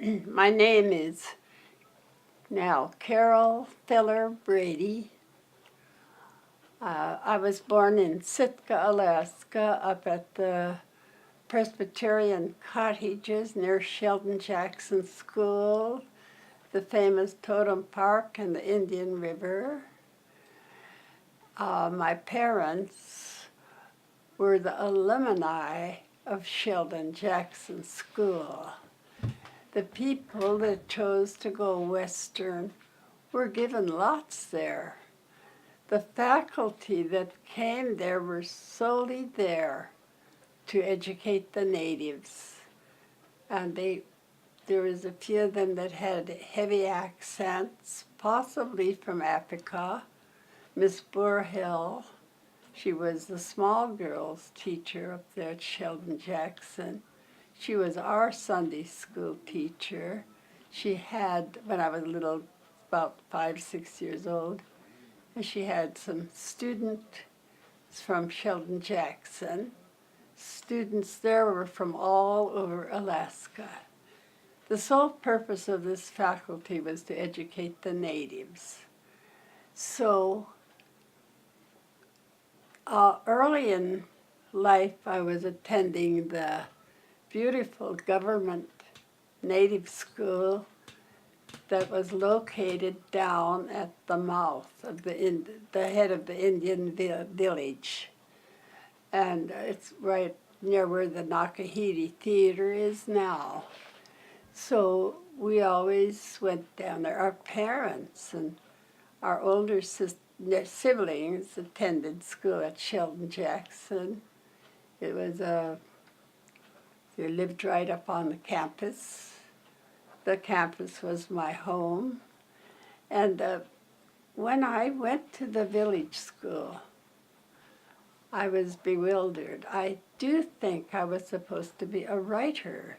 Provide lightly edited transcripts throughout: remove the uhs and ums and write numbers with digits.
My name is now Carol Feller Brady. I was born in Sitka, Alaska, up at the Presbyterian cottages near Sheldon Jackson School, the famous Totem Park, and the Indian River. My parents were the alumni of Sheldon Jackson School. The people that chose to go Western were given lots there. The faculty that came there were solely there to educate the natives. And there was a few of them that had heavy accents, possibly from Africa. Miss Boorhill, she was the small girls teacher up there at Sheldon Jackson. She was our Sunday school teacher. She had, when I was little, about 5, 6 years old, and she had some students from Sheldon Jackson. Students there were from all over Alaska. The sole purpose of this faculty was to educate the natives. So early in life, I was attending the beautiful government native school that was located down at the mouth of the head of the Indian village. And it's right near where the Nakahiti Theater is now. So we always went down there. Our parents and our older siblings attended school at Sheldon Jackson. It was they lived right up on the campus. The campus was my home. And when I went to the village school, I was bewildered. I do think I was supposed to be a writer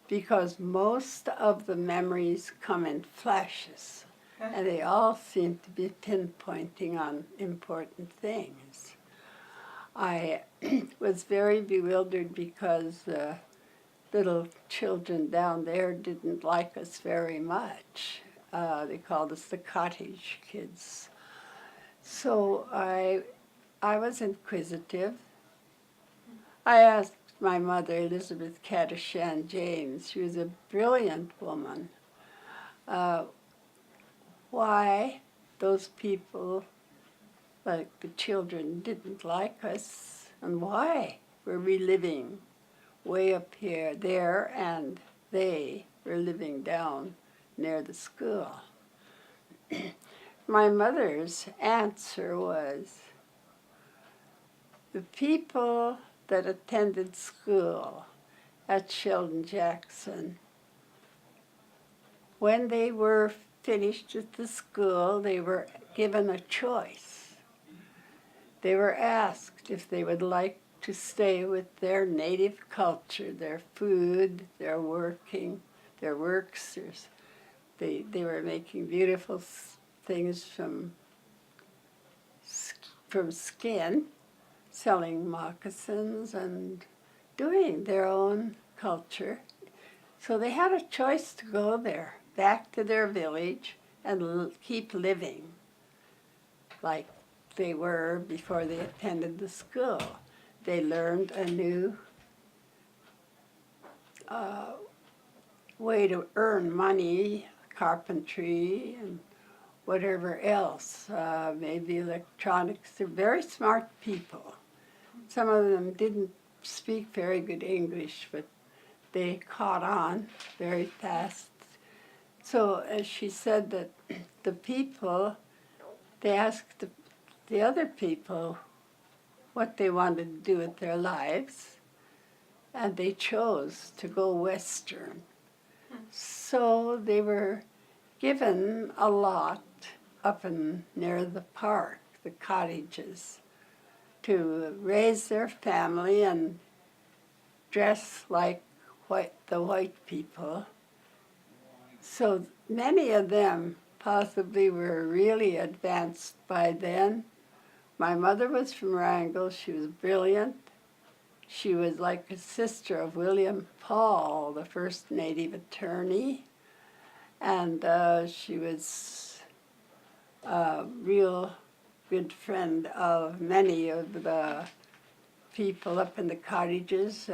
because most of the memories come in flashes, and they all seem to be pinpointing on important things. I was very bewildered because little children down there didn't like us very much. They called us the cottage kids. So I was inquisitive. I asked my mother, Elizabeth Cadishan James, she was a brilliant woman, why those people, like the children, didn't like us, and why were we living way up here, there, and they were living down near the school. My mother's answer was, the people that attended school at Sheldon Jackson, when they were finished at the school, they were given a choice. They were asked if they would like to stay with their native culture, their food, their working, their works. They were making beautiful things from skin, selling moccasins and doing their own culture. So they had a choice to go there, back to their village, and keep living like they were before they attended the school. They learned a new way to earn money, carpentry and whatever else, maybe electronics. They're very smart people. Some of them didn't speak very good English, but they caught on very fast. So as she said that the people, they asked the other people what they wanted to do with their lives, and they chose to go Western. So they were given a lot up near the park, the cottages, to raise their family and dress like the white people. So many of them possibly were really advanced by then. My mother was from Wrangell. She was brilliant. She was like a sister of William Paul, the first Native attorney, and she was a real good friend of many of the people up in the cottages.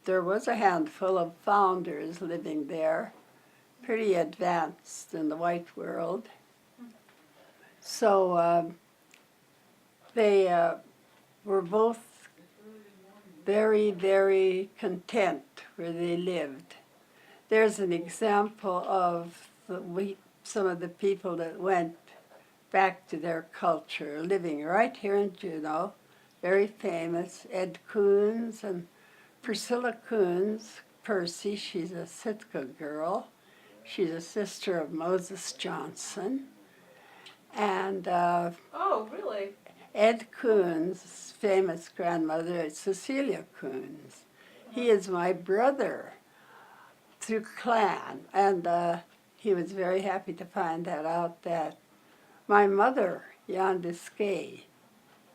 There was a handful of founders living there, pretty advanced in the white world. So they were both very, very content where they lived. There's an example of some of the people that went back to their culture, living right here in Juneau, very famous, Ed Coons and Priscilla Coons, Percy, she's a Sitka girl. She's a sister of Moses Johnson. And oh, really? Ed Coons' famous grandmother is Cecilia Coons. He is my brother through clan, and he was very happy to find that out, that my mother, Yandis Gay,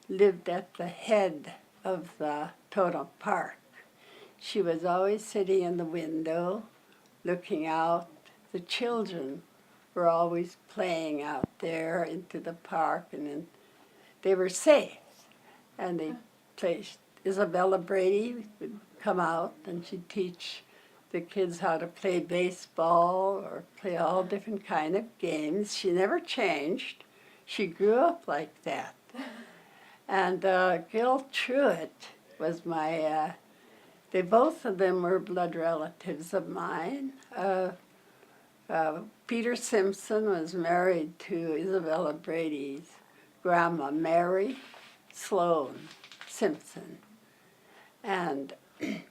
lived at the head of the Totem Park. She was always sitting in the window, looking out. The children were always playing out there into the park, and they were safe. And they played. Isabella Brady would come out, and she'd teach the kids how to play baseball or play all different kind of games. She never changed. She grew up like that. And Gil Truitt was my, both of them were blood relatives of mine. Peter Simpson was married to Isabella Brady's grandma, Mary Sloan Simpson. And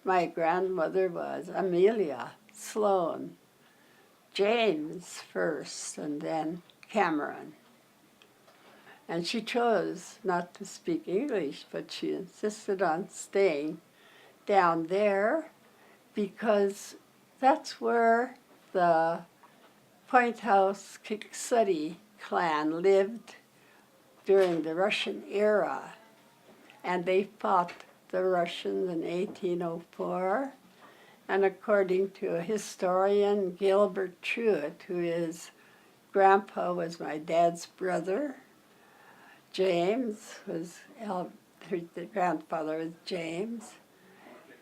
my grandmother was Amelia Sloan, James first, and then Cameron. And she chose not to speak English, but she insisted on staying down there because that's where the Point House Kiksudi clan lived during the Russian era. And they fought the Russians in 1804. And according to a historian, Gilbert Truitt, who is grandpa was my dad's brother, James was, the grandfather was James.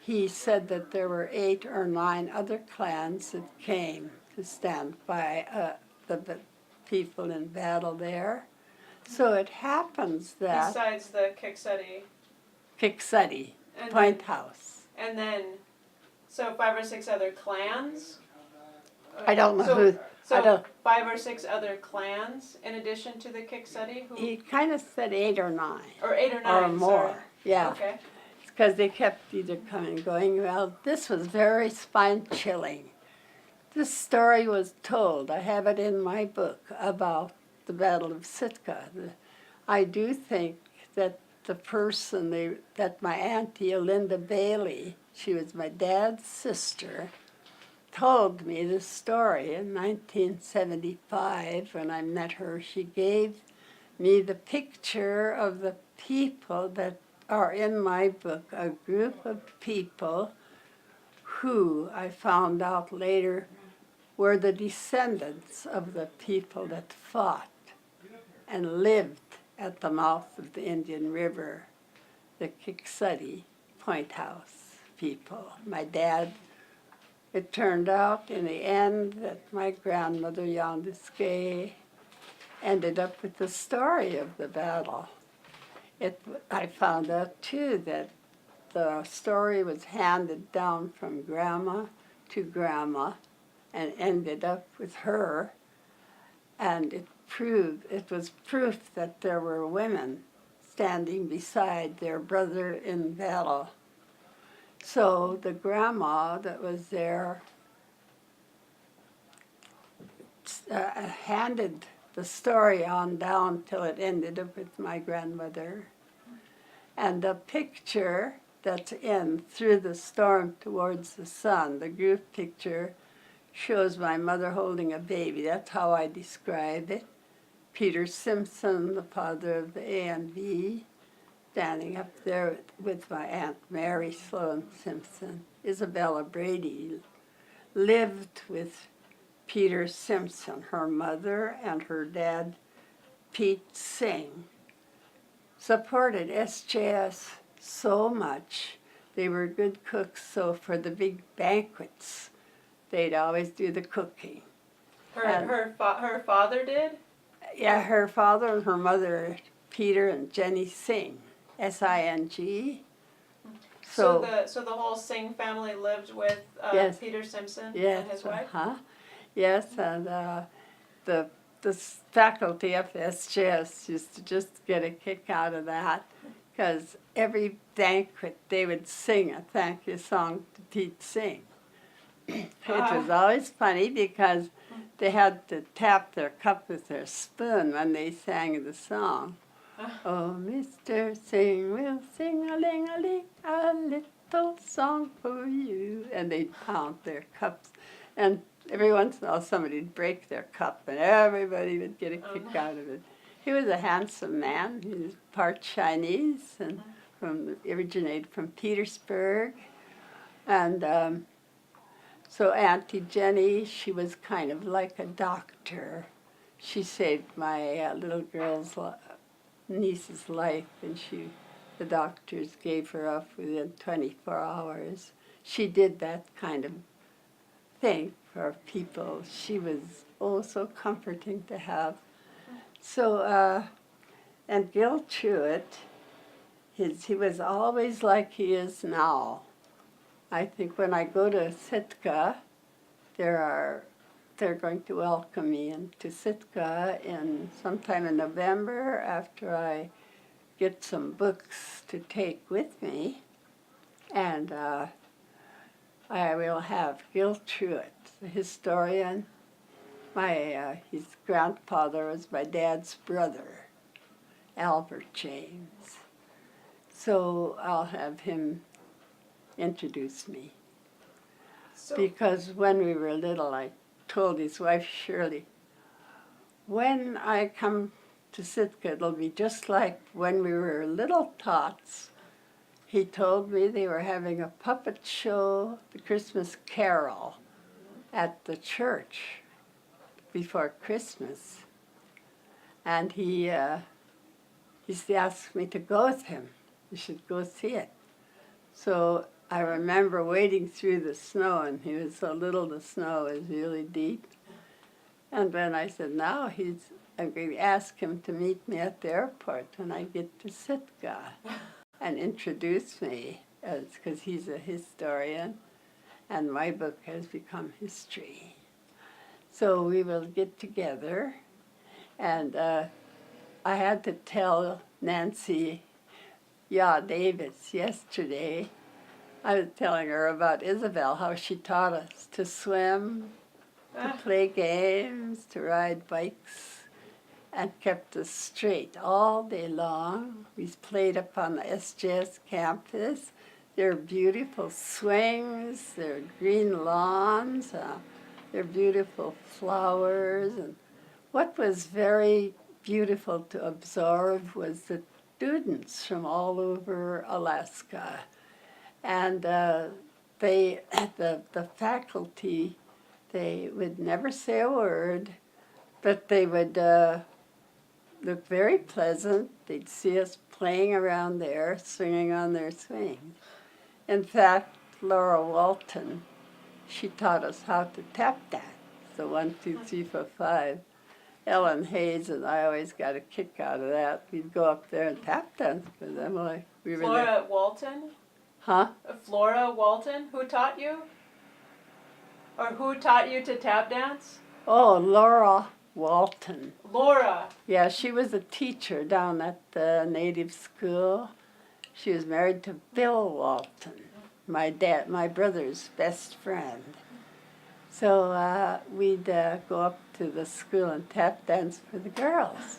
He said that there were 8 or 9 other clans that came to stand by the people in battle there. So it happens that... Besides the Kiksudi, Point House. And then, so 5 or 6 other clans? I don't know who... So 5 or 6 other clans in addition to the Kiksudi? He kind of said 8 or 9. Or 8 or 9, or more, sorry. yeah. Okay. Because they kept either coming and going. Well, this was very spine-chilling. This story was told. I have it in my book about the Battle of Sitka. I do think that the person that my auntie Olinda Bailey, she was my dad's sister, told me this story in 1975 when I met her. She gave me the picture of the people that are in my book, a group of people who I found out later were the descendants of the people that fought and lived at the mouth of the Indian River, the Kiksudi Point House people. My dad, it turned out in the end that my grandmother, Yondiske, ended up with the story of the battle. I found out, too, that the story was handed down from grandma to grandma and ended up with her, and it was proof that there were women standing beside their brother in battle. So the grandma that was there handed the story on down till it ended up with my grandmother. And the picture that's in Through the Storm Towards the Sun, the group picture, shows my mother holding a baby. That's how I describe it. Peter Simpson, the father of the A and B, standing up there with my Aunt Mary Sloan Simpson. Isabella Brady lived with Peter Simpson, her mother, and her dad, Pete Singh, supported SJS so much. They were good cooks, so for the big banquets, they'd always do the cooking. Her father did? Yeah, her father and her mother, Peter and Jenny Singh, S-I-N-G. So the whole Singh family lived with Yes. Peter Simpson Yes, and his wife? Yes, and the faculty of SJS used to just get a kick out of that, because every banquet they would sing a thank you song to Pete Singh. It was always funny because they had to tap their cup with their spoon when they sang the song. Oh, Mr. Singh will sing a-ling, a little song for you. And they'd pound their cups. And every once in a while somebody'd break their cup and everybody would get a kick out of it. He was a handsome man. He was part Chinese and originated from Petersburg. And so Auntie Jenny, she was kind of like a doctor. She saved my little girl's niece's life, and the doctors gave her up within 24 hours. She did that kind of thing for people. She was so comforting to have. So, and Gil Truitt, he was always like he is now. I think when I go to Sitka, they're going to welcome me into Sitka sometime in November after I get some books to take with me. And I will have Gil Truitt, the historian. His grandfather was my dad's brother, Albert James. So I'll have him introduce me. Because when we were little, I told his wife, Shirley, when I come to Sitka, it'll be just like when we were little tots. He told me they were having a puppet show, the Christmas Carol, at the church before Christmas. And he asked me to go with him. You should go see it. So I remember wading through the snow, and he was so little, the snow was really deep. And then I said, now I'm going to ask him to meet me at the airport when I get to Sitka and introduce me, because he's a historian, and my book has become history. So we will get together, and I had to tell Nancy Davis yesterday. I was telling her about Isabel, how she taught us to swim, to play games, to ride bikes, and kept us straight all day long. We played up on the SJS campus. There are beautiful swings, there are green lawns, there are beautiful flowers. And what was very beautiful to observe was the students from all over Alaska. And the faculty, they would never say a word, but they would look very pleasant. They'd see us playing around there, swinging on their swings. In fact, Laura Walton, she taught us how to tap dance, the 1, 2, 3, 4, 5. Ellen Hayes and I always got a kick out of that. We'd go up there and tap dance with them. We were Flora there. Walton? Huh? Flora Walton? Who taught you? Or who taught you to tap dance? Oh, Laura Walton. Laura. Yeah, she was a teacher down at the native school. She was married to Bill Walton, my brother's best friend. So we'd go up to the school and tap dance for the girls.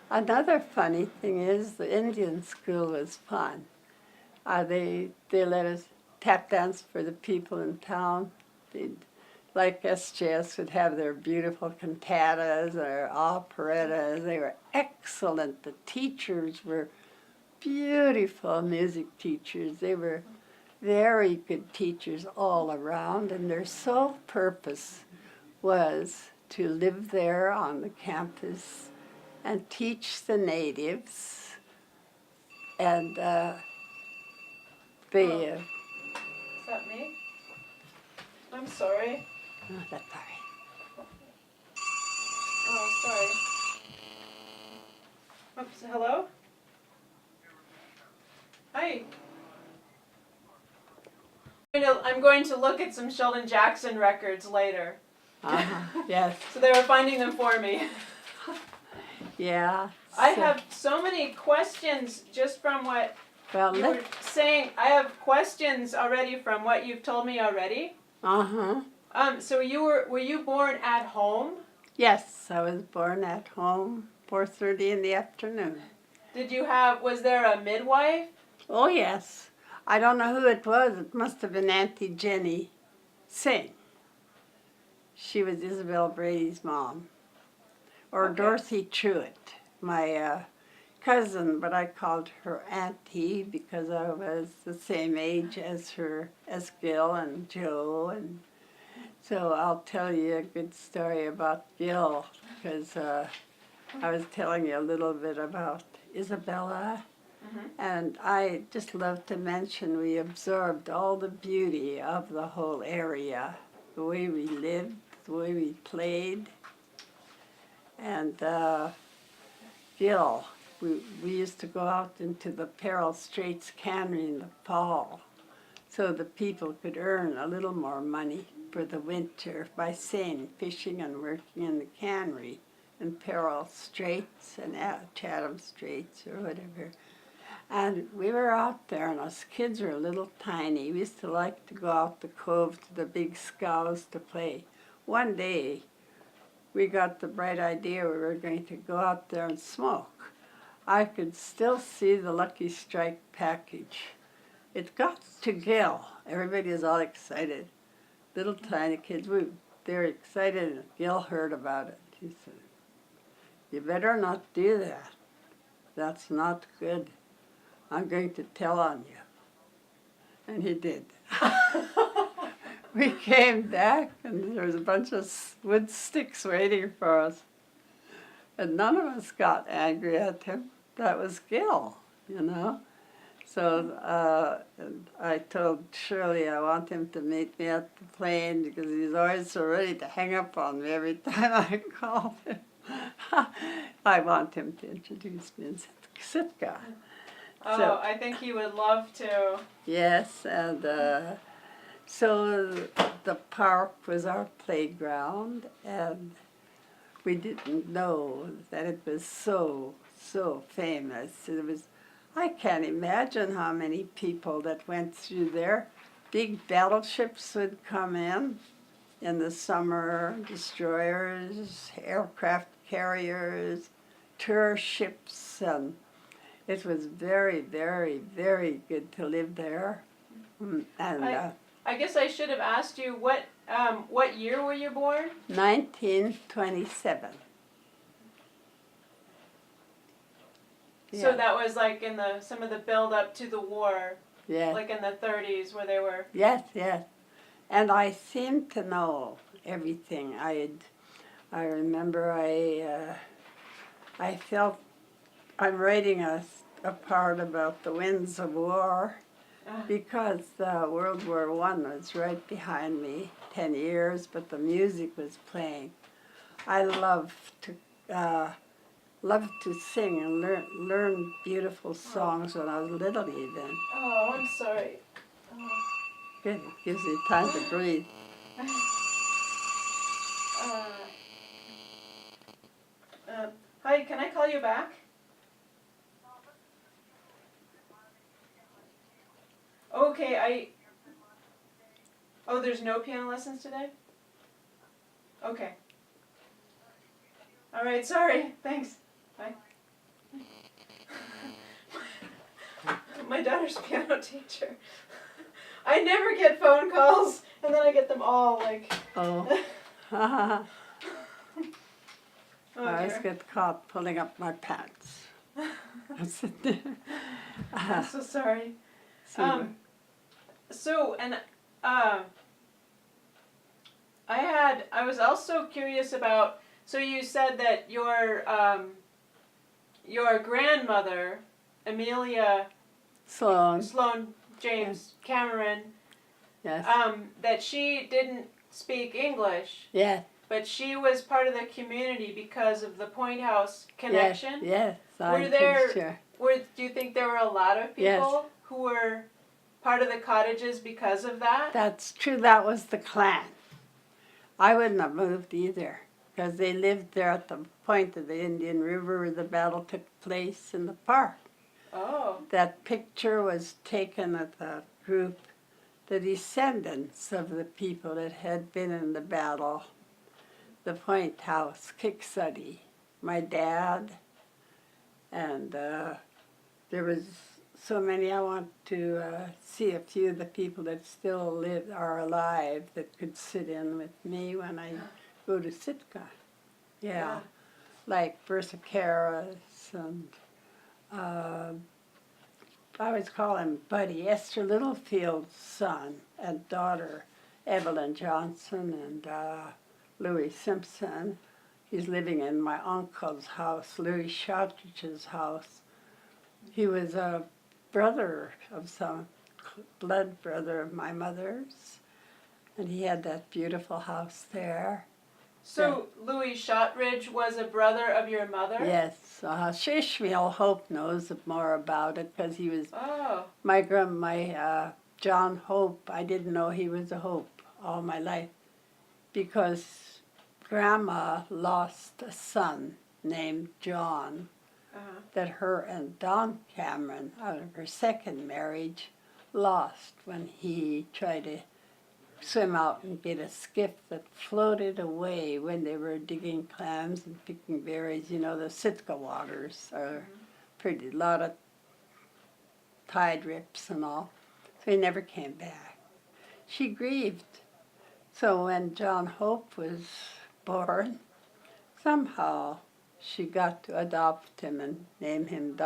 Another funny thing is the Indian school was fun. They let us tap dance for the people in town. Like SJS would have their beautiful cantatas or operettas. They were excellent. The teachers were beautiful music teachers. They were very good teachers all around, and their sole purpose was to live there on the campus and teach the natives. And they, Is that me? I'm sorry. oh, that's all right. Oh, sorry. Oops, hello? Hi. I'm going to look at some Sheldon Jackson records later. Yes, So they were finding them for me. yeah. I So- have so many questions just from what well, you were saying. I have questions already from what you've told me already. So were you born at home? Yes, I was born at home, 4:30 in the afternoon. Was there a midwife? Oh, yes. I don't know who it was. It must have been Auntie Jenny Singh. She was Isabel Brady's mom. Or Okay. Dorothy Truitt, my cousin, but I called her Auntie because I was the same age as Gil and Joe. And so I'll tell you a good story about Gil because I was telling you a little bit about Isabella. And I just love to mention we absorbed all the beauty of the whole area, the way we lived, the way we played. And Gil, we used to go out into the Peril Straits cannery in the fall so the people could earn a little more money for the winter by seine, fishing and working in the cannery in Peril Straits and Chatham Straits or whatever. And we were out there, and us kids were a little tiny. We used to like to go out the cove to the big scows to play. One day, we got the bright idea we were going to go out there and smoke. I could still see the Lucky Strike package. It got to Gil. Everybody was all excited. Little tiny kids, they were excited, and Gil heard about it. He said, "You better not do that. That's not good. I'm going to tell on you." And he did. We came back, and there was a bunch of wood sticks waiting for us. And none of us got angry at him. That was Gil, you know. So and I told Shirley I want him to meet me at the plane because he's always so ready to hang up on me every time I call him. I want him to introduce me in Sitka. Oh, So- I think he would love to. Yes, and so the park was our playground, and we didn't know that it was so famous. I can't imagine how many people that went through there. Big battleships would come in the summer, destroyers, aircraft carriers, tour ships, and it was very, very, very good to live there. And I guess I should have asked you what year were you born? 1927. So that was like in some of the build up to the war, Yes. like in the 30s where they were. Yes, yes. And I seem to know everything. I remember I felt I'm writing a part about the winds of war because World War I was right behind me, 10 years, but the music was playing. I love to sing and learn beautiful songs when I was little even. Oh, I'm sorry. Good, it gives you time to breathe. Hi, can I call you back? Okay, Oh, there's no piano lessons today? Okay. All right, sorry. Thanks. Bye. My daughter's piano teacher. I never get phone calls, and then I get them all like. Oh. Oh I always dear. get caught pulling up my pants. I'm so sorry. see, So, and I was also curious about, so you said that your grandmother, Amelia Sloan James Cameron, yes, that she didn't speak English, yes, but she was part of the community because of the Point House connection. yes, Were I'm there, pretty sure. do you think there were a lot of people who were part of the cottages because of that? That's true, that was the clan. I wouldn't have moved either, because they lived there at the point of the Indian River where the battle took place in the park. Oh. That picture was taken of the group, the descendants of the people that had been in the battle, the Point House, Kicksuddy, my dad, and there was so many. I want to see a few of the people that still are alive that could sit in with me when I go to Sitka. Yeah. Like Bertha Karras and I always call him Buddy, Esther Littlefield's son and daughter, Evelyn Johnson and Louis Simpson. He's living in my uncle's house, Louis Shotridge's house. He was a brother of some blood brother of my mother's, and he had that beautiful house there. So Louis Shotridge was a brother of your mother? Yes, Shishmael Hope knows more about it because he was my John Hope. I didn't know he was a Hope all my life because Grandma lost a son named John that her and Don Cameron, out of her second marriage, lost when he tried to swim out and get a skiff that floated away when they were digging clams and picking berries. You know, the Sitka waters are pretty, a lot of tide rips and all. So he never came back. She grieved. So when John Hope was born, somehow she got to adopt him and name him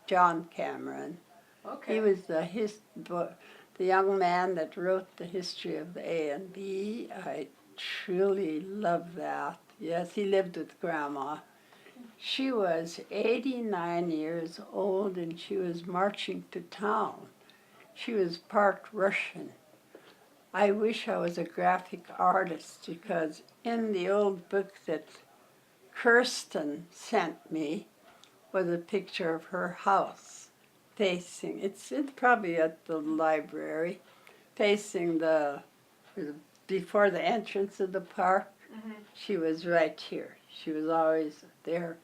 John Cameron. Okay. He was the young man that wrote the history of the A and B. I truly love that. Yes, he lived with Grandma. She was 89 years old and she was marching to town. She was part Russian. I wish I was a graphic artist because in the old book that Kirsten sent me was a picture of her house facing, it's probably at the library, facing before the entrance of the park. She was right here. She was always there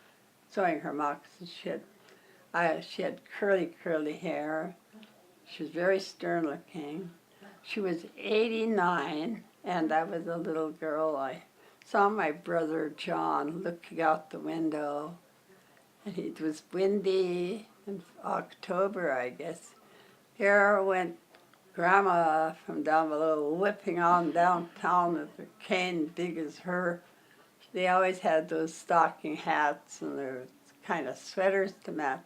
sewing her moccasins. She had curly hair. She was very stern looking. She was 89 and I was a little girl. I saw my brother John looking out the window and it was windy in October, I guess. Here went Grandma from down below, whipping on downtown with her cane big as her. They always had those stocking hats and their kind of sweaters to match,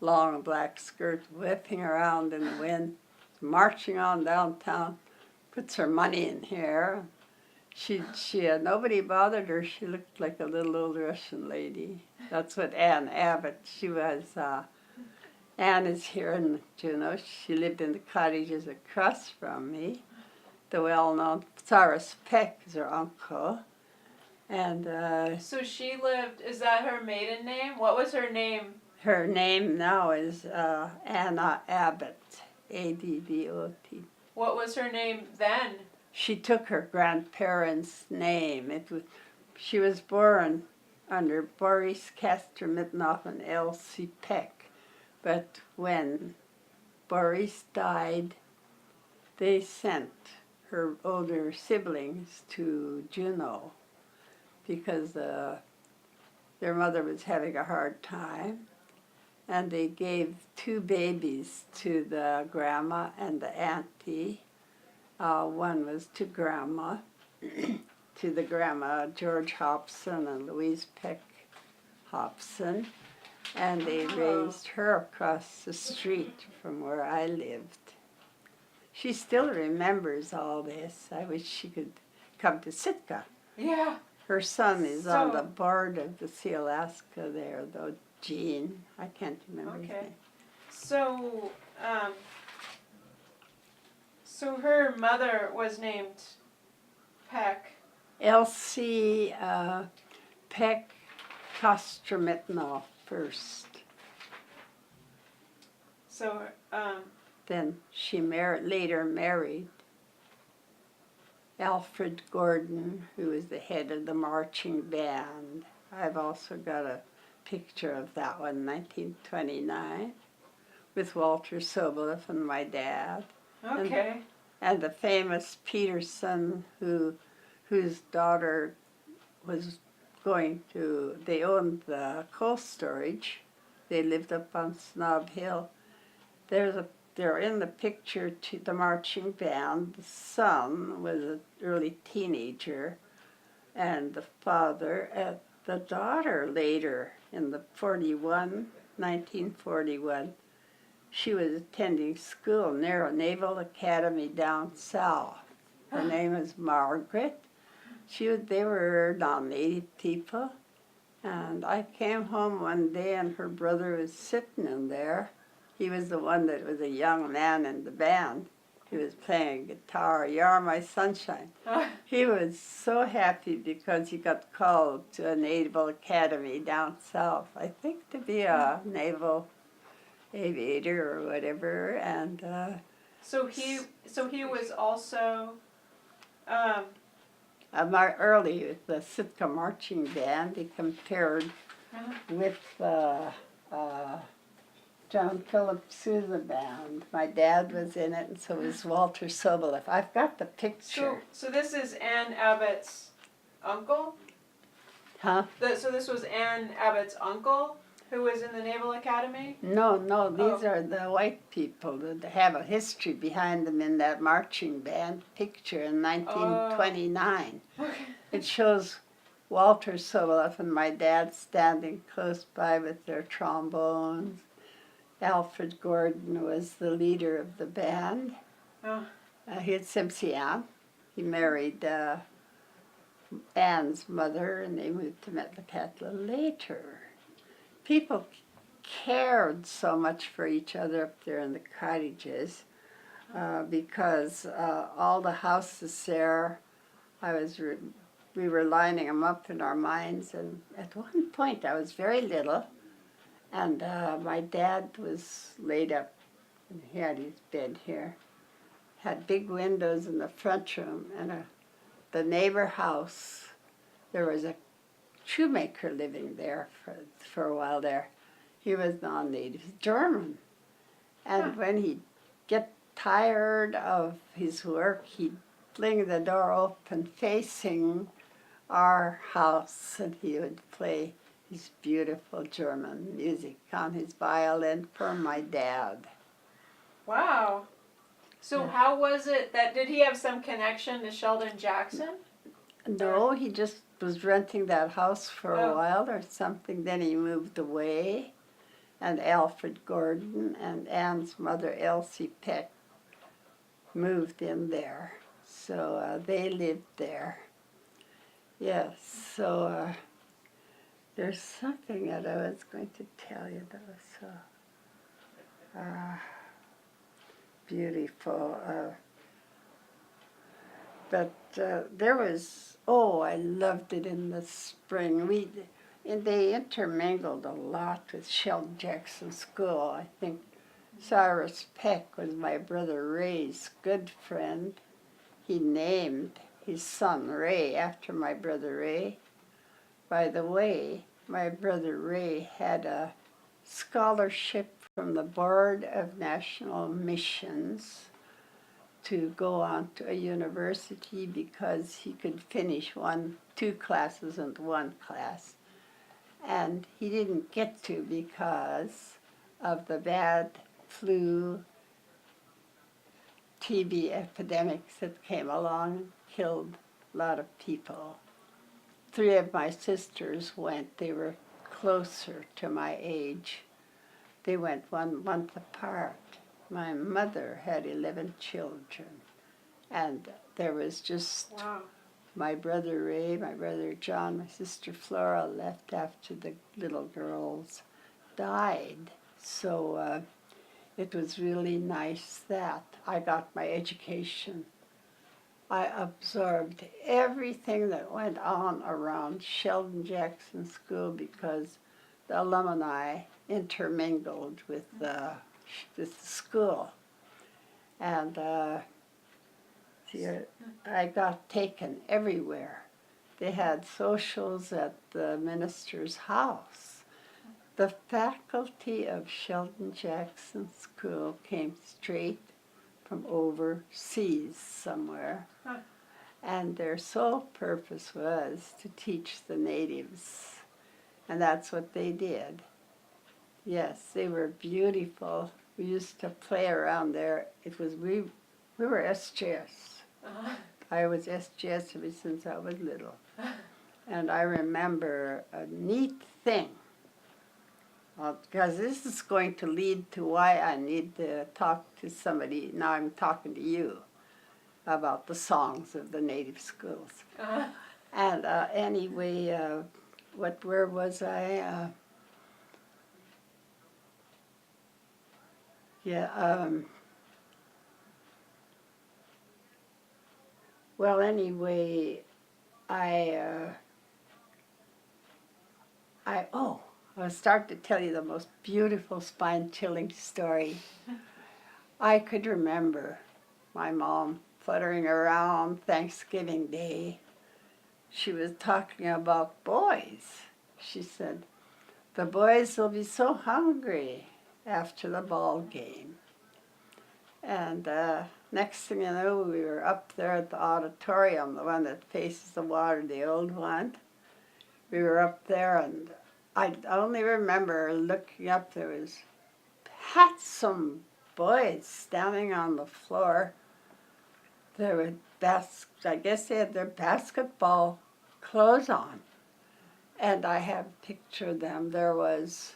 long black skirts, whipping around in the wind, marching on downtown, puts her money in here. She had nobody bothered her. She looked like a little old Russian lady. That's what Ann Abbott, she was, Ann is here in Juneau. She lived in the cottages across from me. The well-known Cyrus Peck is her uncle. And so she lived, is that her maiden name? What was her name? Her name now is Anna Abbott, Abbott. What was her name then? She took her grandparents' name. She was born under Boris Kastermitnoff and Elsie Peck. But when Boris died, they sent her older siblings to Juneau because their mother was having a hard time. And they gave 2 babies to the grandma and the auntie. One was to Grandma, to the grandma, George Hobson and Louise Peck Hobson. and they raised her across the street from where I lived. She still remembers all this. I wish she could come to Sitka. Yeah. Her son is on the board of the Sea Alaska there, though, Gene. I can't remember his name. So, so her mother was named Peck. Elsie Peck Kostramitnov first. So, Then she later married Alfred Gordon, who was the head of the marching band. I've also got a picture of that one, 1929, with Walter Soboleff and my dad. okay. And the famous Peterson, whose daughter was they owned the coal storage. They lived up on Snob Hill. They're in the picture to the marching band. The son was an early teenager, and the father, the daughter later in the 1941, she was attending school near a Naval Academy down south. Her name was Margaret. They were non-native people, and I came home one day and her brother was sitting in there. He was the one that was a young man in the band. He was playing guitar, "You're My Sunshine." He was so happy because he got called to a Naval Academy down south, I think to be a naval aviator or whatever, and so he was also early with the Sitka Marching Band. He compared with John Philip Sousa Band. My dad was in it, and so was Walter Soboleff. I've got the picture. So this is Ann Abbott's uncle? Huh? So this was Ann Abbott's uncle who was in the Naval Academy? No, these are the white people that have a history behind them in that marching band picture in 1929. Okay. It shows Walter Soboleff and my dad standing close by with their trombones. Alfred Gordon was the leader of the band. He had Simpson. He married Anne's mother, and they moved to Metlakatla later. People cared so much for each other up there in the cottages because all the houses there, we were lining them up in our minds, and at one point I was very little, and my dad was laid up, and he had his bed here. Had big windows in the front room, and the neighbor house, there was a shoemaker living there for a while there. He was non-native German, and when he'd get tired of his work, he'd fling the door open facing our house, and he would play his beautiful German music on his violin for my dad. Wow. So how was it did he have some connection to Sheldon Jackson? No, he just was renting that house for a while or something. Then he moved away, and Alfred Gordon and Anne's mother, Elsie Peck, moved in there. So they lived there. Yes, so there's something that I was going to tell you that was so beautiful. But there was, I loved it in the spring. They intermingled a lot with Sheldon Jackson School. I think Cyrus Peck was my brother Ray's good friend. He named his son Ray after my brother Ray. By the way, my brother Ray had a scholarship from the Board of National Missions to go on to a university because he could finish two classes into one class. And he didn't get to because of the bad flu, TB epidemics that came along and killed a lot of people. 3 of my sisters went. They were closer to my age. They went 1 month apart. My mother had 11 children, and there was just my brother Ray, my brother John, my sister Flora left after the little girls died. So it was really nice that I got my education. I absorbed everything that went on around Sheldon Jackson School because the alumni intermingled with the school. And I got taken everywhere. They had socials at the minister's house. The faculty of Sheldon Jackson School came straight from overseas somewhere. And their sole purpose was to teach the natives. And that's what they did. Yes, they were beautiful. We used to play around there. We were SJS. I was SJS ever since I was little. And I remember a neat thing, because this is going to lead to why I need to talk to somebody. Now I'm talking to you about the songs of the native schools. And anyway, where was I? Well, anyway, I'll start to tell you the most beautiful, spine-chilling story. I could remember my mom fluttering around Thanksgiving Day. She was talking about boys. She said, the boys will be so hungry after the ball game. And next thing you know, we were up there at the auditorium, the one that faces the water, the old one. We were up there, and I only remember looking up. There was handsome boys standing on the floor. There were I guess they had their basketball clothes on. And I have pictured them. There was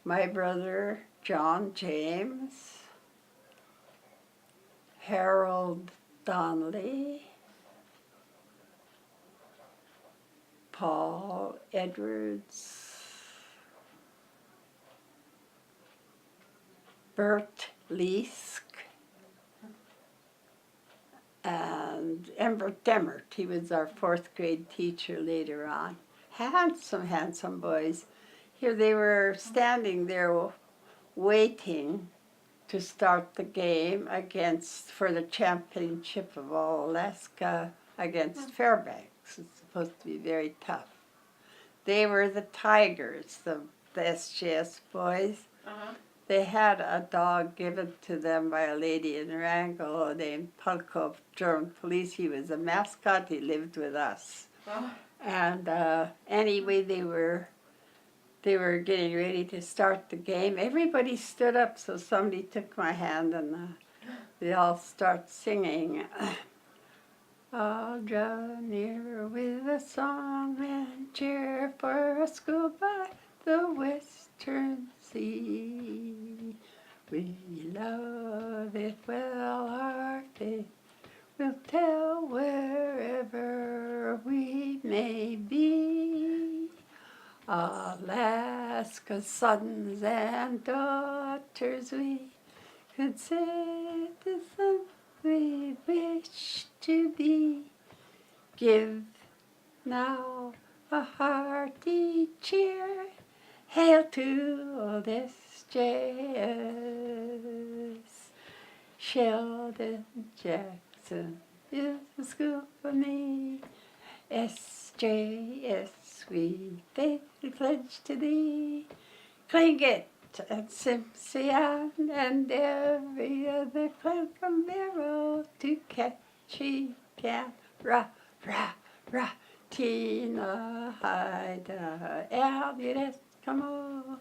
my brother, John James, Harold Donnelly, Paul Edwards, Bert Leask, and Embert Demmert. He was our 4th grade teacher later on. Handsome, handsome boys. Here they were standing there waiting to start the game for the championship of all Alaska against Fairbanks. It's supposed to be very tough. They were the Tigers, the SJS boys. They had a dog given to them by a lady in Wrangell named Pulko, German police. He was a mascot. He lived with us. And anyway, they were getting ready to start the game. Everybody stood up, so somebody took my hand, and they all start singing. I'll draw near with a song and cheer for a school by the western sea. We love it well, our faith will tell wherever we may be. Alaska's sons and daughters, we could say the sons we wish to be. Give now a hearty cheer, hail to old SJS. Sheldon Jackson is the school for me. SJS, we faithfully pledge to thee. Tlingit and Simpson and every other clan from Barrow to Ketchikan, Rah, Rah, Rah, Tina, Haida, Albion, Eskimo,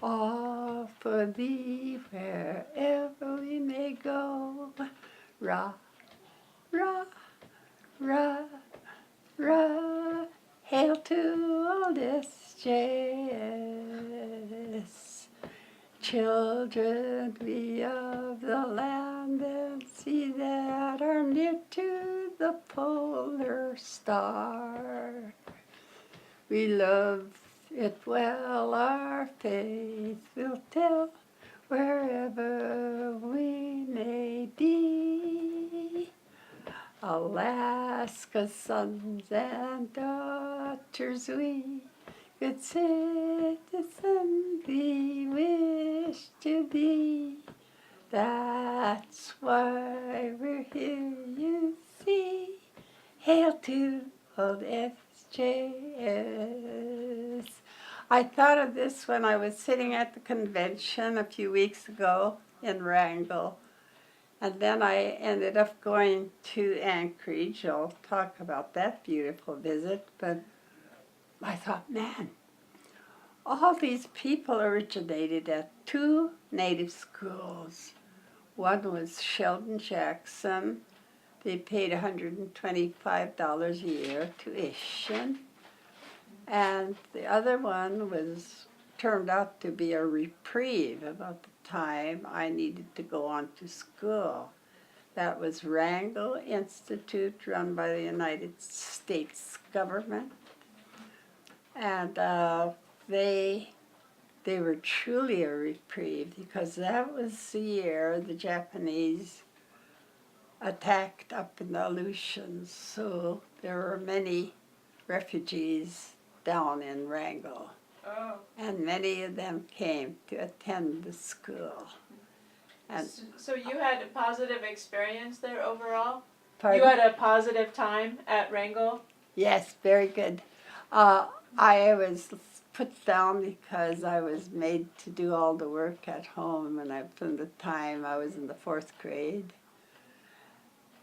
all for thee wherever we may go. Rah, Rah, Rah, Rah, hail to old SJS. Children we of the land and sea that are near to the polar star. We love it well, our faith will tell, wherever we may be. Alaska's sons and daughters we, good citizens we wish to be. That's why we're here, you see. Hail to old SJS. I thought of this when I was sitting at the convention a few weeks ago in Wrangell. And then I ended up going to Anchorage. I'll talk about that beautiful visit. But I thought, man, all these people originated at two native schools. One was Sheldon Jackson. They paid $125 a year tuition. And the other one turned out to be a reprieve about the time I needed to go on to school. That was Wrangell Institute, run by the United States government. And they were truly a reprieve because that was the year the Japanese attacked up in the Aleutians. So there were many refugees down in Wrangell. Oh. And many of them came to attend the school. And so you had a positive experience there overall? pardon? You had a positive time at Wrangell? Yes, very good. I was put down because I was made to do all the work at home, and from the time I was in the 4th grade.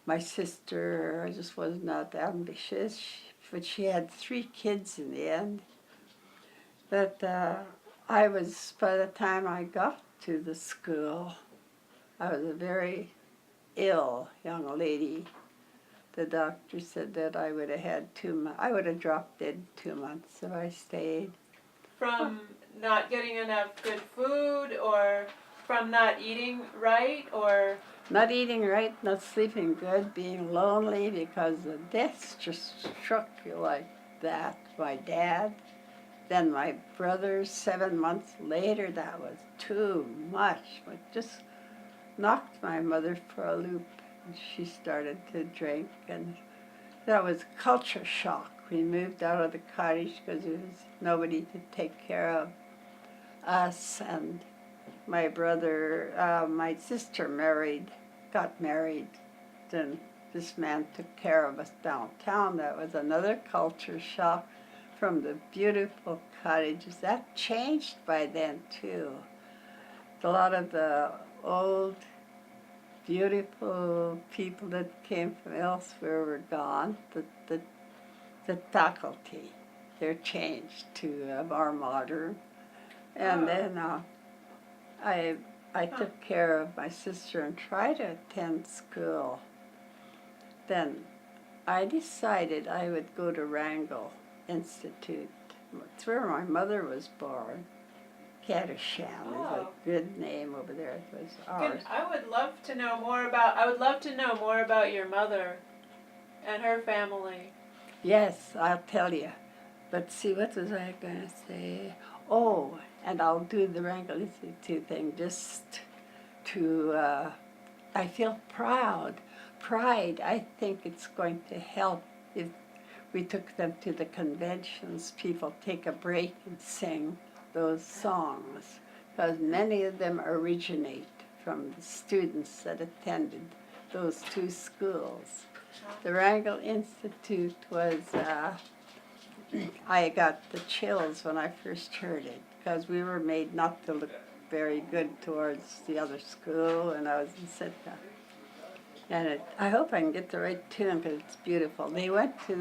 My sister just was not ambitious, but she had 3 kids in the end. But by the time I got to the school, I was a very ill young lady. The doctor said that I would have had I would have dropped dead 2 months if I stayed. From not getting enough good food, or from not eating right, or? Not eating right, not sleeping good, being lonely because the death just struck you like that. My dad, then my brother 7 months later, that was too much. It just knocked my mother for a loop. And she started to drink, and that was culture shock. We moved out of the cottage because there was nobody to take care of us, and my sister got married, then this man took care of us downtown. That was another culture shock from the beautiful cottages. That changed by then too. A lot of the old, beautiful people that came from elsewhere were gone. The faculty, they're changed to more modern. And then I took care of my sister and tried to attend school. Then I decided I would go to Wrangell Institute. It's where my mother was born. Cadisham is a good name over there. It was ours. I would love to know more about your mother and her family. Yes, I'll tell you. But see, what was I going to say? Oh, and I'll do the Wrangell Institute thing just to, I feel pride. I think it's going to help if we took them to the conventions. People take a break and sing those songs, because many of them originate from the students that attended those 2 schools. The Wrangell Institute was, I got the chills when I first heard it, because we were made not to look very good towards the other school, and I was in Sitka. And I hope I can get the right tune, because it's beautiful. They went to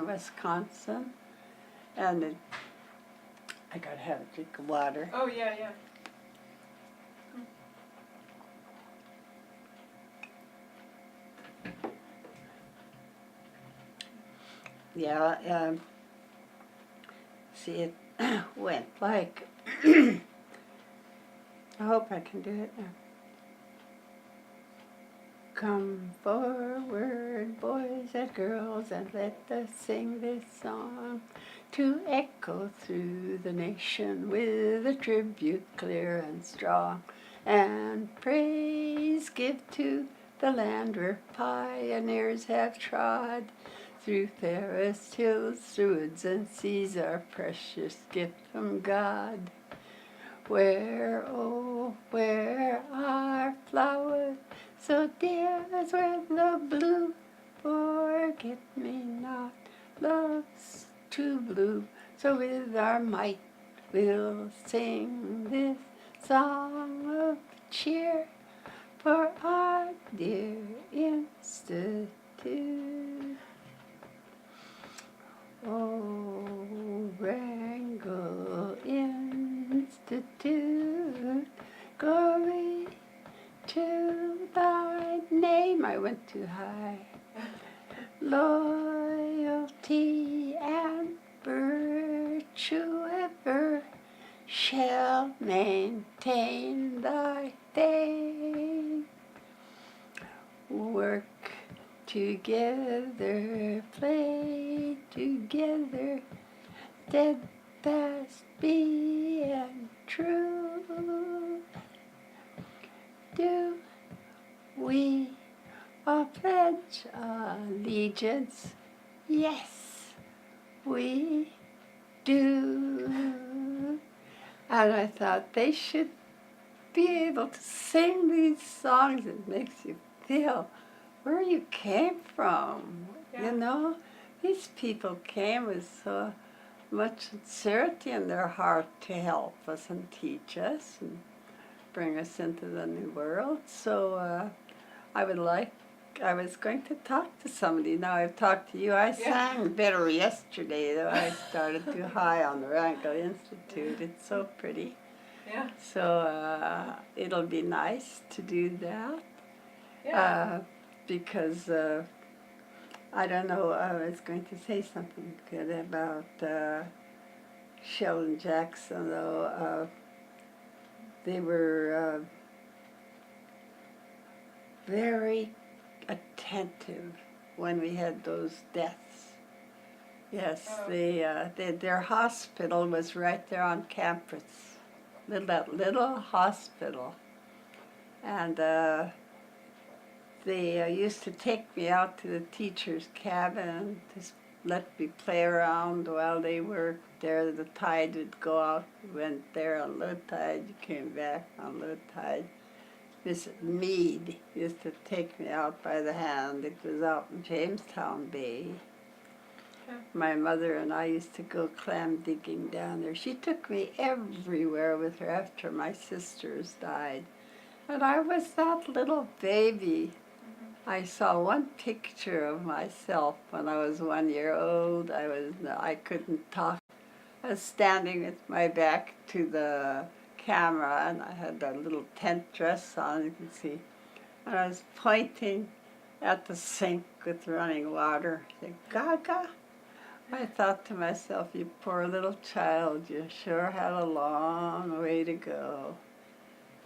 Wisconsin, and I gotta have a drink of water. Oh, yeah. Yeah, see, it went like, I hope I can do it now. Come forward, boys and girls, and let us sing this song to echo through the nation with a tribute clear and strong. And praise give to the land where pioneers have trod, through fairest hills, through woods and seas, our precious gift from God. Where, oh, where are flowers so dear as where the blue forget-me-not loves to bloom? So with our might we'll sing this song of cheer for our dear Institute. Oh, Wrangell Institute, glory to thy name. I went too high. Loyalty and virtue ever shall maintain thy fame. Work together, play together, steadfast be and true. Do we all pledge allegiance? Yes, we do. And I thought they should be able to sing these songs. It makes you feel where you came from. Yeah. You know, these people came with so much sincerity in their heart to help us and teach us and bring us into the new world. So I was going to talk to somebody. Now I've talked to you. I sang better yesterday, though I started too high on the Wrangell Institute. It's so pretty. Yeah. So it'll be nice to do that. Yeah. Because I don't know, I was going to say something good about Sheldon Jackson, though. They were very attentive when we had those deaths. Yes, their hospital was right there on campus, that little hospital. And they used to take me out to the teacher's cabin and just let me play around while they worked there. The tide would go out. We went there on low tide. You came back on low tide. Miss Mead used to take me out by the hand. It was out in Jamestown Bay. Okay. My mother and I used to go clam digging down there. She took me everywhere with her after my sisters died. And I was that little baby. I saw one picture of myself when I was 1 year old. I couldn't talk. I was standing with my back to the camera, and I had a little tent dress on, you can see. And I was pointing at the sink with running water. I said, Gaga. I thought to myself, you poor little child, you sure had a long way to go.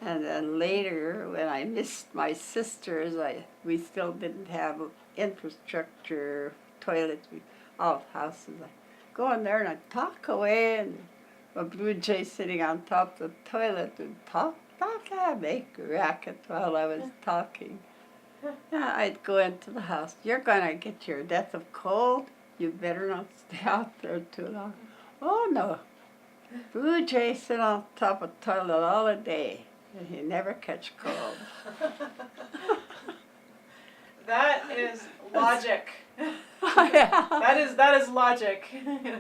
And then later, when I missed my sisters, we still didn't have infrastructure, toilets, all houses. I go in there and I'd talk away, and a blue jay sitting on top of the toilet would talk, make a racket while I was talking. I'd go into the house. You're going to get your death of cold. You better not stay out there too long. Oh, no. Blue jay sit on top of the toilet all the day. And he never catch cold. That is logic. Yeah. That is logic.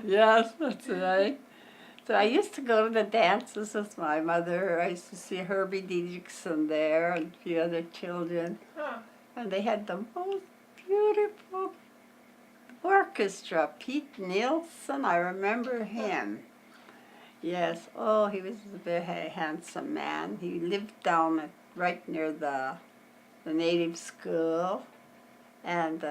Yes, that's right. So I used to go to the dances with my mother. I used to see Herbie Dixon there and a few other children. Huh. And they had the most beautiful orchestra. Pete Nielsen, I remember him. Yes, oh, he was a very handsome man. He lived down right near the native school, and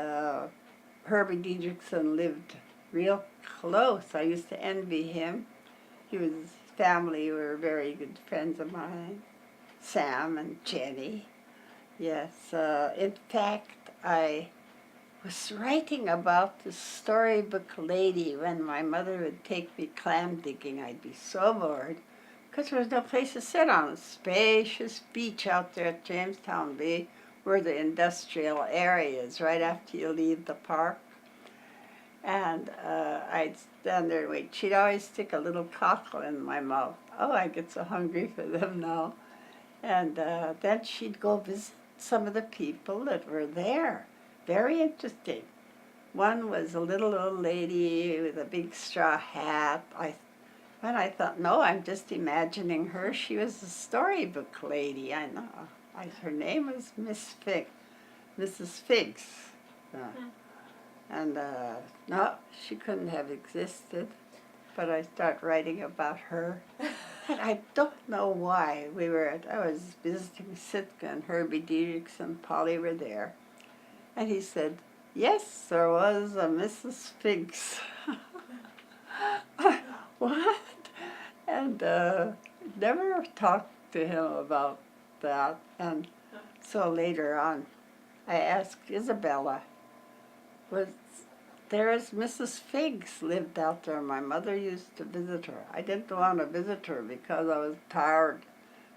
Herbie Dixon lived real close. I used to envy him. His family were very good friends of mine, Sam and Jenny. Yes, in fact, I was writing about the storybook lady when my mother would take me clam digging. I'd be so bored because there was no place to sit on a spacious beach out there at Jamestown Bay where the industrial area is right after you leave the park. And I'd stand there and wait. She'd always stick a little cockle in my mouth. Oh, I get so hungry for them now. And then she'd go visit some of the people that were there. Very interesting. One was a little old lady with a big straw hat. And I thought, no, I'm just imagining her. She was a storybook lady. I know. Her name was Mrs. Figs. And no, she couldn't have existed. But I start writing about her. And I don't know why. I was visiting Sitka, and Herbie Diedrichs and Polly were there. And he said, yes, there was a Mrs. Figs. What? And never talked to him about that. And so later on, I asked Isabella, there's Mrs. Figs lived out there. My mother used to visit her. I didn't want to visit her because I was tired.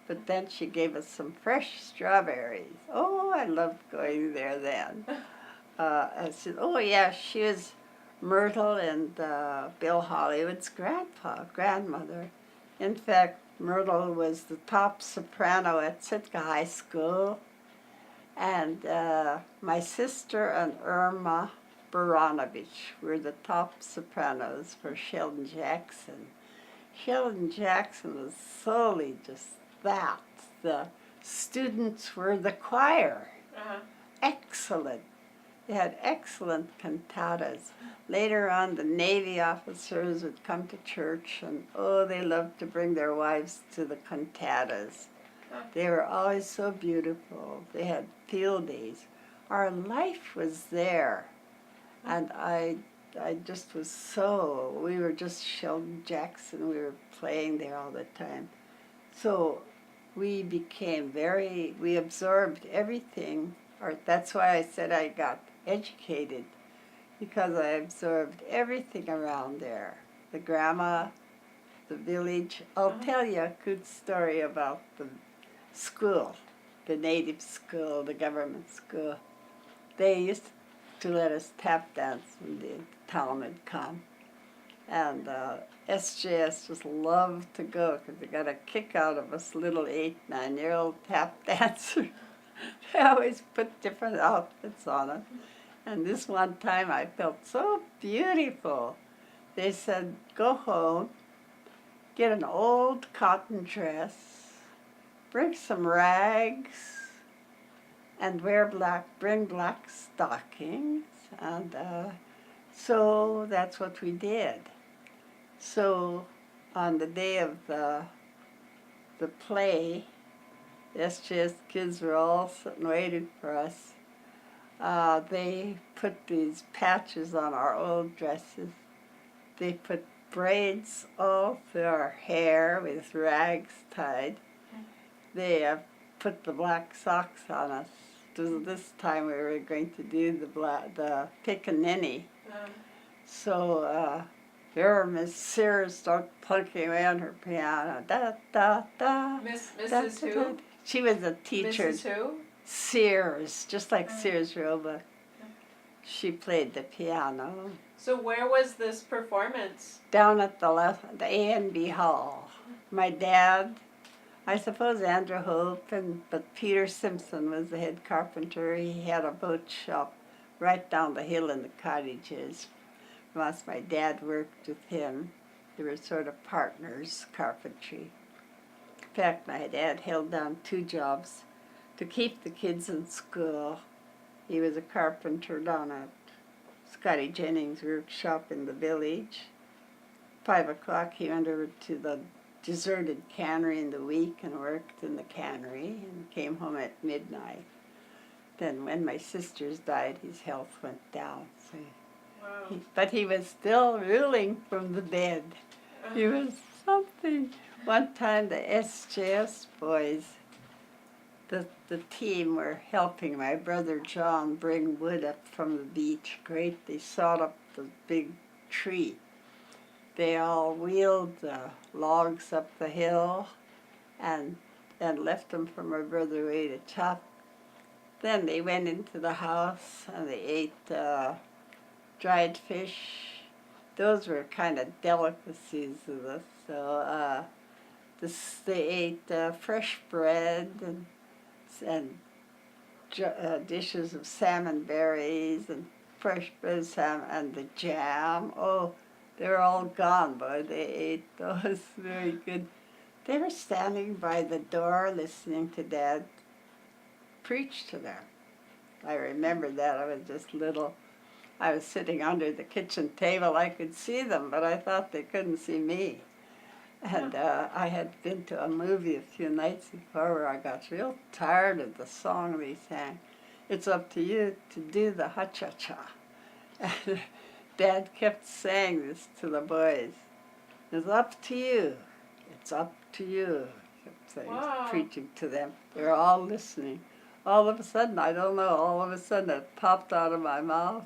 But then she gave us some fresh strawberries. Oh, I loved going there then. I said, oh yeah, she was Myrtle and Bill Hollywood's grandmother. In fact, Myrtle was the top soprano at Sitka High School. And my sister and Irma Baranovich were the top sopranos for Sheldon Jackson. Sheldon Jackson was solely just that. The students were the choir. Excellent. They had excellent cantatas. Later on, the Navy officers would come to church, and oh, they loved to bring their wives to the cantatas. They were always so beautiful. They had field days. Our life was there. And I just was so, we were just Sheldon Jackson. We were playing there all the time. So we became we absorbed everything. That's why I said I got educated, because I absorbed everything around there. The grandma, the village. I'll tell you a good story about the school, the native school, the government school. They used to let us tap dance when the town would come. And SJS just loved to go because they got a kick out of us little 8, 9-year-old tap dancers. They always put different outfits on us. And this one time I felt so beautiful. They said, go home, get an old cotton dress, bring some rags, and bring black stockings. And so that's what we did. So on the day of the play, the SJS kids were all sitting waiting for us. They put these patches on our old dresses. They put braids all through our hair with rags tied. They put the black socks on us. This time we were going to do the pickaninny. So there Miss Sears started plunking away on her piano. Da da da. Mrs. Who? She was a teacher. Mrs. Who? Sears, just like Sears Roebuck. She played the piano. So where was this performance? Down at the A&B Hall. My dad, I suppose Andrew Hope, but Peter Simpson was the head carpenter. He had a boat shop right down the hill in the cottages. Once my dad worked with him. They were sort of partners, carpentry. In fact, my dad held down 2 jobs to keep the kids in school. He was a carpenter down at Scotty Jennings' workshop in the village. 5 o'clock he went over to the deserted cannery in the week and worked in the cannery and came home at midnight. Then when my sisters died, his health went down. So Wow. But he was still ruling from the dead. He was something. One time the SJS boys, the team were helping my brother John bring wood up from the beach. Great, they sawed up the big tree. They all wheeled the logs up the hill and left them for my brother Ray to chop. Then they went into the house and they ate dried fish. Those were kind of delicacies of us. So they ate fresh bread and dishes of salmon berries and fresh bread salmon and the jam. Oh, they're all gone, but they ate those very good. They were standing by the door listening to Dad preach to them. I remember that. I was just little. I was sitting under the kitchen table. I could see them, but I thought they couldn't see me. And I had been to a movie a few nights before where I got real tired of the song they sang. It's up to you to do the ha-cha-cha. And Dad kept saying this to the boys. It's up to you. It's up to you. He kept saying, Wow. preaching to them. They were all listening. All of a sudden, I don't know, all of a sudden it popped out of my mouth.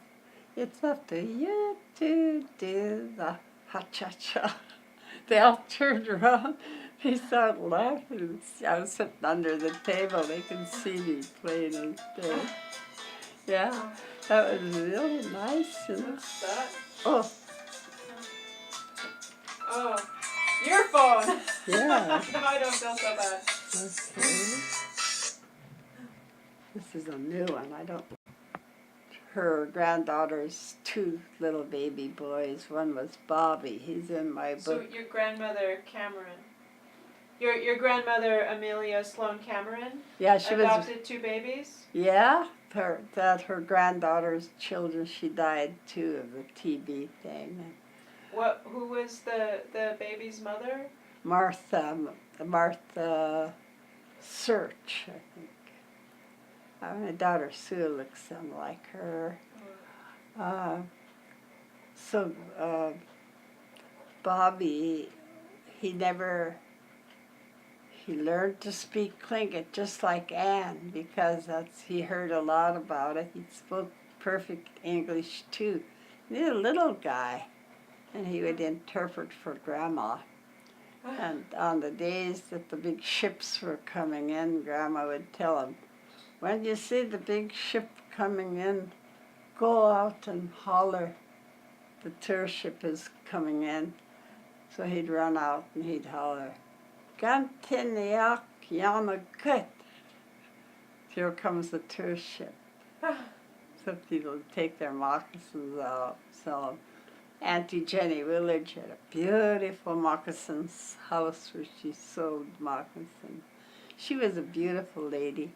It's up to you to do the ha-cha-cha. They all turned around. They started laughing. I was sitting under the table. They could see me playing and staying. Yeah, that was really nice. What's that? Oh. Oh, your phone. Yeah. No, I don't feel so bad. Okay. This is a new one. I don't. Her granddaughter's two little baby boys. One was Bobby. He's in my book. So your grandmother Cameron, your grandmother Amelia Sloan Cameron, Yeah, she adopted two babies. Yeah, her granddaughter's children. She died too of the TB thing. Who was the baby's mother? Martha Search, I think. My daughter Sue looks something like her. Bobby, he learned to speak Tlingit just like Anne because he heard a lot about it. He spoke perfect English too. He was a little guy, and he would interpret for Grandma. And on the days that the big ships were coming in, Grandma would tell him, when you see the big ship coming in, go out and holler. The tour ship is coming in. So he'd run out and he'd holler, Gantiniak Yamakut. Here comes the tour ship. So people would take their moccasins out. So Auntie Jenny Willard had a beautiful moccasins house where she sewed moccasins. She was a beautiful lady.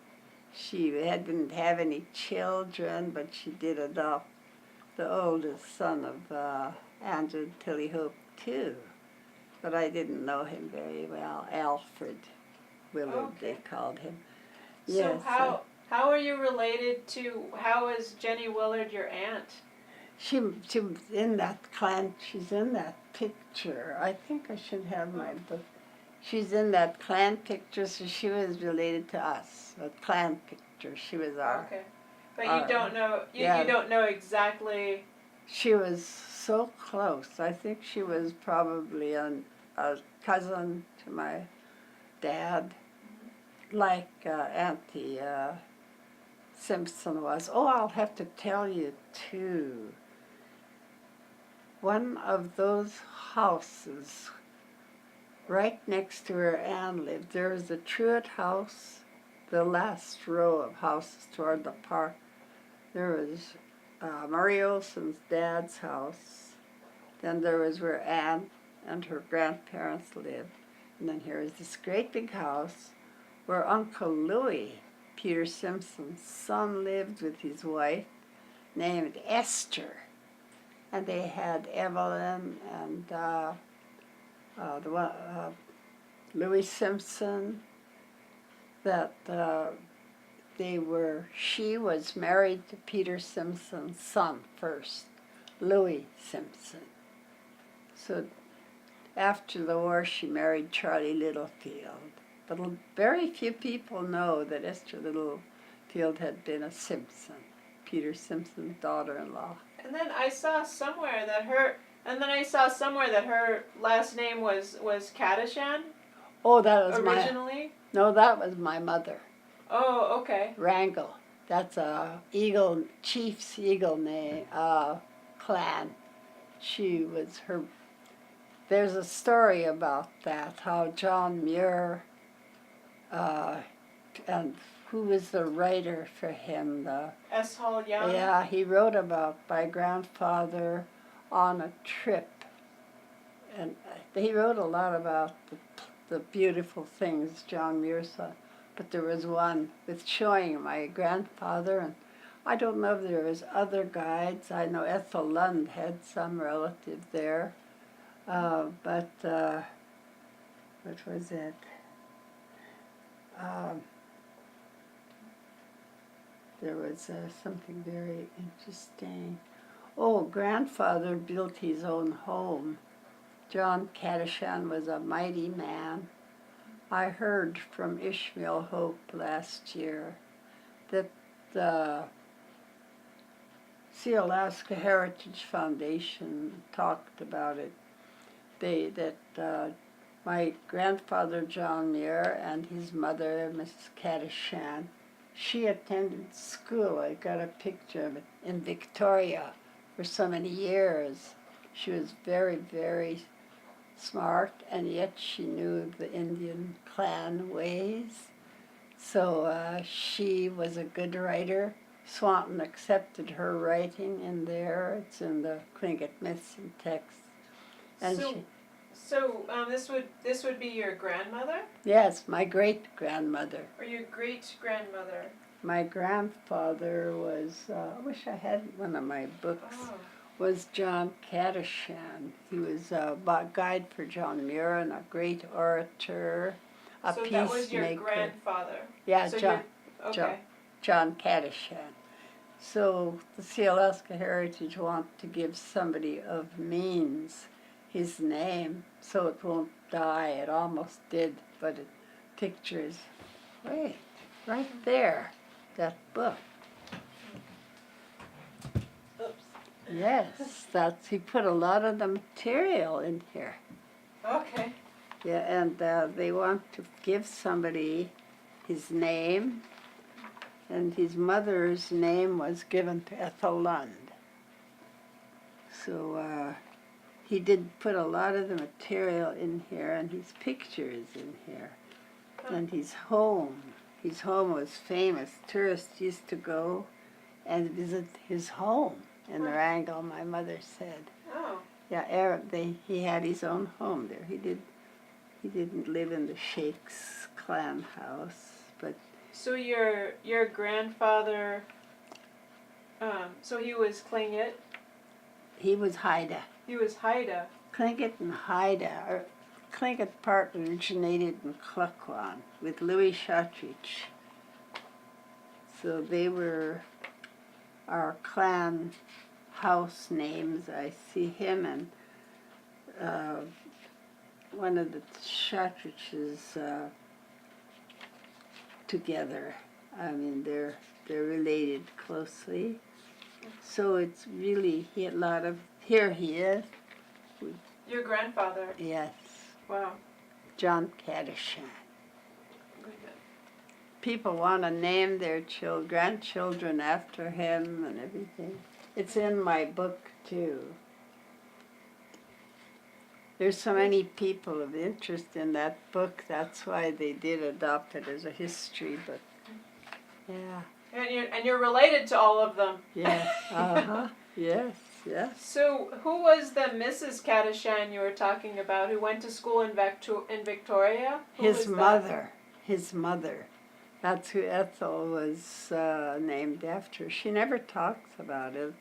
She didn't have any children, but she did adopt the oldest son of Andrew and Tilly Hope too. But I didn't know him very well. Alfred Willard, Okay. they called him. So Yes, how are you related to? How is Jenny Willard your aunt? she was in that clan. She's in that picture. I think I should have my book. She's in that clan picture, so she was related to us. A clan picture. She was our. Okay, but you don't know. You don't know exactly. She was so close. I think she was probably a cousin to my dad, like Auntie Simpson was. Oh, I'll have to tell you too. One of those houses right next to where Anne lived, there was the Truett house, the last row of houses toward the park. There was Murray Olson's dad's house. Then there was where Anne and her grandparents lived. And then here was this great big house where Uncle Louis, Peter Simpson's son, lived with his wife named Esther. And they had Evelyn and Louis Simpson, that she was married to Peter Simpson's son first, Louis Simpson. So after the war, she married Charlie Littlefield. But very few people know that Esther Littlefield had been a Simpson, Peter Simpson's daughter-in-law. And then I saw somewhere that her last name was Kadishan. Oh, that was originally? No, that was my mother. Oh, okay. Wrangell. That's a chief's eagle name, clan. She was her. There's a story about that, how John Muir, and who was the writer for him? S. Hall Young? Yeah, he wrote about my grandfather on a trip. And he wrote a lot about the beautiful things John Muir saw. But there was one with showing my grandfather, and I don't know if there was other guides. I know Ethel Lund had some relative there. But what was it? There was something very interesting. Oh, grandfather built his own home. John Kadishan was a mighty man. I heard from Ishmael Hope last year that the Sea Alaska Heritage Foundation talked about it. My grandfather John Muir and his mother Mrs. Kadishan, she attended school. I got a picture of it in Victoria for so many years. She was very, very smart, and yet she knew the Indian clan ways. So she was a good writer. Swanton accepted her writing in there. It's in the Tlingit Myths and Texts. And this would be your grandmother? Yes, my great-grandmother. Or your great-grandmother? My grandfather was, I wish I had one of my books, was John Kadishan. He was a guide for John Muir and a great orator, a peacemaker. So that was your grandfather? Yeah, so John Kadishan. So the Sea Alaska Heritage want to give somebody of means his name so it won't die. It almost did, but it pictures, wait, right there, that book. Oops. Yes, he put a lot of the material in here. Okay. Yeah, and they want to give somebody his name, and his mother's name was given to Ethel Lund. So he did put a lot of the material in here, and his pictures in here. And his home was famous. Tourists used to go and visit his home in Wrangell, my mother said. Oh. Yeah, he had his own home there. He didn't live in the Sheikh's clan house, but. So your grandfather, so he was Tlingit? He was Haida. He was Haida. Tlingit and Haida. Tlingit part originated in Klukwan with Louis Shatrich. So they were our clan house names. I see him and one of the Shatriches together. I mean, they're related closely. So it's really here he is. Your grandfather? Yes. Wow. John Kadishan. People want to name their grandchildren after him and everything. It's in my book too. There's so many people of interest in that book. That's why they did adopt it as a history book. Yeah. And you're related to all of them. Yes. Uh-huh. Yes. Yes. So who was the Mrs. Kadishan you were talking about who went to school in Victoria? His mother. His mother. That's who Ethel was named after. She never talks about it.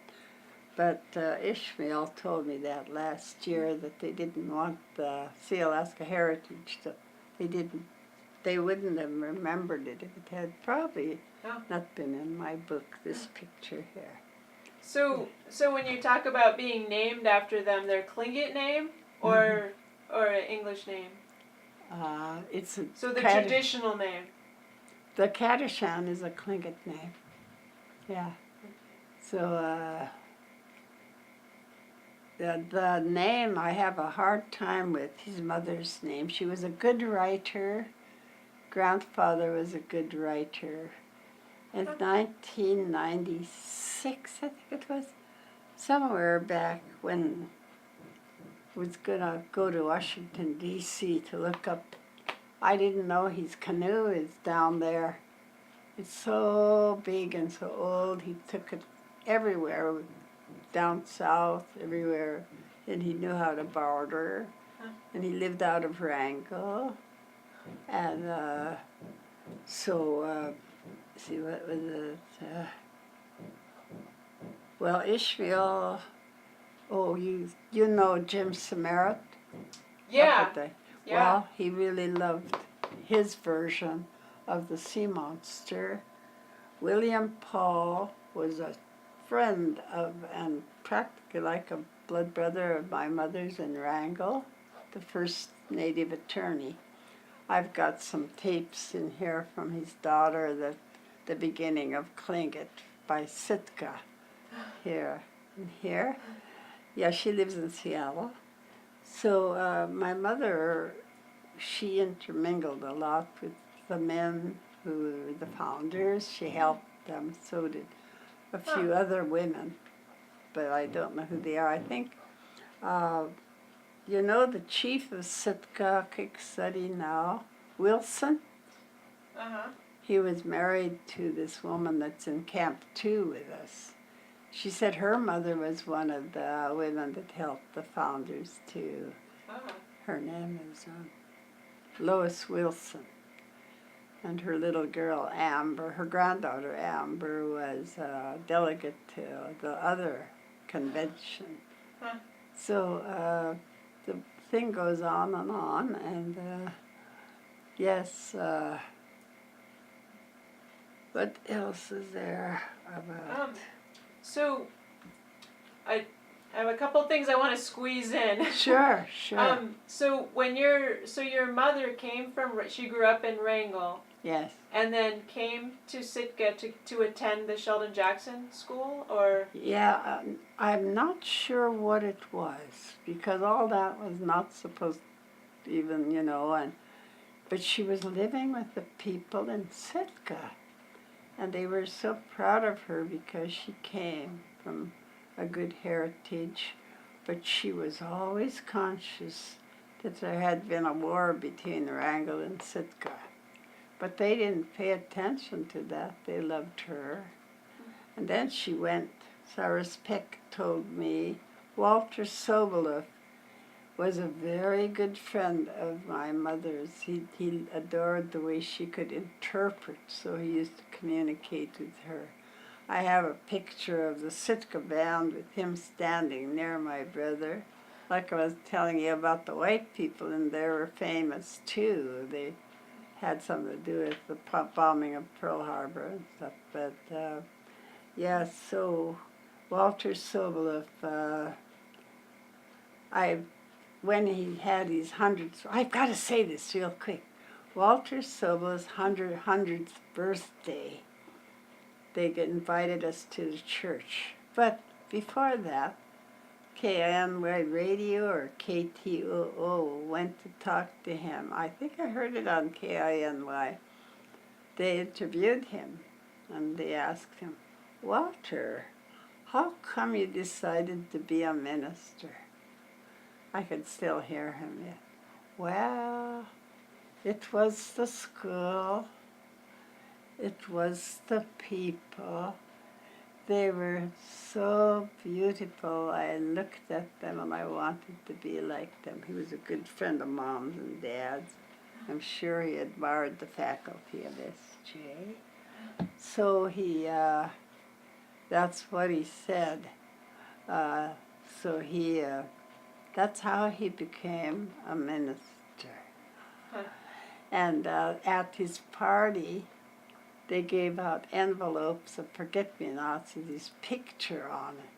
But Ishmael told me that last year that they didn't want the Sea Alaska Heritage to, they wouldn't have remembered it if it had probably not been in my book, this picture here. So when you talk about being named after them, their Tlingit name or an English name? It's a So the traditional name. The Kadishan is a Tlingit name. Yeah. So the name I have a hard time with, his mother's name. She was a good writer. Grandfather was a good writer. In 1996, I think it was, somewhere back when I was going to go to Washington, D.C. to look up. I didn't know his canoe is down there. It's so big and so old. He took it everywhere, down south, everywhere. And he knew how to barter. And he lived out of Wrangell. And see, what was it? Well, Ishmael, you know Jim Samarit? Yeah. Well, he really loved his version of the sea monster. William Paul was a friend of, and practically like a blood brother of my mother's in Wrangell, the first native attorney. I've got some tapes in here from his daughter, the beginning of Tlingit by Sitka, here and here. Yeah, she lives in Seattle. So my mother, she intermingled a lot with the men who were the founders. She helped them, so did a few other women, but I don't know who they are. I think, you know the chief of Sitka, Kiksadi now, Wilson? He was married to this woman that's in Camp 2 with us. She said her mother was one of the women that helped the founders too. Her name is Lois Wilson. And her little girl Amber, her granddaughter Amber, was a delegate to the other convention. So the thing goes on, and yes, what else is there about? So I have a couple things I want to squeeze in. Sure. So your mother came from, she grew up in Wrangell. Yes. And then came to Sitka to attend the Sheldon Jackson School, or? Yeah, I'm not sure what it was, because all that was not supposed to even, but she was living with the people in Sitka, and they were so proud of her because she came from a good heritage, but she was always conscious that there had been a war between Wrangell and Sitka. But they didn't pay attention to that. They loved her. And then she went. Cyrus Peck told me Walter Soboleff was a very good friend of my mother's. He adored the way she could interpret, so he used to communicate with her. I have a picture of the Sitka band with him standing near my brother. Like I was telling you about the white people, and they were famous too. They had something to do with the bombing of Pearl Harbor and stuff. But yes, so Walter Soboleff, when he had his 100th, I've got to say this real quick. Walter Sobeleff's 100th birthday, they invited us to the church. But before that, KNY Radio or KTOO went to talk to him. I think I heard it on KINY. They interviewed him, and they asked him, Walter, how come you decided to be a minister? I can still hear him yet. Well, it was the school. It was the people. They were so beautiful. I looked at them and I wanted to be like them. He was a good friend of Mom's and Dad's. I'm sure he admired the faculty of SJ. So that's what he said. That's how he became a minister. And at his party, they gave out envelopes of forget-me-nots with this picture on it.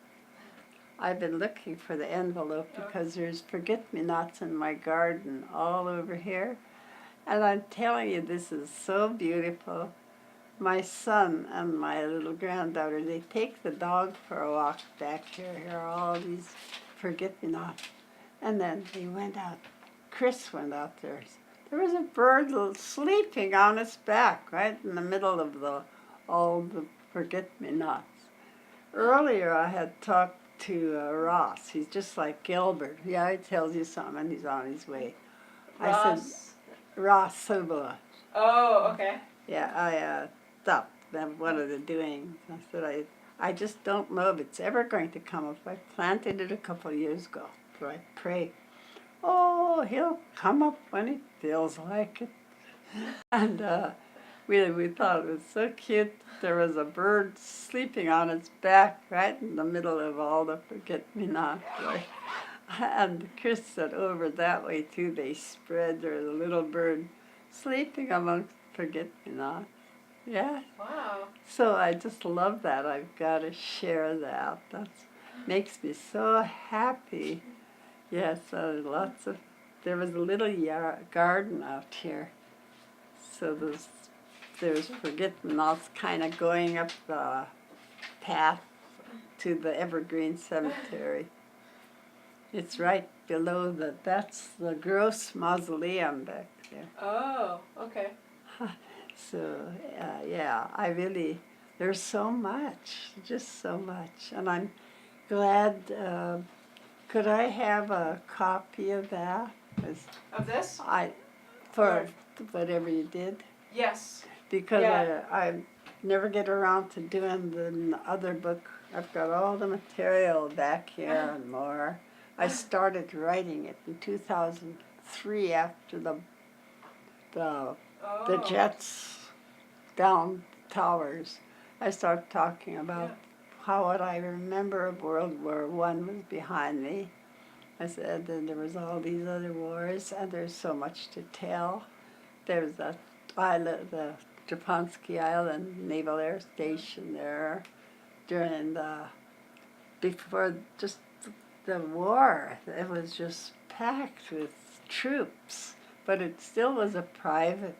I've been looking for the envelope because there's forget-me-nots in my garden all over here. And I'm telling you, this is so beautiful. My son and my little granddaughter, they take the dog for a walk back here. Here are all these forget-me-nots. And then they went out. Chris went out there. There was a bird sleeping on its back right in the middle of all the forget-me-nots. Earlier I had talked to Ross. He's just like Gilbert. Yeah, he tells you something and he's on his way. Ross. I said, Ross Subala. Oh, okay. Yeah, I stopped one of the doings. I said, I just don't know if it's ever going to come up. I planted it a couple of years ago, so I pray. Oh, he'll come up when he feels like it. And we thought it was so cute. There was a bird sleeping on its back right in the middle of all the forget-me-nots. And Chris said over that way too, they spread. There was a little bird sleeping amongst forget-me-nots. Yeah. Wow. So I just love that. I've got to share that. That makes me so happy. Yes, there was a little garden out here. So there's forget-me-nots kind of going up the path to the Evergreen Cemetery. It's right below that's the Gross Mausoleum back there. Oh, okay. So, yeah, there's so much, just so much. And I'm glad, could I have a copy of that? Of this? For whatever you did? Yes. Because Yeah. I never get around to doing the other book. I've got all the material back here and more. I started writing it in 2003 after the jets down towers. I started talking about how what I remember of World War I was behind me. I said that there was all these other wars, and there's so much to tell. There's the island, the Japansky Island Naval Air Station there during before just the war. It was just packed with troops, but it still was a private,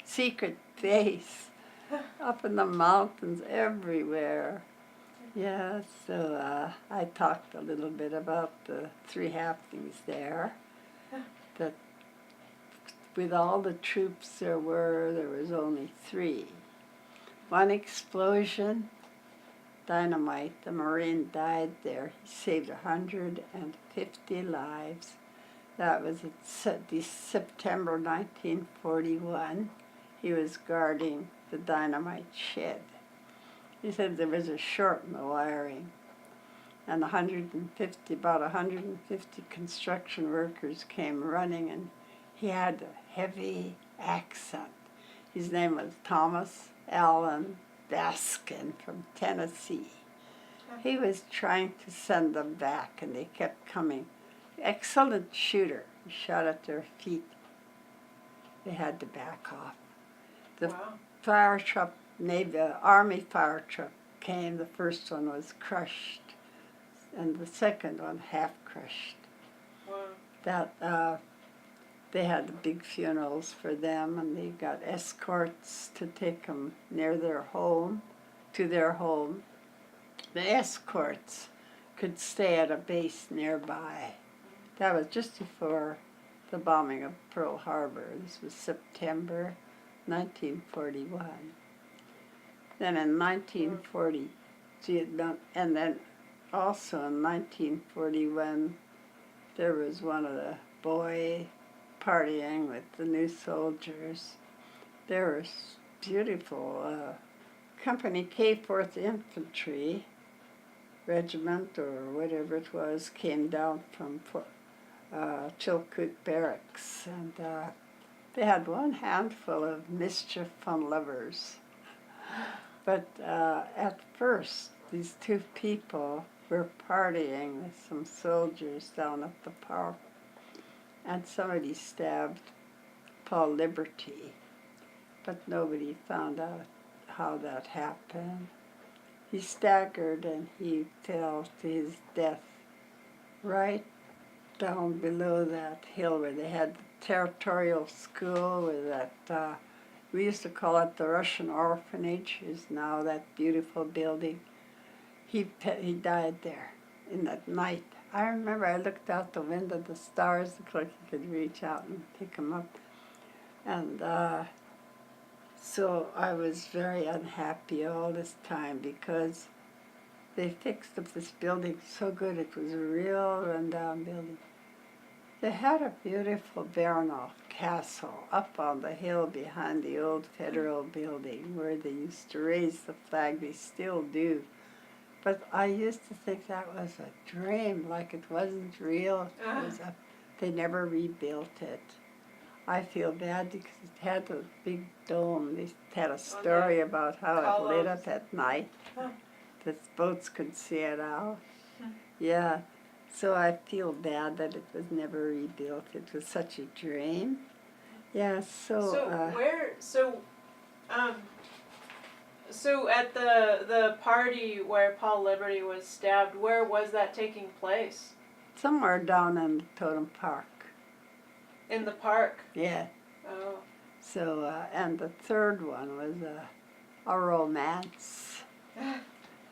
secret base up in the mountains everywhere. Yeah, so I talked a little bit about the three happenings there. That with all the troops there was only three. One explosion, dynamite, the Marine died there. He saved 150 lives. That was September 1941. He was guarding the dynamite shed. He said there was a short in the wiring, and about 150 construction workers came running, and he had a heavy accent. His name was Thomas Allen Baskin from Tennessee. He was trying to send them back, and they kept coming. Excellent shooter. He shot at their feet. They had to back off. The fire truck, Army fire truck came. The first one was crushed, and the second one half crushed. Wow. They had the big funerals for them, and they got escorts to take them to their home. The escorts could stay at a base nearby. That was just before the bombing of Pearl Harbor. This was September 1941. Then in 1940, and then also in 1941, there was one of the boys partying with the new soldiers. There was beautiful Company K 4th Infantry Regiment, or whatever it was, came down from Chilkoot Barracks, and they had one handful of mischief fun lovers. But at first, these two people were partying with some soldiers down at the park, and somebody stabbed Paul Liberty, but nobody found out how that happened. He staggered and he fell to his death right down below that hill where they had the territorial school with that, we used to call it the Russian orphanage, is now that beautiful building. He died there in that night. I remember I looked out the window, the stars looked like you could reach out and pick them up. And so I was very unhappy all this time because they fixed up this building so good. It was a real rundown building. They had a beautiful Baronoff castle up on the hill behind the old federal building where they used to raise the flag. They still do. But I used to think that was a dream, like it wasn't real. It was they never rebuilt it. I feel bad because it had a big dome. They had a story about how it lit up at night. The boats could see it out. Yeah, so I feel bad that it was never rebuilt. It was such a dream. Yeah, So at the party where Paul Liberty was stabbed, where was that taking place? Somewhere down in the Totem Park. In the park? Yeah. Oh. So, and the third one was a romance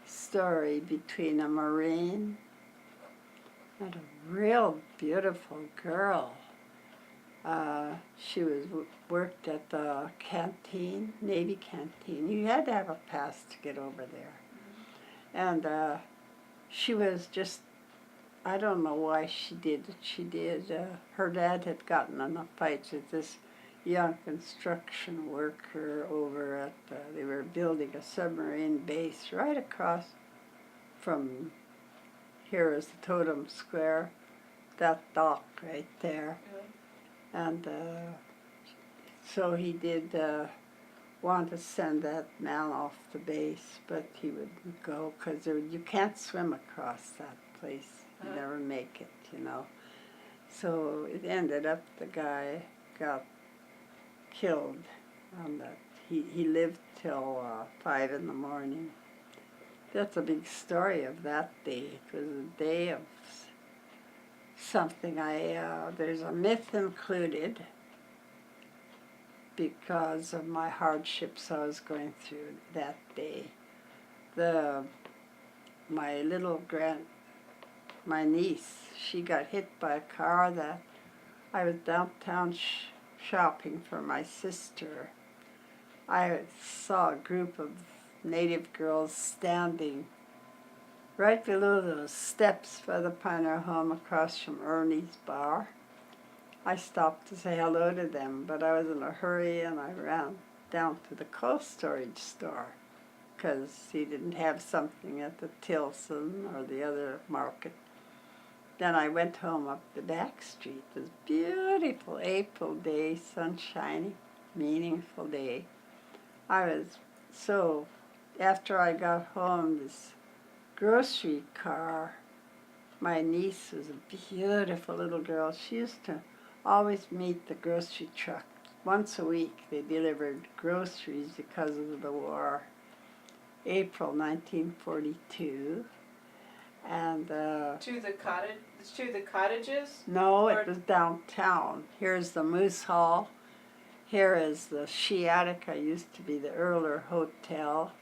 story between a Marine and a real beautiful girl. She worked at the canteen, Navy canteen. You had to have a pass to get over there. And she was just, I don't know why she did what she did. Her dad had gotten in a fight with this young construction worker over at, they were building a submarine base right across from, here is the Totem Square, that dock right there. And so he did want to send that man off the base, but he wouldn't go because you can't swim across that place. You never make it, you know. So it ended up the guy got killed, and he lived till 5 in the morning. That's a big story of that day. It was a day of something. There's a myth included because of my hardships I was going through that day. My niece, she got hit by a car that I was downtown shopping for my sister. I saw a group of native girls standing right below those steps by the Pioneer home across from Ernie's bar. I stopped to say hello to them, but I was in a hurry and I ran down to the cold storage store because he didn't have something at the Tilson or the other market. Then I went home up the back street. It was a beautiful April day, sunshiny, meaningful day. After I got home, this grocery car, my niece was a beautiful little girl. She used to always meet the grocery truck. Once a week they delivered groceries because of the war. April 1942. And to the cottages? No, it was downtown. Here's the Moose Hall. Here is the Sciatica, used to be the Erler Hotel.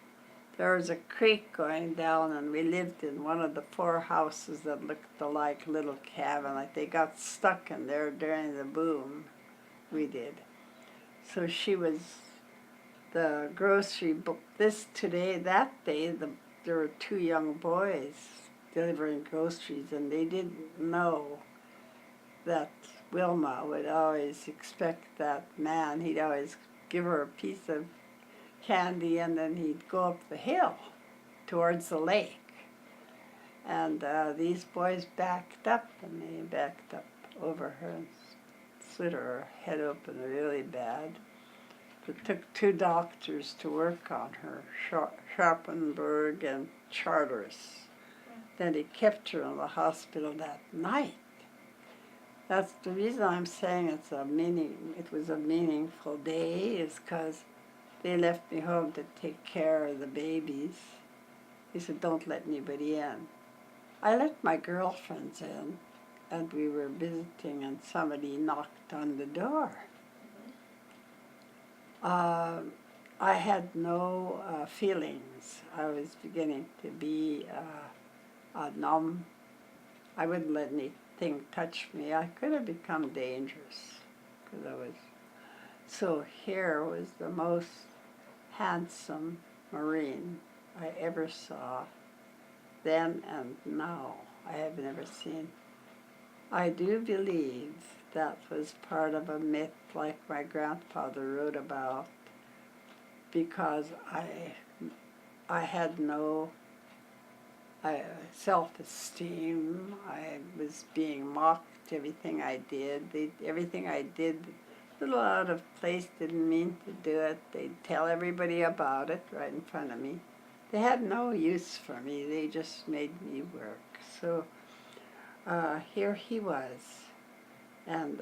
There was a creek going down, and we lived in one of the 4 houses that looked like a little cabin. Like they got stuck in there during the boom. We did. So she was the grocery book. That day, there were 2 young boys delivering groceries, and they didn't know that Wilma would always expect that man. He'd always give her a piece of candy, and then he'd go up the hill towards the lake. And these boys backed up, and they backed up over her and slit her head open really bad. It took 2 doctors to work on her, Sharpenberg and Charteris. Then he kept her in the hospital that night. That's the reason I'm saying it was a meaningful day, is because they left me home to take care of the babies. He said, don't let anybody in. I let my girlfriends in, and we were visiting, and somebody knocked on the door. I had no feelings. I was beginning to be numb. I wouldn't let anything touch me. I could have become dangerous because I was. So here was the most handsome Marine I ever saw, then and now. I have never seen. I do believe that was part of a myth like my grandfather wrote about, because I had no self-esteem. I was being mocked. Everything I did, everything I did, a little out of place, didn't mean to do it. They'd tell everybody about it right in front of me. They had no use for me. They just made me work. So here he was, and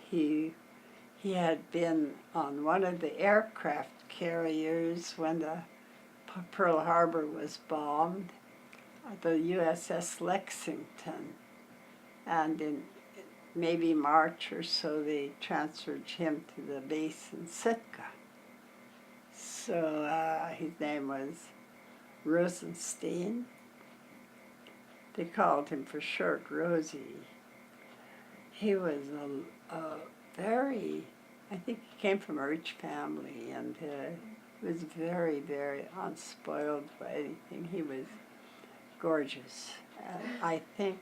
he had been on one of the aircraft carriers when the Pearl Harbor was bombed, the USS Lexington, and in maybe March or so they transferred him to the base in Sitka. So his name was Rosenstein. They called him for short Rosie. He was a very, I think he came from a rich family, and was very, very unspoiled by anything. He was gorgeous. And I think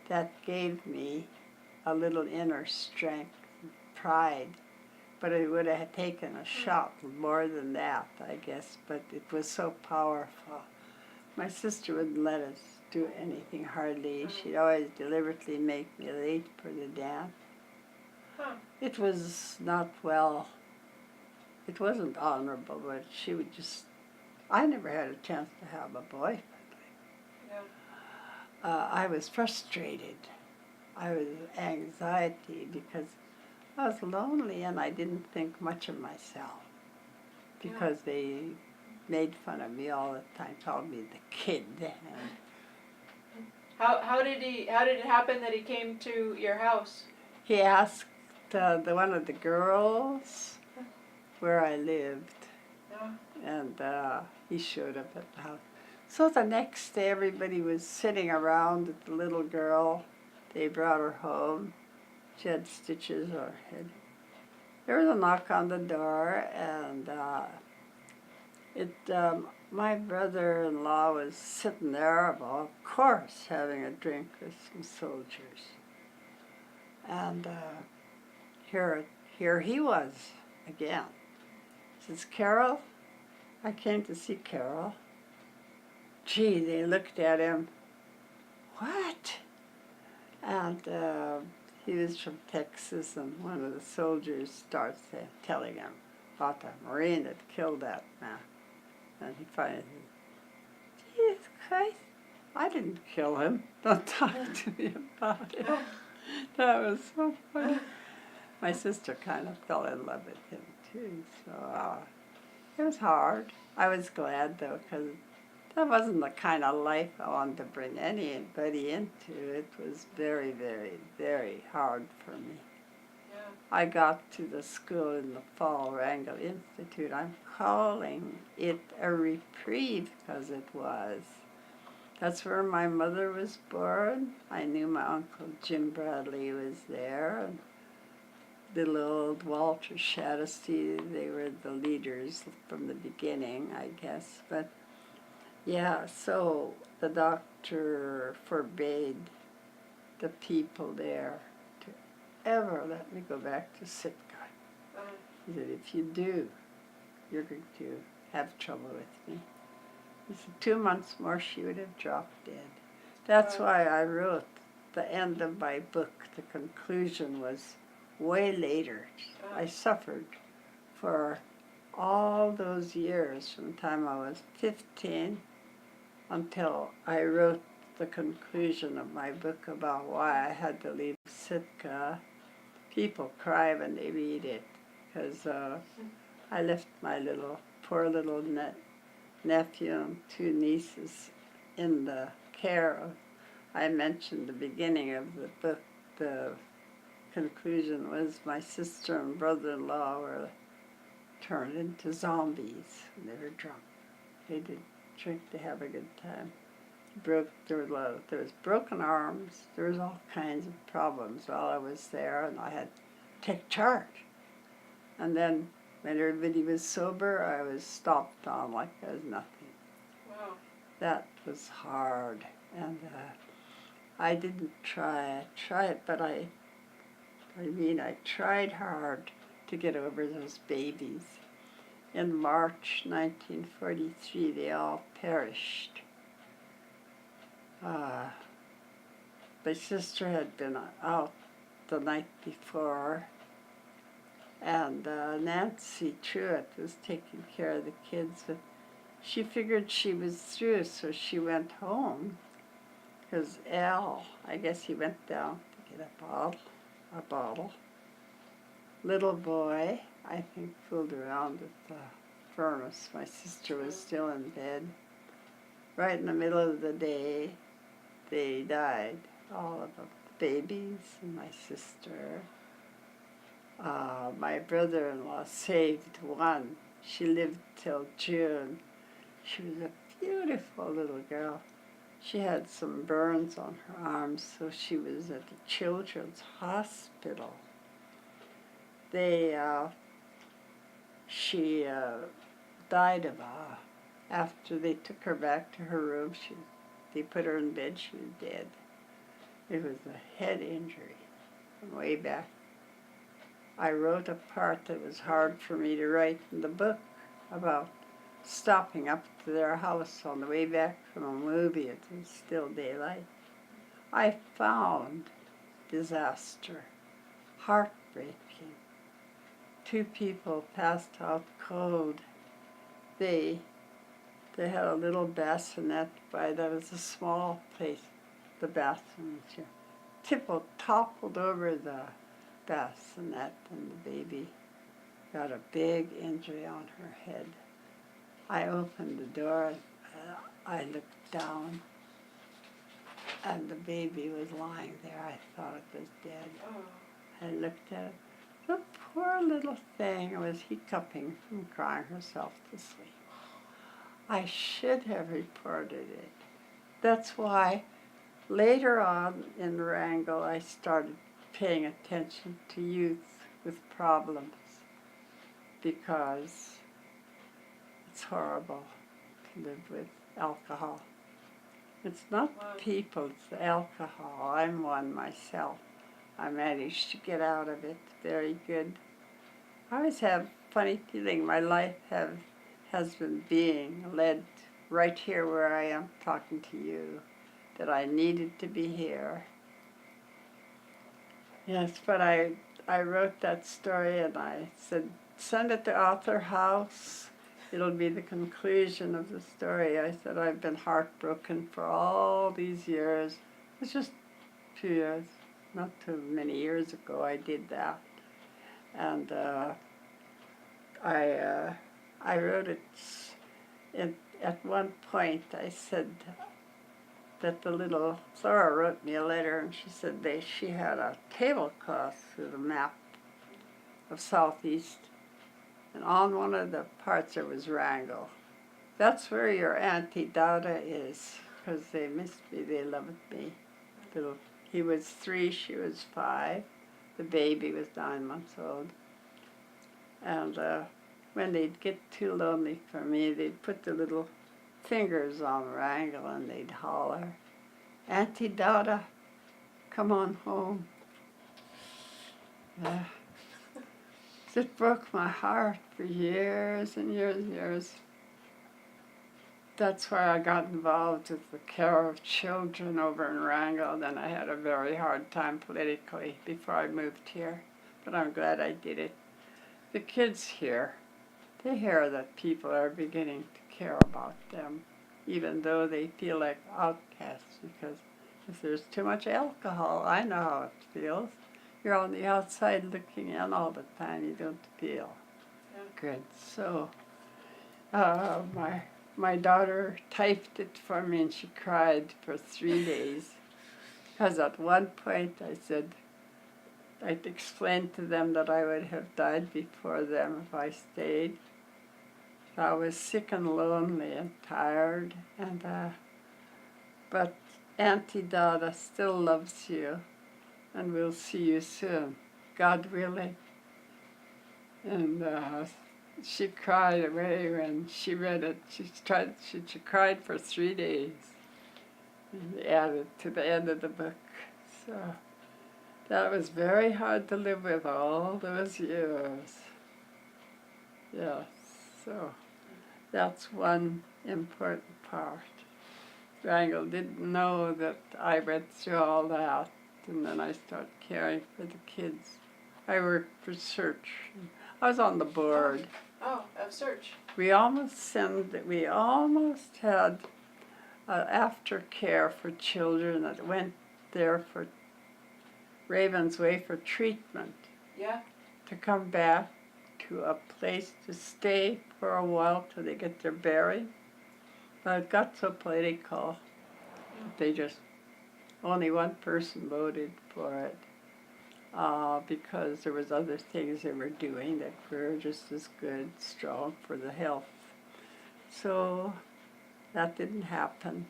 that gave me a little inner strength and pride. But it would have taken a shot more than that, I guess, but it was so powerful. My sister wouldn't let us do anything hardly. She'd always deliberately make me late for the dance. It was not well. It wasn't honorable, but she would just, I never had a chance to have a boyfriend. I was frustrated. I was anxiety because I was lonely and I didn't think much of myself, because they made fun of me all the time, called me the kid. How did it happen that he came to your house? He asked one of the girls where I lived, and he showed up at the house. So the next day everybody was sitting around at the little girl. They brought her home. She had stitches on her head. There was a knock on the door, and my brother-in-law was sitting there, of course, having a drink with some soldiers. And here he was again. He says, Carol, I came to see Carol. Gee, they looked at him. What? And he was from Texas, and one of the soldiers starts telling him about the Marine that killed that man. And he finally said, Jesus Christ, I didn't kill him. Don't talk to me about it. That was so funny. My sister kind of fell in love with him, too. So it was hard. I was glad, though, because that wasn't the kind of life I wanted to bring anybody into. It was very, very, very hard for me. Yeah. I got to the school in the fall, Wrangell Institute. I'm calling it a reprieve because it was. That's where my mother was born. I knew my Uncle Jim Bradley was there. And little old Walter Shaughnessy, they were the leaders from the beginning, I guess. But yeah, so the doctor forbade the people there to ever let me go back to Sitka. He said, if you do, you're going to have trouble with me. He said 2 months more she would have dropped dead. That's why I wrote the end of my book. The conclusion was way later. I suffered for all those years from the time I was 15 until I wrote the conclusion of my book about why I had to leave Sitka. People cry when they read it, because I left my poor little nephew and two nieces in the care of, I mentioned the beginning of the book, the conclusion was my sister and brother-in-law were turned into zombies. They were drunk. They did drink to have a good time. There was broken arms. There was all kinds of problems while I was there, and I had to take charge. And then when everybody was sober, I was stomped on like I was nothing. Wow. That was hard, and I didn't try. I tried, but I tried hard to get over those babies. In March 1943, they all perished. My sister had been out the night before, and Nancy Truitt was taking care of the kids. But she figured she was through, so she went home. Because Al, I guess he went down to get a bottle. Little boy, I think, fooled around at the furnace. My sister was still in bed. Right in the middle of the day, they died, all of them, the babies and my sister. My brother-in-law saved one. She lived till June. She was a beautiful little girl. She had some burns on her arms, so she was at the Children's Hospital. She died after they took her back to her room. They put her in bed. She was dead. It was a head injury from way back. I wrote a part that was hard for me to write in the book about stopping up to their house on the way back from a movie. It was still daylight. I found disaster, heartbreaking. 2 people passed out cold. They had a little bassinet that was a small place, the bathroom. Toppled over the bassinet, and the baby got a big injury on her head. I opened the door, and I looked down, and the baby was lying there. I thought it was dead. I looked at it. The poor little thing was hiccuping from crying herself to sleep. I should have reported it. That's why later on in Wrangell I started paying attention to youth with problems, because it's horrible to live with alcohol. It's not the people, it's the alcohol. I'm one myself. I managed to get out of it very good. I always have a funny feeling my life has been being led right here where I am talking to you, that I needed to be here. Yes, but I wrote that story and I said, send it to Author House. It'll be the conclusion of the story. I said, I've been heartbroken for all these years. It's just 2 years, not too many years ago I did that. And I wrote it, at one point I said that Flora wrote me a letter, and she said she had a tablecloth with a map of Southeast, and on one of the parts there was Wrangell. That's where your Auntie Dada is, because they missed me, they loved me. He was 3, she was 5. The baby was 9 months old. And when they'd get too lonely for me, they'd put the little fingers on Wrangell and they'd holler, Auntie Dada, come on home. It broke my heart for years and years and years. That's why I got involved with the care of children over in Wrangell. Then I had a very hard time politically before I moved here, but I'm glad I did it. The kids here, they hear that people are beginning to care about them, even though they feel like outcasts, because if there's too much alcohol, I know how it feels. You're on the outside looking in all the time, you don't feel. good. So my daughter typed it for me, and she cried for 3 days. Because at one point I said, I'd explained to them that I would have died before them if I stayed. I was sick and lonely and tired, and but Auntie Dada still loves you, and we'll see you soon, God willing. And she cried away when she read it. She cried for 3 days, and added to the end of the book. So that was very hard to live with all those years. Yes, so that's one important part. Wrangle didn't know that I went through all that, and then I started caring for the kids. I worked for Search. I was on the board. Oh, of Search. We almost had aftercare for children that went there for Raven's Way for treatment. Yeah. To come back to a place to stay for a while till they get their bearing. But it got so political that only one person voted for it because there was other things they were doing that were just as good, strong for the health. So that didn't happen.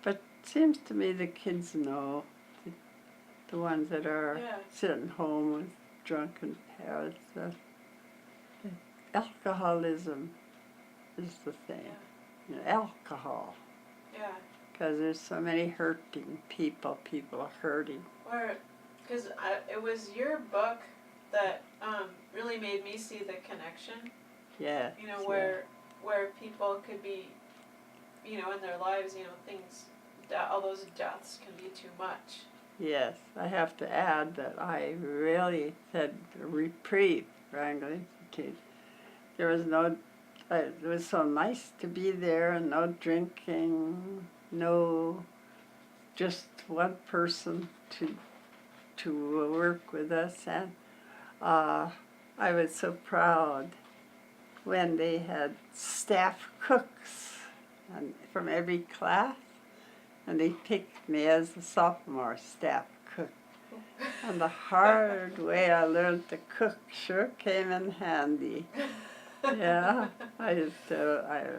But it seems to me the kids know, the ones that are sitting home with drunken parents, that alcoholism is the thing. Yeah. You know, alcohol. Yeah. Because there's so many hurting people are hurting. Because it was your book that really made me see the connection. Yeah. You know, where people could be, you know, in their lives, you know, things, all those deaths can be too much. Yes, I have to add that I really had a reprieve, Wrangell Institute. There was it was so nice to be there, and no drinking, no, just one person to work with us, and I was so proud when they had staff cooks from every class, and they picked me as a sophomore staff cook. And the hard way I learned to cook sure came in handy. Yeah, I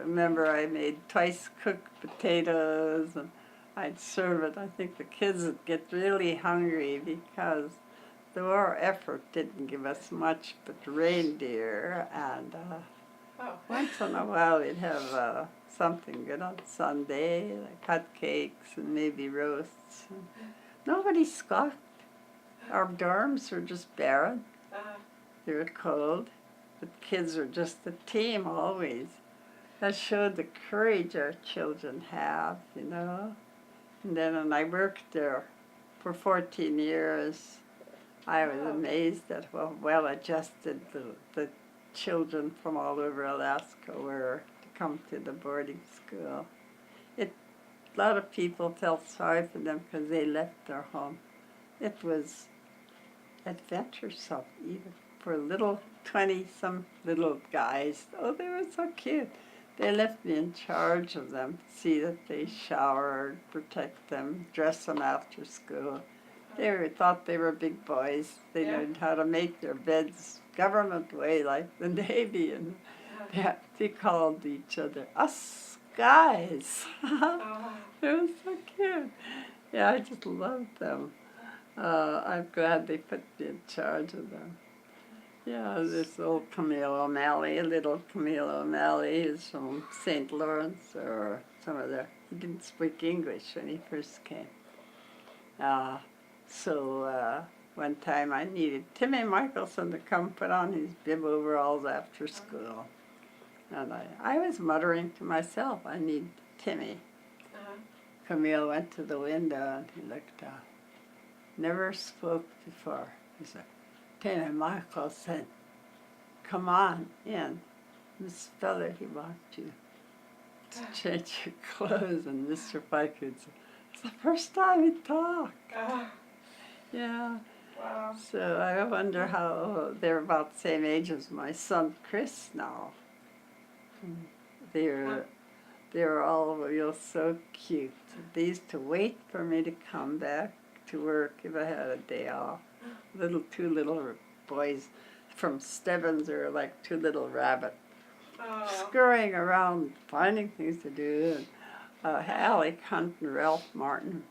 remember I made twice cooked potatoes, and I'd serve it. I think the kids would get really hungry because the war effort didn't give us much but reindeer, and once in a while we'd have something good on Sunday, like hot cakes and maybe roasts. And nobody scoffed. Our dorms were just barren. They were cold. But kids were just a team always. That showed the courage our children have, you know. And then when I worked there for 14 years, I was amazed at how well adjusted the children from all over Alaska were to come to the boarding school. A lot of people felt sorry for them because they left their home. It was adventuresome, even for little 20-some little guys. Oh, they were so cute. They left me in charge of them, see that they showered, protect them, dress them after school. They thought they were big boys. They learned how to make their beds government way, like the Navy, and they called each other us guys. It was so cute. Yeah, I just loved them. I'm glad they put me in charge of them. Yeah, this old Camille O'Malley, little Camille O'Malley, is from St. Lawrence, or some of the. He didn't speak English when he first came. So one time I needed Timmy Michelson to come put on his bib overalls after school. And I was muttering to myself, I need Timmy. Camille went to the window and he looked out. Never spoke before. He said, Timmy Michelson, come on in. Miss Feller, he wants you to change your clothes. And Mr. Pike would say, it's the first time he talked. Yeah. Wow. So I wonder how they're about the same age as my son Chris now. They're they're all real so cute. They used to wait for me to come back to work if I had a day off. Two little boys from Stebbins are like two little rabbits, scurrying around finding things to do. Alec Hunt and Ralph Martin.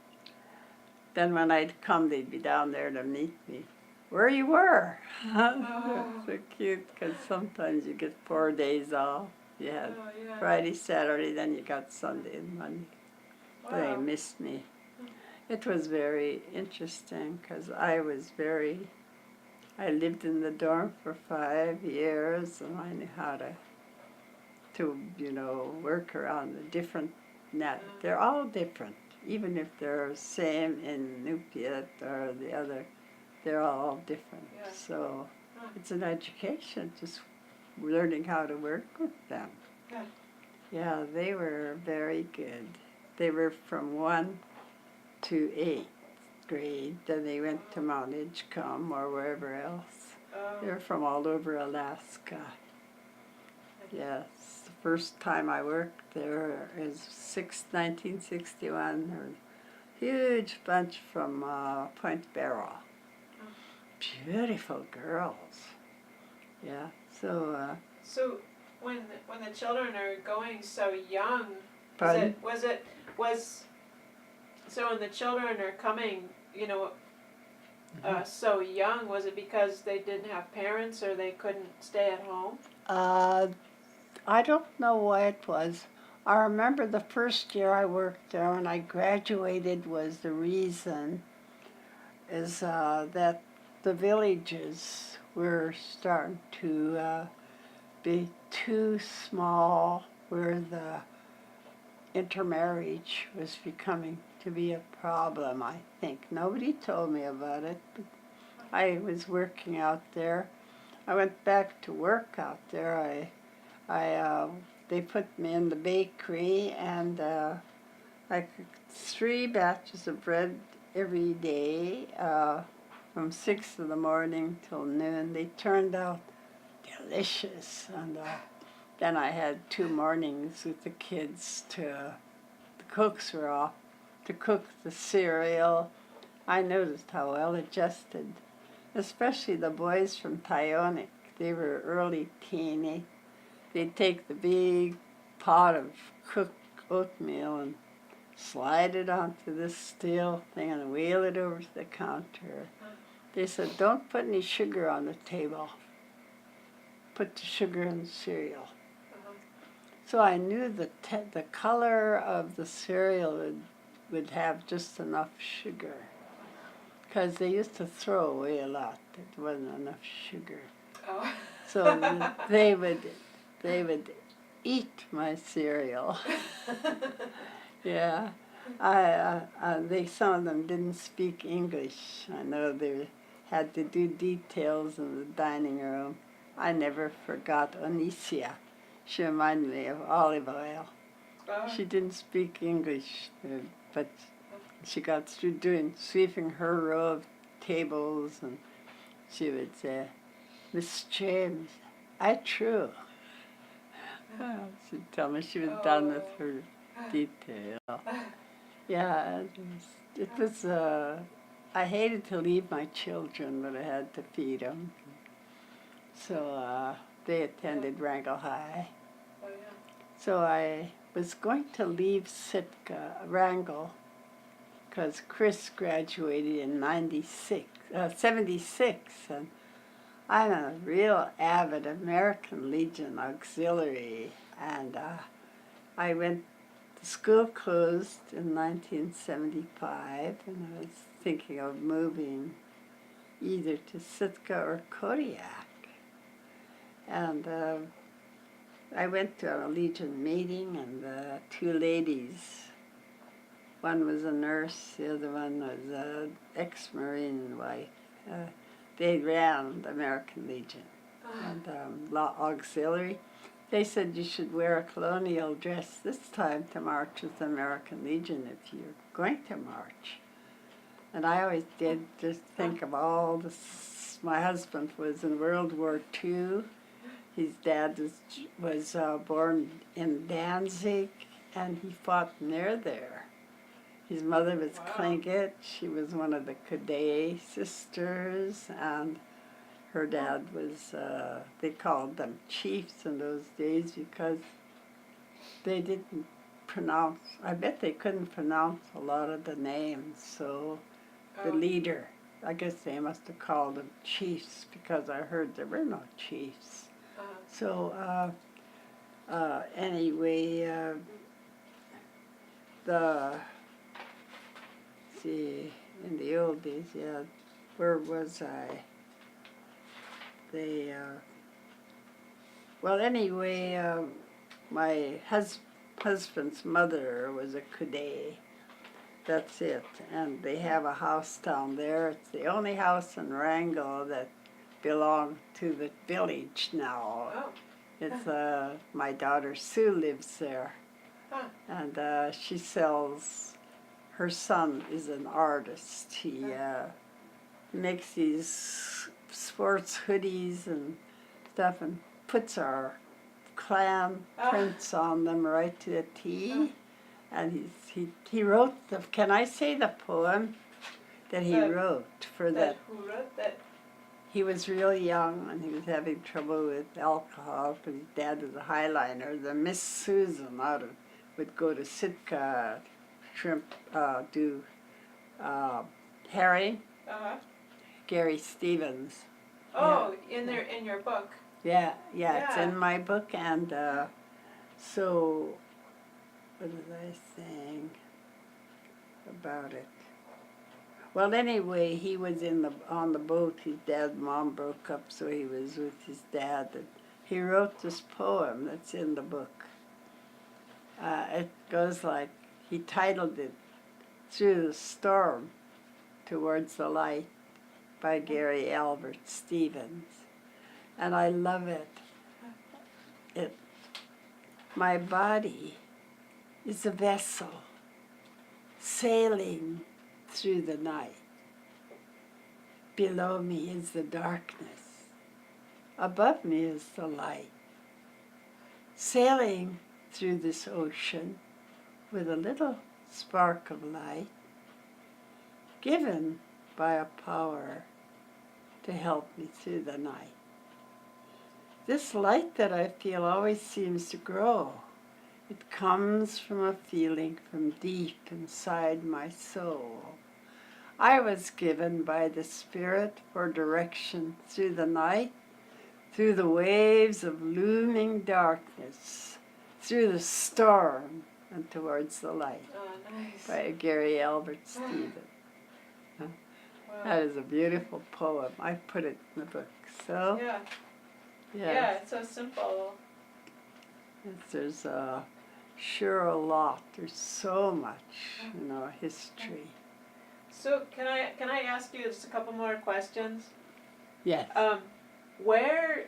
Then when I'd come, they'd be down there to meet me. Where you were? So cute, because sometimes you get 4 days off. You had Friday, Saturday, then you got Sunday and Monday. They missed me. It was very interesting because I lived in the dorm for 5 years, and I knew how to work around the different net. They're all different, even if they're same in Nupiat or the other. They're all different. Yeah. So it's an education, just learning how to work with them. Yeah. Yeah, they were very good. They were from 1 to 8th grade. Then they went to Mount Edgecombe or wherever else. They were from all over Alaska. Yes, the first time I worked there is 1961. There was a huge bunch from Point Barrow. Beautiful girls. Yeah, so... So when the children are going so young, so when the children are coming, so young, was it because they didn't have parents or they couldn't stay at home? I don't know why it was. I remember the first year I worked there and I graduated was the reason is that the villages were starting to be too small, where the intermarriage was becoming to be a problem, I think. Nobody told me about it, but I was working out there. I went back to work out there. They put me in the bakery, and I cooked 3 batches of bread every day from 6 in the morning till noon. They turned out delicious, and then I had 2 mornings with the kids the cooks were off to cook the cereal. I noticed how well adjusted, especially the boys from Tyonek. They were early teeny. They'd take the big pot of cooked oatmeal and slide it onto this steel thing and wheel it over to the counter. They said, don't put any sugar on the table. Put the sugar in the cereal. So I knew the color of the cereal would have just enough sugar, because they used to throw away a lot. There wasn't enough sugar. Oh. So they would eat my cereal. Yeah, some of them didn't speak English. I know they had to do details in the dining room. I never forgot Onisia. She reminded me of olive oil. She didn't speak English, but she got through sweeping her row of tables, and she would say, Miss James, I true. She'd tell me she was done with her detail. Yeah, it was I hated to leave my children, but I had to feed them. So they attended Wrangell High. So I was going to leave Wrangell, because Chris graduated in 76, and I'm a real avid American Legion auxiliary, and the school closed in 1975, and I was thinking of moving either to Sitka or Kodiak. And I went to a Legion meeting, and the 2 ladies, one was a nurse, the other one was an ex-Marine wife. They ran the American Legion and Law Auxiliary. They said you should wear a colonial dress this time to march with the American Legion if you're going to march. And I always did just think of all this. My husband was in World War II. His dad was born in Danzig, and he fought near there. His mother was Tlingit. She was one of the Cadet sisters, and her dad was, they called them chiefs in those days because they didn't pronounce, I bet they couldn't pronounce a lot of the names, so the leader, I guess they must have called them chiefs because I heard there were no chiefs. So anyway, see, in the old days, yeah, where was I? Well, anyway, my husband's mother was a Cadet. That's it. And they have a house down there. It's the only house in Wrangell that belonged to the village now. Oh. It's my daughter Sue lives there. And she sells, her son is an artist. He makes these sports hoodies and stuff and puts our clan prints on them right to the T. And he wrote the, can I say the poem that he wrote for that? Who wrote that? He was real young and he was having trouble with alcohol because his dad was a highliner. The Miss Susan would go to Sitka, shrimp, do herring. Gary Stevens. Oh, yeah. in your book. Yeah, it's in my book. And so, what was I saying about it? Well, anyway, he was on the boat. His dad and mom broke up, so he was with his dad. And he wrote this poem that's in the book. It goes like, he titled it Through the Storm Towards the Light by Gary Albert Stevens. And I love it. My body is a vessel sailing through the night. Below me is the darkness. Above me is the light. Sailing through this ocean with a little spark of light, given by a power to help me through the night. This light that I feel always seems to grow. It comes from a feeling from deep inside my soul. I was given by the Spirit for direction through the night, through the waves of looming darkness, through the storm and towards the light. Oh, nice. By Gary Albert Stevens. Wow. That is a beautiful poem. I put it in the book. So, yeah. yes. Yeah, it's so simple. There's sure a lot. There's so much, history. So can I ask you just a couple more questions? Yes. Where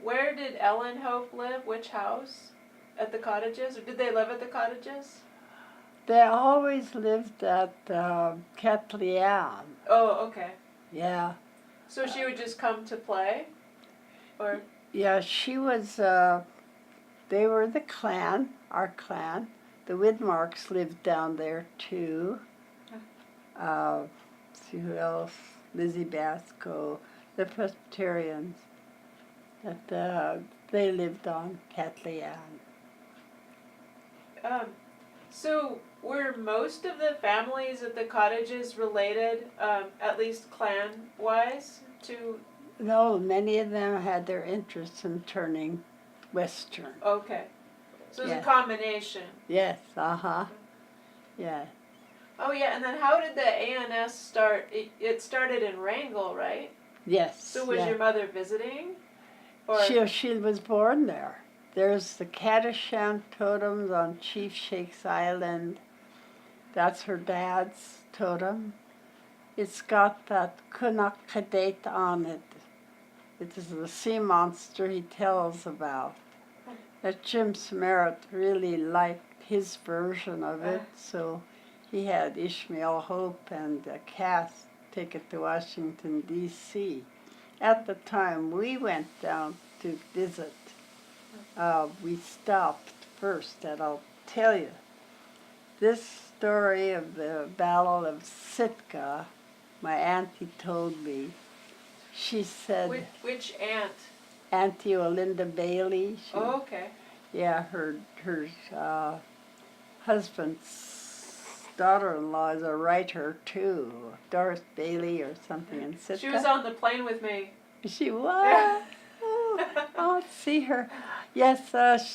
did Ellen Hope live? Which house? At the cottages? Or did they live at the cottages? They always lived at Kathleen. Oh, okay. Yeah. So she would just come to play? Or? Yeah, she was, they were the clan, our clan. The Widmarks lived down there too. See who else? Lizzie Basco, the Presbyterians. They lived on Kathleen. So were most of the families at the cottages related, at least clan-wise, to? No, many of them had their interests in turning Western. Okay. So it was Yes. a combination. Yes, yeah. Oh yeah, and then how did the ANS start? It started in Wrangell, right? Yes. So was yeah. your mother visiting? Or? She was born there. There's the Kadashan totems on Chief Shake's Island. That's her dad's totem. It's got that Kunakadet on it. It is the sea monster he tells about. That Jim Smerritt really liked his version of it, so he had Ishmael Hope and Cass take it to Washington, D.C. At the time we went down to visit, we stopped first, and I'll tell you, this story of the Battle of Sitka, my auntie told me. She said, Which aunt? Auntie Olinda Bailey. Oh, okay. Yeah, her husband's daughter-in-law is a writer too, Doris Bailey or something in Sitka. She was on the plane with me. She was. Oh, I'll see her. Yes,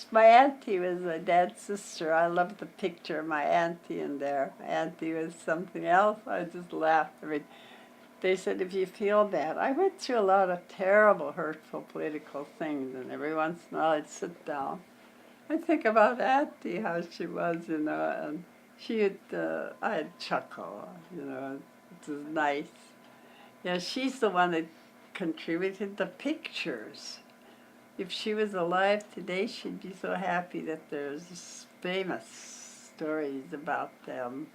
my auntie was my dad's sister. I love the picture of my auntie in there. My auntie was something else. I just laughed. I mean, they said, if you feel bad, I went through a lot of terrible, hurtful political things, and every once in a while I'd sit down. I think about Auntie, how she was, you know, and I'd chuckle, you know, it was nice. Yeah, she's the one that contributed the pictures. If she was alive today, she'd be so happy that there's famous stories about them.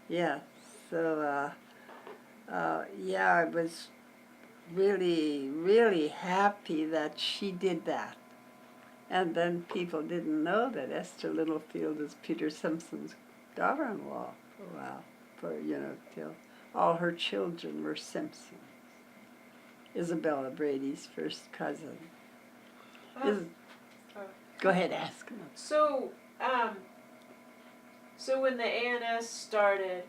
Yeah, so, yeah, I was really, really happy that she did that. And then people didn't know that Esther Littlefield is Peter Simpson's daughter-in-law for a while, till all her children were Simpsons. Isabella Brady's first cousin. Go ahead, ask him. So when the ANS started,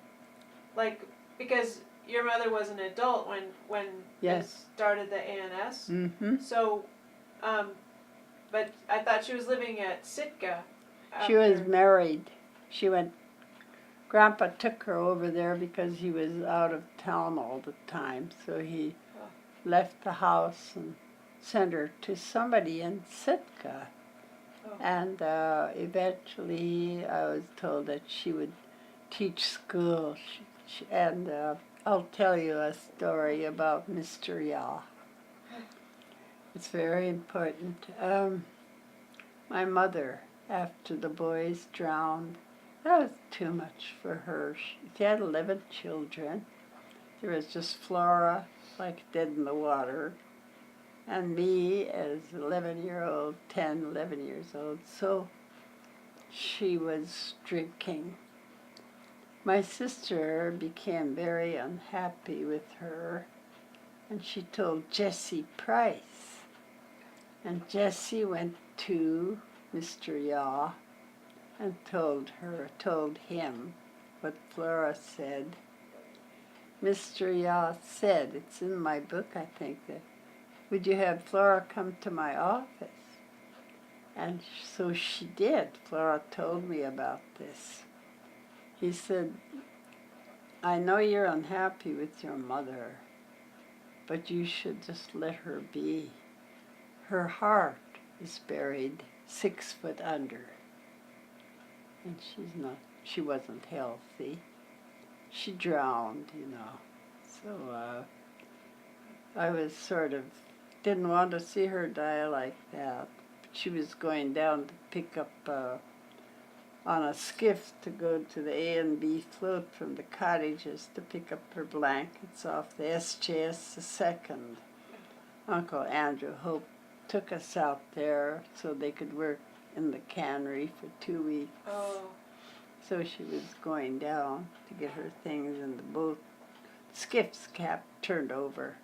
because your mother was an adult when Yes. it started the ANS. Mm-hmm. So, but I thought she was living at Sitka. She was married. Grandpa took her over there because he was out of town all the time, so he left the house and sent her to somebody in Sitka. Oh. And eventually I was told that she would teach school. And I'll tell you a story about Mr. Yaw. It's very important. My mother, after the boys drowned, that was too much for her. She had 11 children. There was just Flora, like dead in the water, and me as 11 years old. So she was drinking. My sister became very unhappy with her, and she told Jessie Price. And Jessie went to Mr. Yaw and told him what Flora said. Mr. Yaw said, it's in my book, I think, that, would you have Flora come to my office? And so she did. Flora told me about this. He said, I know you're unhappy with your mother, but you should just let her be. Her heart is buried 6 foot under. And she wasn't healthy. She drowned, you know. So I was didn't want to see her die like that. But she was going down to pick up on a skiff to go to the A&B float from the cottages to pick up her blankets off the SJS II. Uncle Andrew Hope took us out there so they could work in the cannery for 2 weeks. Oh. So she was going down to get her things in the boat. Skiff's cap turned over.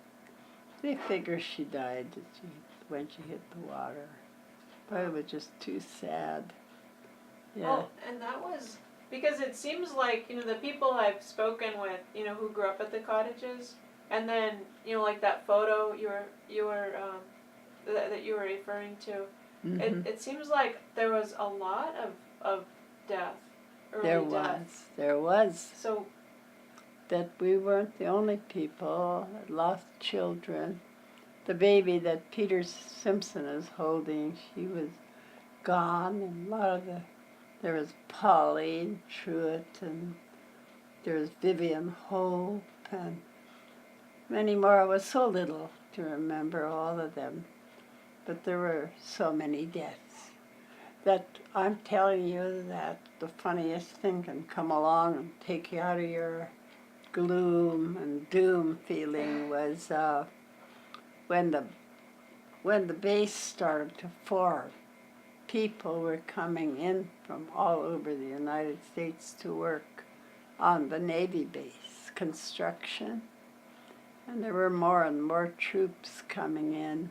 They figure she died when she hit the water. But it was just too sad. Yeah. Well, and that was because it seems like, the people I've spoken with, who grew up at the cottages, and then, like that photo that you were referring to, Mm-hmm. it seems like there was a lot of death, early death. There was. So That we weren't the only people that lost children. The baby that Peter Simpson is holding, she was gone, and there was Pauline Truitt, and there was Vivian Hope, and many more. I was so little to remember all of them, but there were so many deaths. that I'm telling you that the funniest thing can come along and take you out of your gloom and doom feeling was when the when the base started to form. People were coming in from all over the United States to work on the Navy base construction, and there were more and more troops coming in,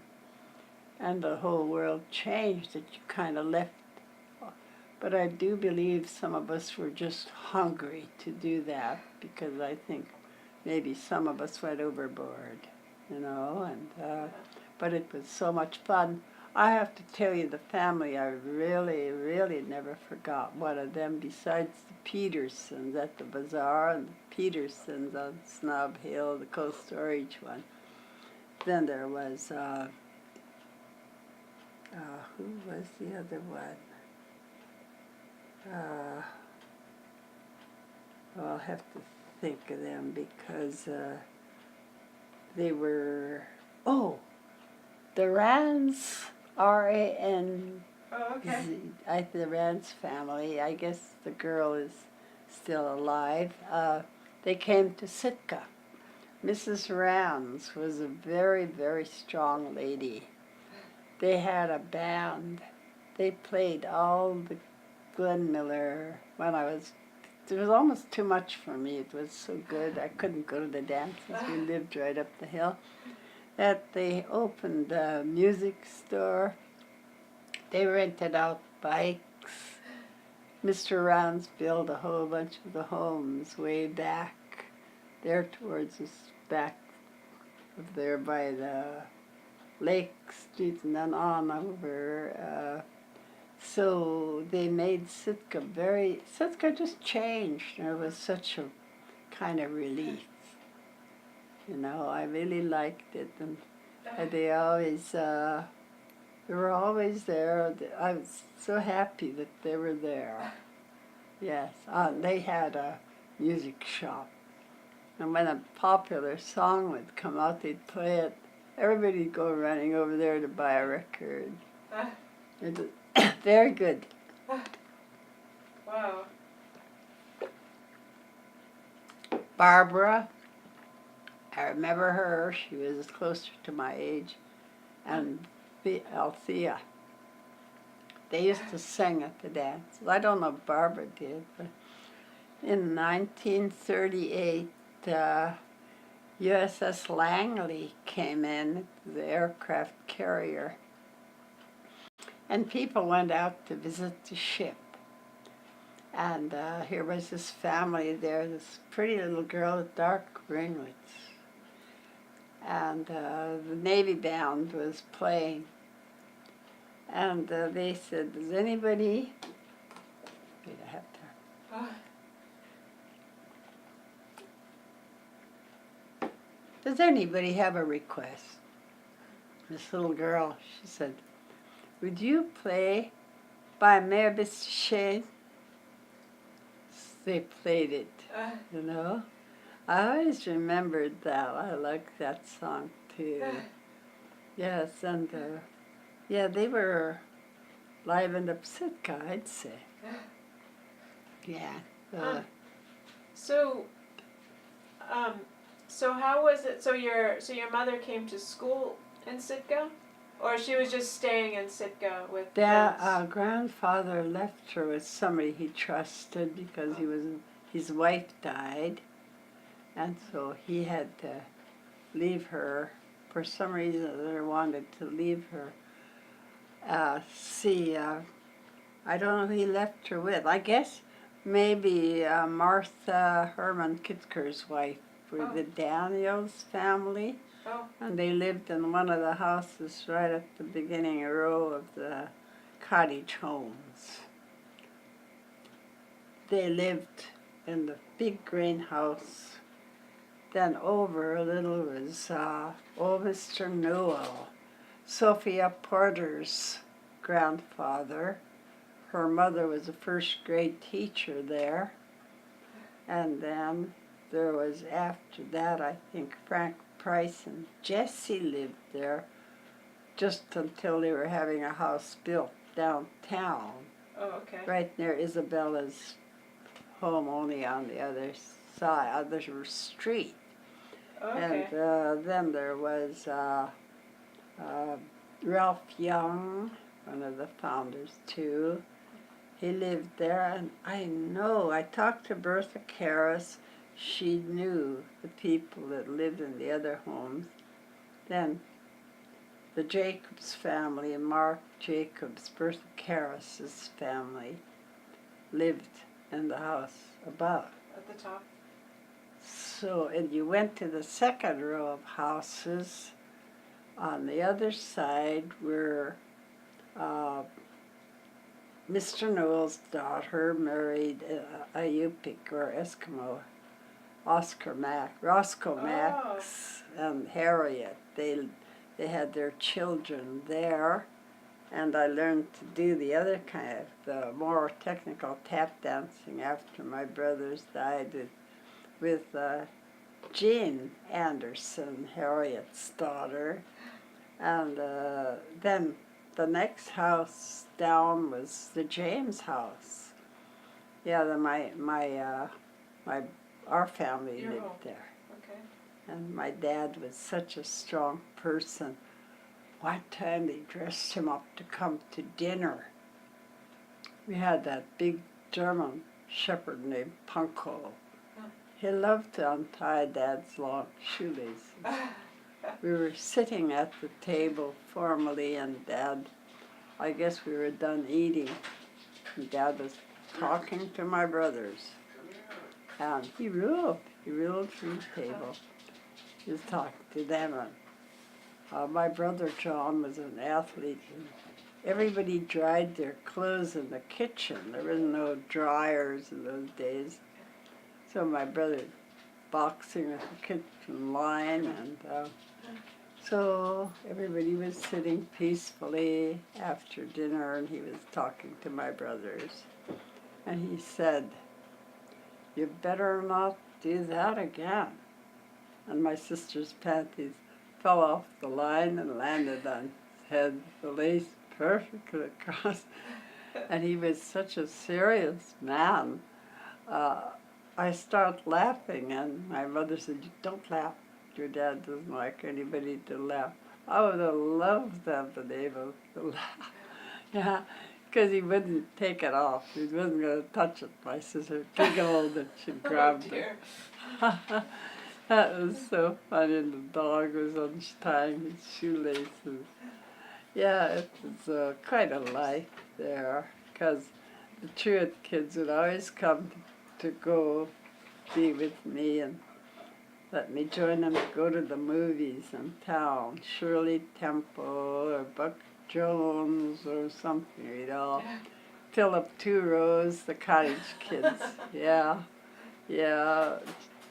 and the whole world changed. That you kind of left. But I do believe some of us were just hungry to do that, because I think maybe some of us went overboard, and but it was so much fun. I have to tell you, the family, I really, really never forgot one of them, besides the Petersons at the bazaar and the Petersons on Snob Hill, the Cold Storage one. Then there was, who was the other one? I'll have to think of them, because they were, the Rands, R-A-N-Z, Oh, okay. the Rands family. I guess the girl is still alive. They came to Sitka. Mrs. Rands was a very, very strong lady. They had a band. They played all the Glenn Miller when it was almost too much for me. It was so good. I couldn't go to the dances. We lived right up the hill. That they opened a music store. They rented out bikes. Mr. Rounds built a whole bunch of the homes way back there towards us, back there by the Lake Street, and then on over. So they made Sitka just changed. It was such a kind of relief. I really liked it, and they were always there. I was so happy that they were there. Yes, they had a music shop, and when a popular song would come out, they'd play it. Everybody'd go running over there to buy a record. It was very good. Wow. Barbara, I remember her. She was closer to my age. And Althea. They used to sing at the dances. I don't know if Barbara did, but in 1938, USS Langley came in, the aircraft carrier, and people went out to visit the ship. And here was this family there, this pretty little girl with dark ringlets. And the Navy band was playing. And they said, does anybody... Wait, I have to... Does anybody have a request? This little girl, she said, would you play by Mavis Shane? They played it, I always remembered that. I liked that song too. Yes, and they were livened up Sitka, I'd say. Yeah. So how was it? So your mother came to school in Sitka, or she was just staying in Sitka with friends? Grandfather left her with somebody he trusted, because his wife died, and so he had to leave her. For some reason, they wanted to leave her. I don't know who he left her with. I guess maybe Martha Herman Kitzker's wife, for the Daniels family. Oh. And they lived in one of the houses right at the beginning row of the cottage homes. They lived in the big greenhouse. Then over a little was old Mr. Newell, Sophia Porter's grandfather. Her mother was a first grade teacher there. And then there was, after that, I think Frank Price and Jesse lived there just until they were having a house built downtown, Oh, okay. right near Isabella's home, only on the other side, other street. And Okay. then there was Ralph Young, one of the founders too. He lived there, and I talked to Bertha Karras. She knew the people that lived in the other homes. Then the Jacobs family, Mark Jacobs, Bertha Karras's family, lived in the house above. At the top. So, and you went to the second row of houses. On the other side were Mr. Noel's daughter married a Yupik or Eskimo, Roscoe Max and Harriet. They had their children there, and I learned to do the other kind of, the more technical tap dancing after my brothers died with Jean Anderson, Harriet's daughter. And then the next house down was the James house. Yeah, our family Your lived home. there. Okay. And my dad was such a strong person. One time they dressed him up to come to dinner. We had that big German shepherd named Punko. He loved to untie Dad's long shoelaces. We were sitting at the table formally, and Dad, I guess we were done eating, and Dad was talking to my brothers. And he ruled through the table. He was talking to them. And my brother John was an athlete. And everybody dried their clothes in the kitchen. There was no dryers in those days. So my brother boxing with the kitchen line, and so everybody was sitting peacefully after dinner, and he was talking to my brothers. And he said, "You better not do that again." And my sister's panties fell off the line and landed on his head, the lace perfectly across. And he was such a serious man. I started laughing, and my mother said, "Don't laugh. Your dad doesn't like anybody to laugh." I would have loved to have been able to laugh. Yeah, because he wouldn't take it off. He wasn't going to touch it. My sister giggled and she grabbed it. That was so funny. And the dog was untying his shoelaces. Yeah, it was quite a life there, because the Truett kids would always come to go be with me and let me join them to go to the movies in town. Shirley Temple or Buck Jones or something, fill up 2 rows, the cottage kids. Yeah, it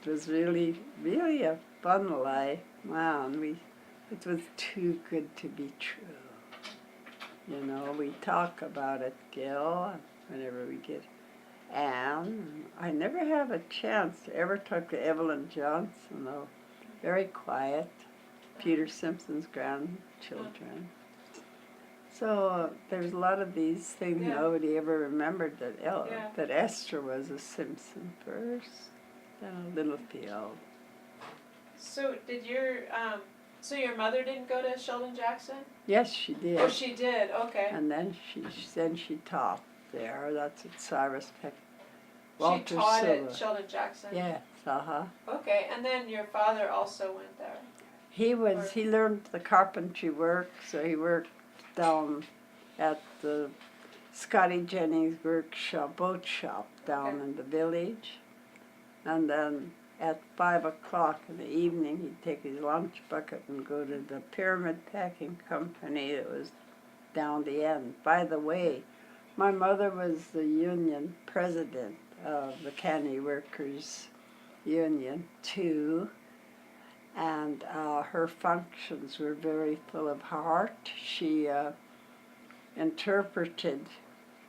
was really, really a fun life. Man, it was too good to be true. We talk about it, Gil, whenever we get Anne. I never had a chance to ever talk to Evelyn Johnson, though. Very quiet. Peter Simpson's grandchildren. So there's a lot of these things nobody ever remembered that Esther was a Simpson first, then a Littlefield. So did your mother didn't go to Sheldon Jackson? Yes, she did. Oh, she did. Okay. And then she taught there. That's at Cyrus Peck. She taught at Sheldon Jackson? Yes, Okay, and then your father also went there? He learned the carpentry work, so he worked down at the Scotty Jennings boat shop down in the village. And then at 5 o'clock in the evening, he'd take his lunch bucket and go to the Pyramid Packing Company that was down the end. By the way, my mother was the union president of the Canny Workers Union, too. And her functions were very full of heart. She interpreted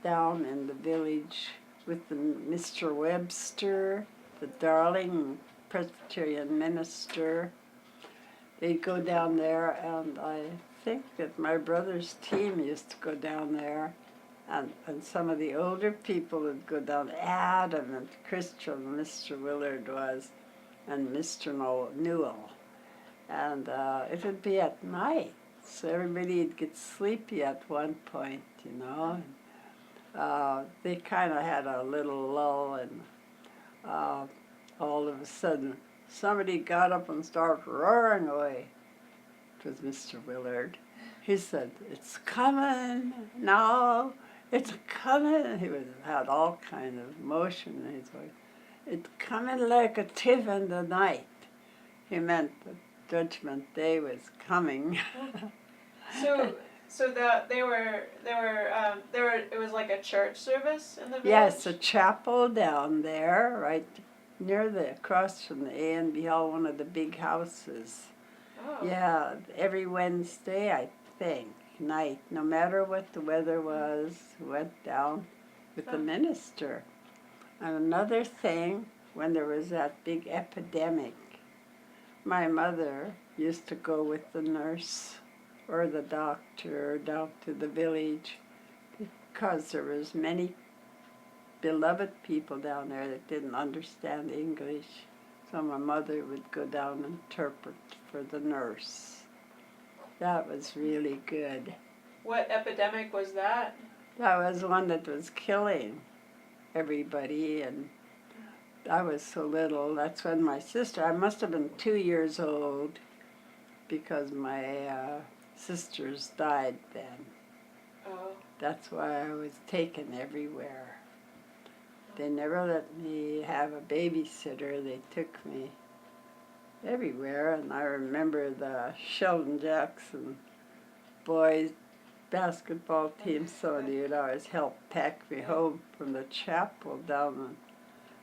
down in the village with Mr. Webster, the Darling Presbyterian minister. They'd go down there, and I think that my brother's team used to go down there. And some of the older people would go down, Adam and Christian, Mr. Willard was, and Mr. Newell. And it would be at night, so everybody'd get sleepy at one point, you know. They kind of had a little lull, and all of a sudden, somebody got up and started roaring away. It was Mr. Willard. He said, "It's coming now, it's coming." He had all kind of emotion in his voice. "It's coming like a thief in the night." He meant that Judgment Day was coming. So that they were it was like a church service in the village? Yes, a chapel down there, right near across from the A&B Hall, one of the big houses. Oh. Yeah, every Wednesday, I think, night, no matter what the weather was, went down with the minister. And another thing, when there was that big epidemic, my mother used to go with the nurse or the doctor down to the village because there was many beloved people down there that didn't understand English. So my mother would go down and interpret for the nurse. That was really good. What epidemic was that? That was one that was killing everybody, and I was so little. That's when my sister, I must have been 2 years old because my sisters died then. Oh. That's why I was taken everywhere. They never let me have a babysitter. They took me everywhere, and I remember the Sheldon Jackson boys basketball team. Somebody would always help pack me home from the chapel down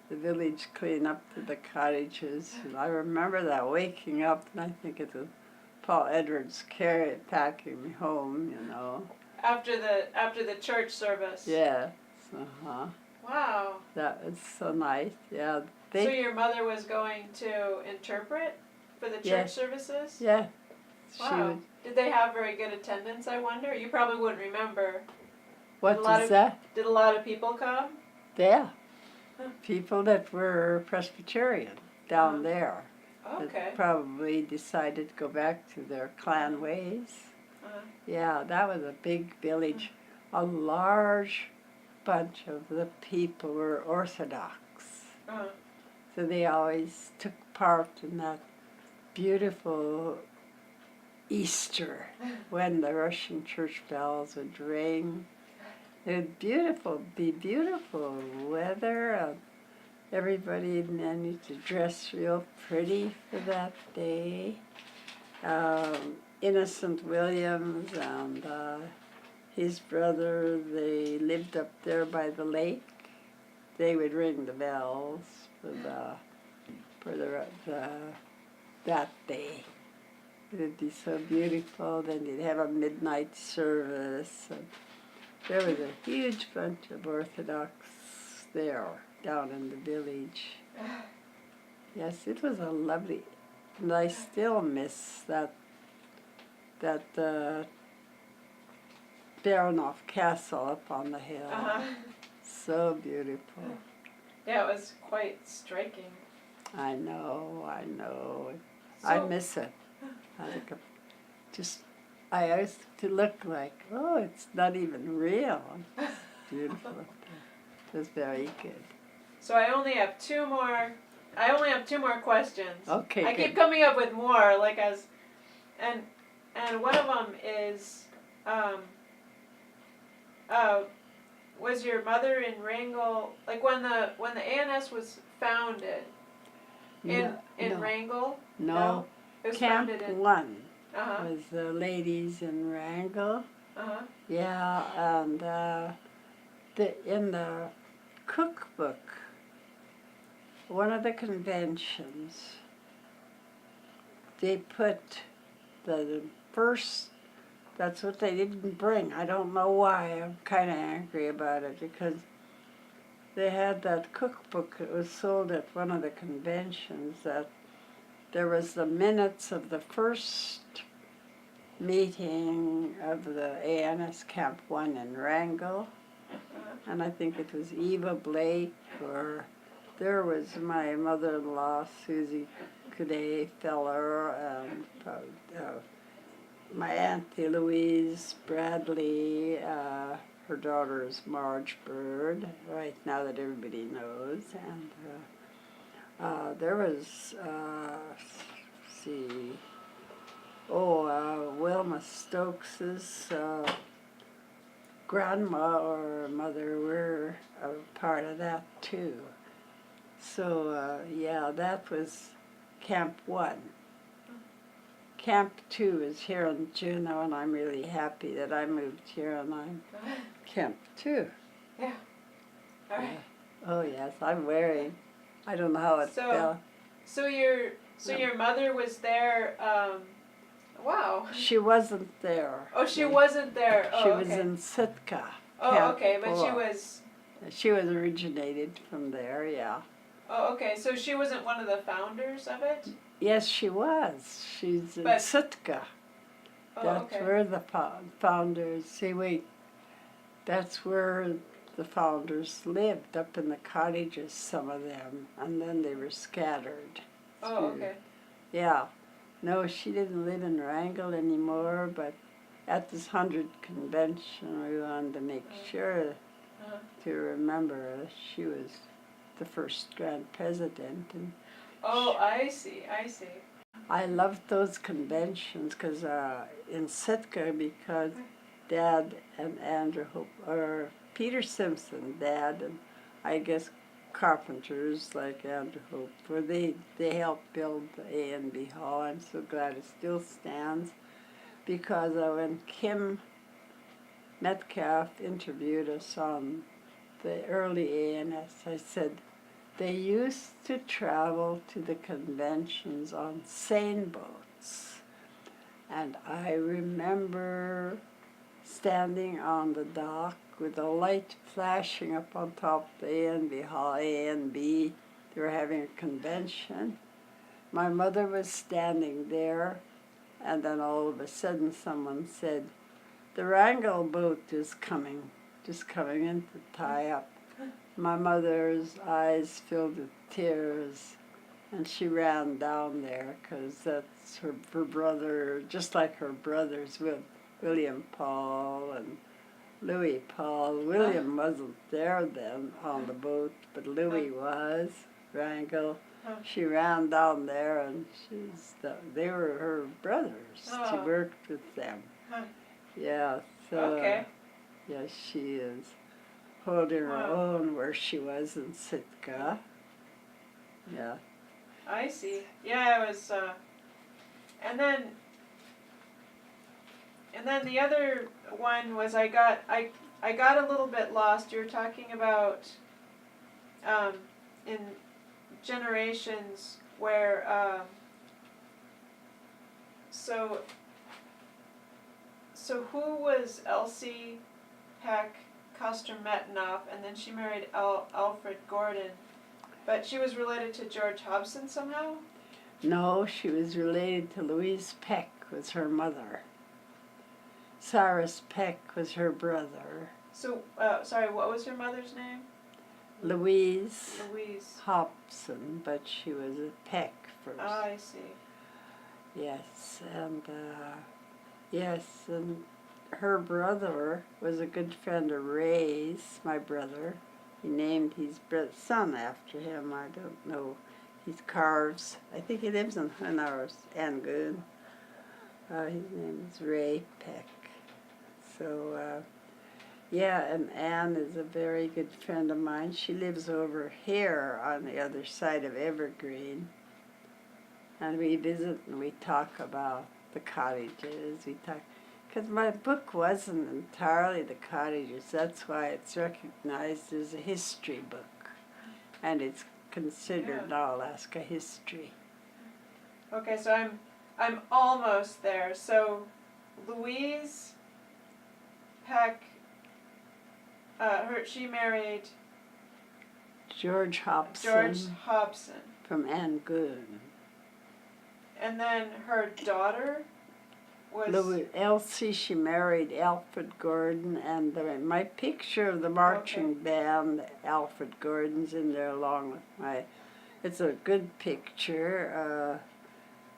the village, clean up to the cottages. And I remember that, waking up, and I think it was Paul Edwards packing me home, you know. After the church service? Yes, uh-huh. Wow. That was so nice, yeah. So your mother was going to interpret for the church Yes. services? Yeah. Wow. Did they have very good attendance, I wonder? You probably wouldn't remember. What is that? Did a lot of people come? Yeah. People that were Presbyterian down there. Okay. That probably decided to go back to their clan ways. Yeah, that was a big village. A large bunch of the people were Orthodox. So they always took part in that beautiful Easter when the Russian church bells would ring. It would be beautiful weather. Everybody managed to dress real pretty for that day. Innocent Williams and his brother, they lived up there by the lake. They would ring the bells for that day. It would be so beautiful. Then you'd have a midnight service. And there was a huge bunch of Orthodox there down in the village. Yes, it was a lovely, and I still miss that Baronoff Castle up on the hill. So beautiful. Yeah, it was quite striking. I know. So, I miss it. I used to look like, oh, it's not even real. It's beautiful. It was very good. So I only have two more questions. Okay, I good. keep coming up with more, and one of them is, was your mother in Wrangell, like when the ANS was founded in Wrangell? No. It was Camp founded in 1 was the ladies in Wrangell. Yeah, and in the cookbook, one of the conventions, they put the first, that's what they didn't bring. I don't know why. I'm kind of angry about it because they had that cookbook that was sold at one of the conventions that there was the minutes of the first meeting of the ANS Camp 1 in Wrangell, and I think it was Eva Blake, or there was my mother-in-law, Susie Cadet Feller, and my Auntie Louise Bradley, her daughter is Marge Bird, right now that everybody knows, and there was, see, Wilma Stokes's grandma or mother were a part of that too. So, yeah, that was Camp 1. Camp 2 is here in Juneau, and I'm really happy that I moved here, and I'm Camp 2. Yeah. All right. Oh, yes, I'm wearing. I don't know how it felt. So your mother was there. Wow. She wasn't there. Oh, she wasn't there. Oh, she was okay. in Sitka. Oh, Camp okay, but 4. she was. She was originated from there, yeah. Oh, okay. So she wasn't one of the founders of it? Yes, she was. She's in Sitka. Oh, That's okay. where the founders. See, that's where the founders lived, up in the cottages, some of them, and then they were scattered. Oh, okay. Yeah. No, she didn't live in Wrangell anymore, but at this 100 convention, we wanted to make sure to remember her. She was the first grand president. And oh, I see. I loved those conventions because in Sitka, because Dad and Andrew Hope, or Peter Simpson, Dad, and I guess carpenters like Andrew Hope, where they helped build the A&B Hall. I'm so glad it still stands, because when Kim Metcalf interviewed us on the early ANS, I said they used to travel to the conventions on seine boats. And I remember standing on the dock with a light flashing up on top of the A&B Hall, A&B. They were having a convention. My mother was standing there, and then all of a sudden someone said, "The Wrangell boat is coming, just coming in to tie up." My mother's eyes filled with tears, and she ran down there, because that's her brother, just like her brothers, William Paul and Louis Paul. William wasn't there then on the boat, but Louis was, Wrangell. She ran down there, and they were her brothers. She worked with them. Yeah, so Okay. yeah, she is holding her own where she was in Sitka. Yeah. I see. Yeah, it was. And then the other one was I got a little bit lost. You were talking about in generations where so who was Elsie Peck Custer-Metenoff, and then she married Alfred Gordon, but she was related to George Hobson somehow? No, she was related to Louise Peck, was her mother. Cyrus Peck was her brother. So, sorry, what was her mother's name? Louise Louise Hobson, but she was a Peck first. Ah, I see. Yes, and her brother was a good friend of Ray's, my brother. He named his son after him. I don't know. He's Carves. I think he lives in Hunars, Angoon. His name is Ray Peck. So, yeah, and Anne is a very good friend of mine. She lives over here on the other side of Evergreen. And we visit and we talk about the cottages. We talk, because my book wasn't entirely the cottages. That's why it's recognized as a history book. And it's considered now Alaska history. Okay, so I'm almost there. So Louise Peck, she married George Hobson. George Hobson. From Angoon. And then her daughter was Elsie, she married Alfred Gordon, and my picture of the marching band, Alfred Gordon's in there along with my. It's a good picture.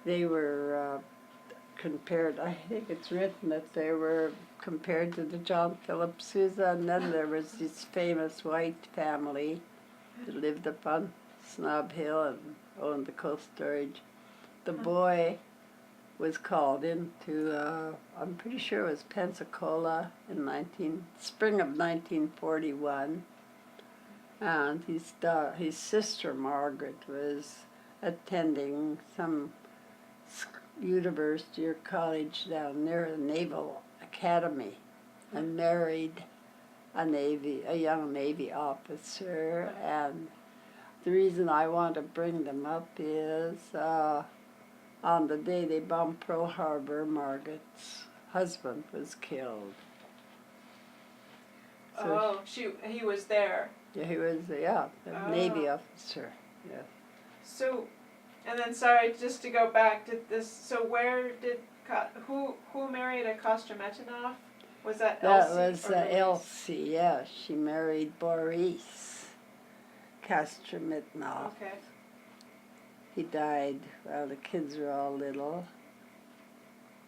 They were compared. I think it's written that they were compared to the John Philip Sousa, and then there was this famous white family that lived up on Snob Hill and owned the cold storage. The boy was called into, I'm pretty sure it was Pensacola in spring of 1941, and his sister Margaret was attending some university or college down near the Naval Academy, and married a young Navy officer. And the reason I want to bring them up is on the day they bombed Pearl Harbor, Margaret's husband was killed. So he was there. Yeah, he was a Navy officer. Yeah. So, and then sorry, just to go back to this. So where did who married a Kostometanov? Was that Elsie? That was Elsie. Yeah, she married Boris Kostometanov. Okay. He died while the kids were all little.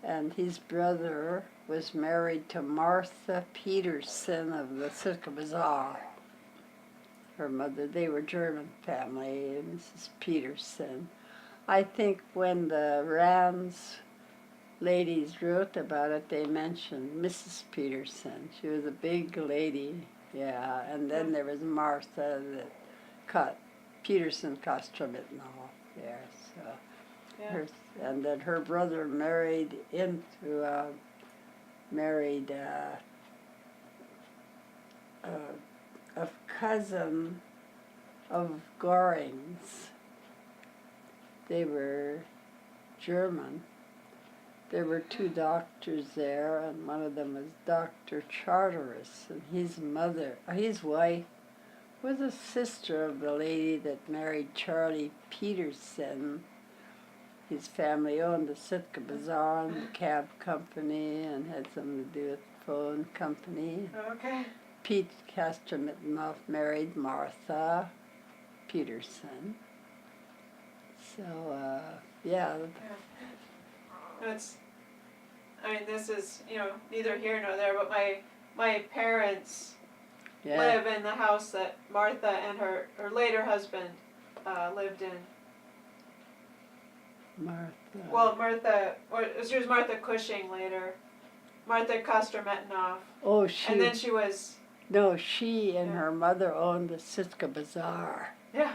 And his brother was married to Martha Peterson of the Sitka Bazaar. Her mother, they were German family, Mrs. Peterson. I think when the Rands ladies wrote about it, they mentioned Mrs. Peterson. She was a big lady, yeah. And then there was Martha Peterson Kostometanov there. So, Yeah. and then her brother married a cousin of Goring's. They were German. There were two doctors there, and one of them was Dr. Charteris, and his wife, was a sister of the lady that married Charlie Peterson. His family owned the Sitka Bazaar and the cab company and had something to do with the phone company. Okay. Pete Kostometanov married Martha Peterson. So, yeah. This is, neither here nor there, but my parents live in the house that Martha and her later husband lived in. Martha. Well, she was Martha Cushing later. Martha Kostometanov. Oh, and then she was... No, she and her mother owned the Sitka Bazaar. Yeah.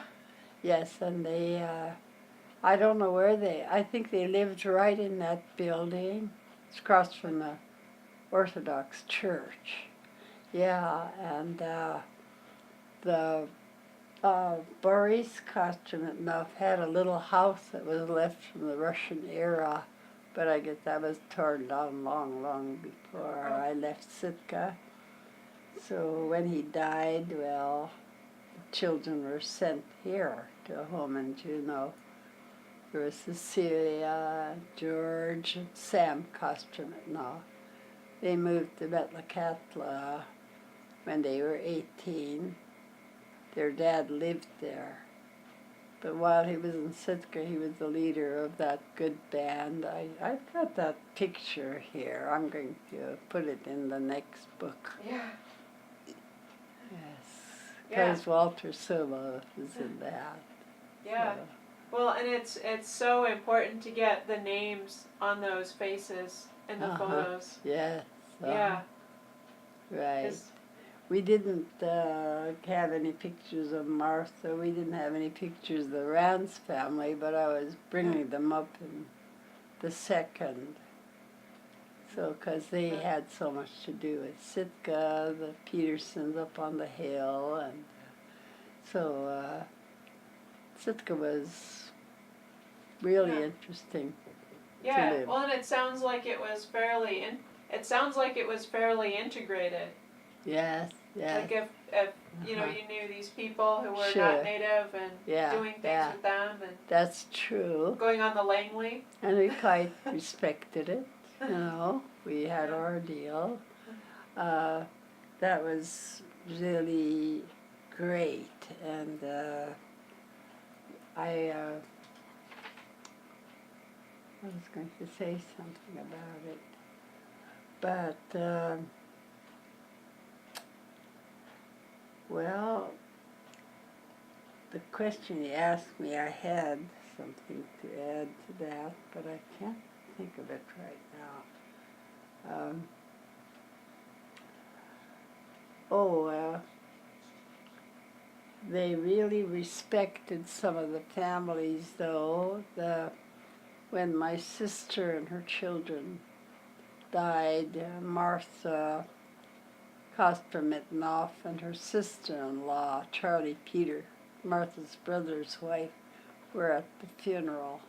Yes, and they, I don't know where I think they lived right in that building. It's across from the Orthodox Church. Yeah, and the Boris Kostometanov had a little house that was left from the Russian era, but I guess that was torn down long, long before I left Sitka. So when he died, well, the children were sent here to a home in Juneau. There was Cecilia, George, and Sam Kostometanov. They moved to Metlakatla when they were 18. Their dad lived there. But while he was in Sitka, he was the leader of that good band. I've got that picture here. I'm going to put it in the next book. Yeah. Yes. Yeah. Because Walter Solo is in that. Yeah. So. Well, and it's so important to get the names on those faces in the photos. Yes. Yeah. Right. We didn't have any pictures of Martha. We didn't have any pictures of the Rands family, but I was bringing them up in the second. So, because they had so much to do with Sitka, the Petersons up on the hill, and so Sitka was really interesting. Yeah. To live. Well, and it sounds like it was fairly integrated. Yes. Yes. Like if you knew these people who were Sure. not native and doing things with them and that's true. going on the Langley. And we quite respected it. We had Yeah. our deal. That was really great, and I was going to say something about it, but well, the question you asked me, I had something to add to that, but I can't think of it right now. They really respected some of the families, though. When my sister and her children died, Martha Koster-Mittenoff and her sister-in-law, Charlie Peter, Martha's brother's wife, were at the funeral.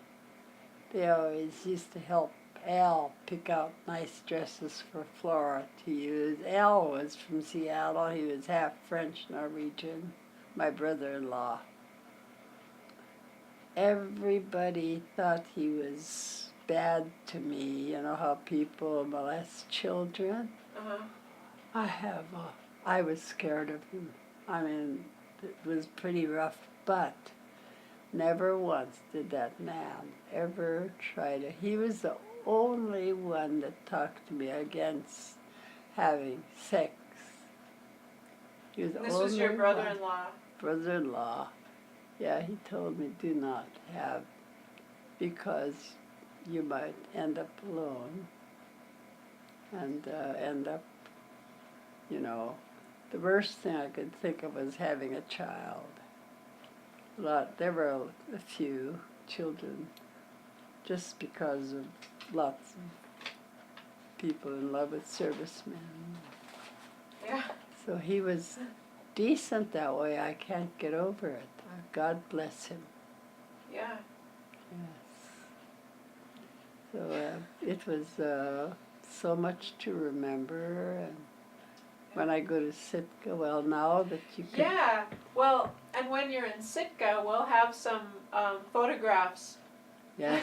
They always used to help Al pick out nice dresses for Flora to use. Al was from Seattle. He was half French Norwegian, my brother-in-law. Everybody thought he was bad to me. You know how people molest children? Uh-huh. I was scared of him. I mean, it was pretty rough, but never once did that man ever try to. He was the only one that talked to me against having sex. He was the This was your only brother-in-law. brother-in-law. Yeah, he told me do not have, because you might end up alone and end up, the worst thing I could think of was having a child. There were a few children just because of lots of people in love with servicemen. Yeah. So he was decent that way. I can't get over it. God bless him. Yeah. Yes. So it was so much to remember. And when I go to Sitka, well, now that you can... Yeah. Well, and when you're in Sitka, we'll have some photographs. Yeah.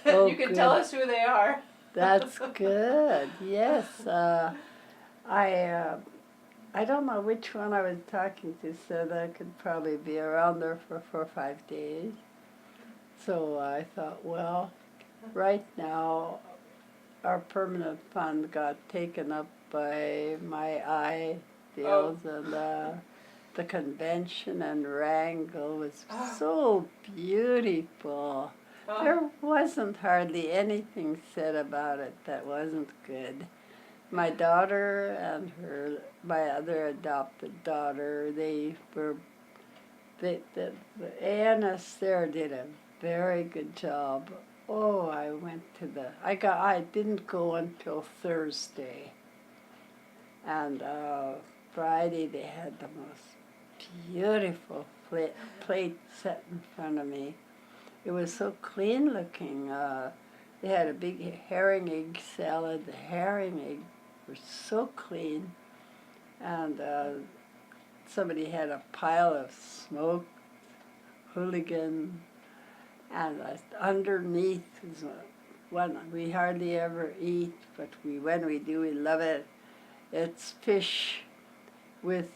Oh, you can tell us who they are. That's good. Yes. I don't know which one I was talking to said I could probably be around there for 4 or 5 days. So I thought, well, right now our permanent fund got taken up by my ideals, and the convention and Wrangell was so beautiful. There wasn't hardly anything said about it that wasn't good. My daughter and my other adopted daughter, Annis there did a very good job. Oh, I didn't go until Thursday. And Friday they had the most beautiful plate set in front of me. It was so clean looking. They had a big herring egg salad. The herring egg were so clean. And somebody had a pile of smoked hooligan. And underneath is one we hardly ever eat, but when we do, we love it. It's fish with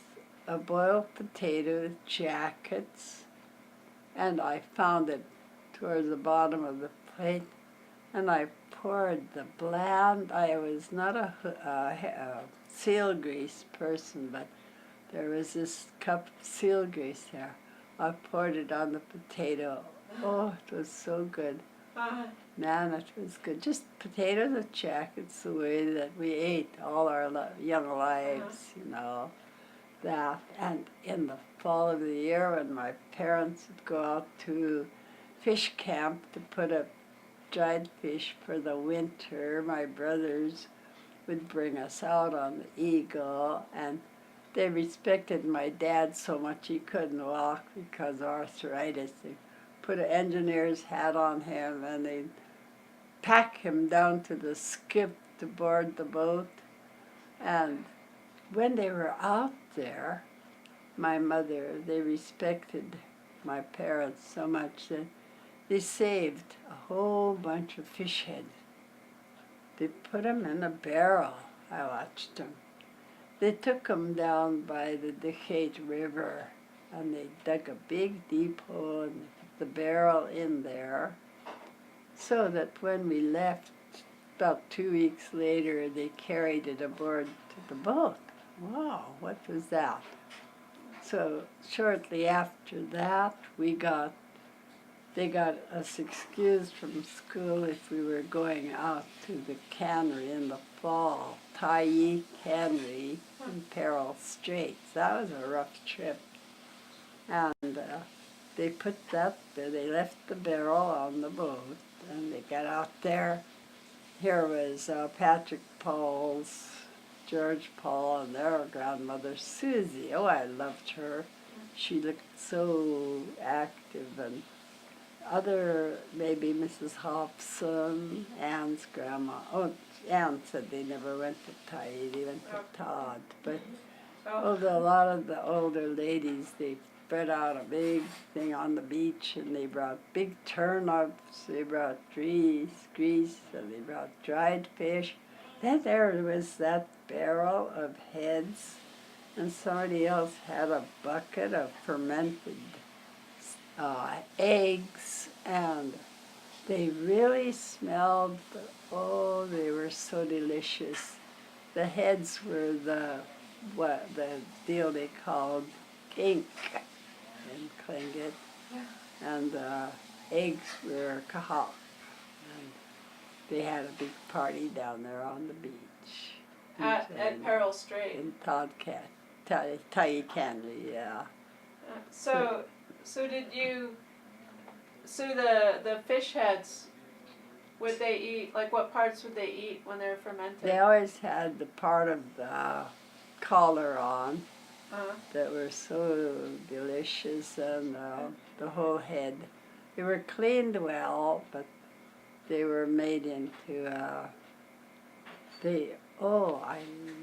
a boiled potato, jackets, and I found it towards the bottom of the plate, and I poured the bland. I was not a seal grease person, but there was this cup of seal grease there. I poured it on the potato. Oh, it was so good. Man, it was good. Just potatoes and jackets, the way that we ate all our young lives, that. And in the fall of the year, when my parents would go out to fish camp to put up dried fish for the winter, my brothers would bring us out on the Eagle, and they respected my dad so much he couldn't walk because of arthritis. They put an engineer's hat on him, and they'd pack him down to the skip to board the boat. And when they were out there, they respected my parents so much that they saved a whole bunch of fish heads. They put them in a barrel. I watched them. They took them down by the Decade River, and they dug a big deep hole and put the barrel in there, so that when we left, about 2 weeks later, they carried it aboard to the boat. Wow, what was that? So shortly after that, they got us excused from school if we were going out to the cannery in the fall, Tyee Cannery in Peril Straits. That was a rough trip. And they put that there. They left the barrel on the boat, and they got out there. Here was Patrick Paul's, George Paul, and their grandmother, Susie. Oh, I loved her. She looked so active, and other, maybe Mrs. Hobson, Ann's grandma. Oh, Ann said they never went to Tyee, they went to Todd. But a lot of the older ladies, they spread out a big thing on the beach, and they brought big turnips, they brought grease, and they brought dried fish. Then there was that barrel of heads, and somebody else had a bucket of fermented eggs, and they really smelled, oh, they were so delicious. The heads were the deal they called kink in Tlingit, and the eggs were kahal. And they had a big party down there on the beach. At Peril Strait. In Tyee Cannery, yeah. So did you? So the fish heads, would they eat? Like, what parts would they eat when they're fermented? They always had the part of the collar on that were so delicious, and the whole head. They were cleaned well, but they were made into I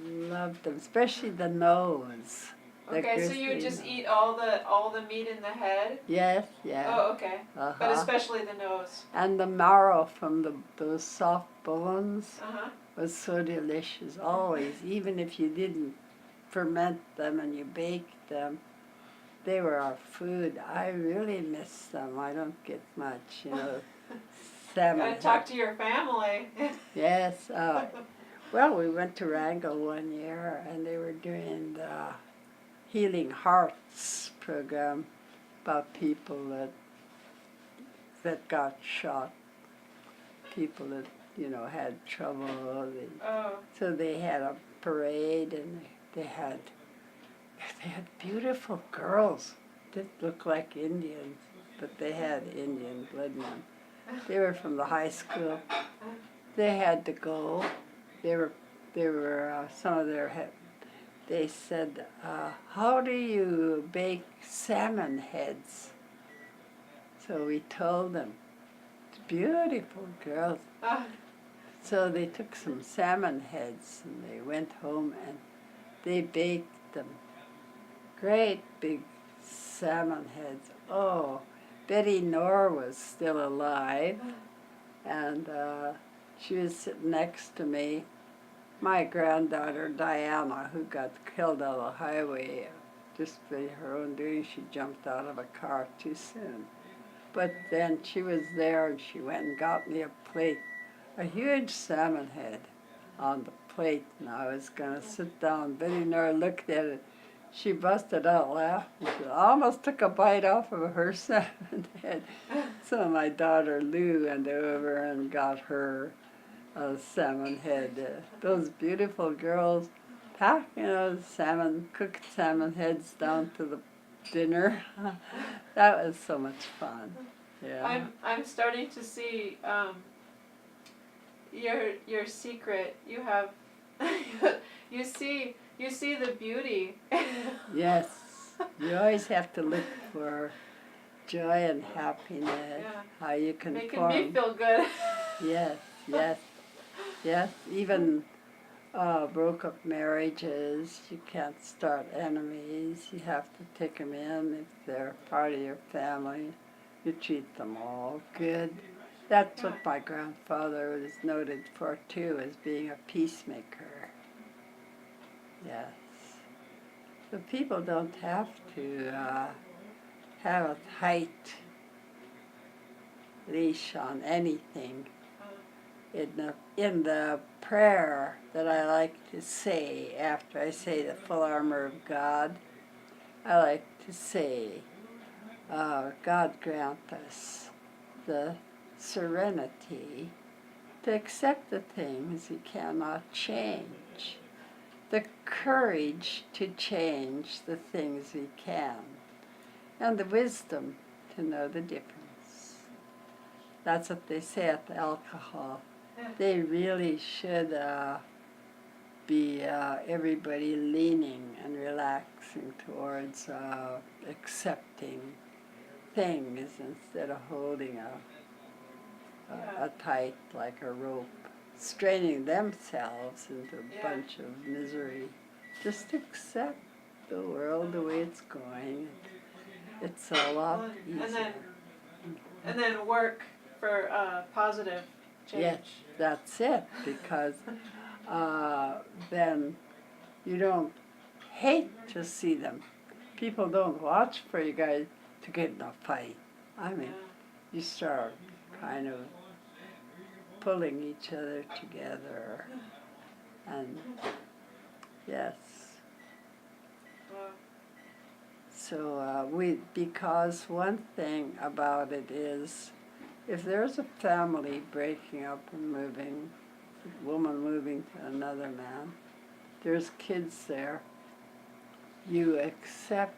loved them, especially the nose. Okay, so you would just eat all the meat in the head? Yes, yeah. Oh, okay. But especially the nose. And the marrow from those soft bones was so delicious, always. Even if you didn't ferment them and you baked them, they were our food. I really miss them. I don't get much, salmon. Gotta talk to your family. Yes. Well, we went to Wrangell one year, and they were doing the Healing Hearts program about people that got shot, people that had trouble. So they had a parade, and they had beautiful girls that looked like Indians, but they had Indian blood in them. They were from the high school. They had to go. They were some of their head. They said, how do you bake salmon heads? So we told them, beautiful girls. So they took some salmon heads, and they went home and they baked them. Great big salmon heads. Oh, Betty Knorr was still alive, and she was sitting next to me. My granddaughter, Diana, who got killed on the highway just by her own doing, she jumped out of a car too soon. But then she was there, and she went and got me a plate, a huge salmon head on the plate, and I was going to sit down. Betty Knorr looked at it. She busted out laughing. She almost took a bite off of her salmon head. So my daughter Lou went over and got her salmon head. Those beautiful girls packing those cooked salmon heads down to the dinner. That was so much fun. Yeah. I'm starting to see your secret. You have you see the beauty. Yes. You always have to look for joy and happiness. Yeah. How you can Making me feel good. Yes, yes. Yes, even broke up marriages, you can't start enemies. You have to take them in if they're part of your family. You treat them all good. That's what my grandfather was noted for too, as being a peacemaker. Yes. So people don't have to have a tight leash on anything. In the prayer that I like to say after I say the full armor of God, I like to say, God grant us the serenity to accept the things we cannot change, the courage to change the things we can, and the wisdom to know the difference. That's what they say at the alcohol. They really should be everybody leaning and relaxing towards accepting things instead of holding a tight like a rope, straining themselves into a bunch of misery. Just accept the world the way it's going. It's a lot easier. And then work for positive change. Yes, that's it, because then you don't hate to see them. People don't watch for you guys to get in a fight. I mean, you start kind of pulling each other together, and yes. So because one thing about it is, if there's a family breaking up and moving, a woman moving to another man, there's kids there, you accept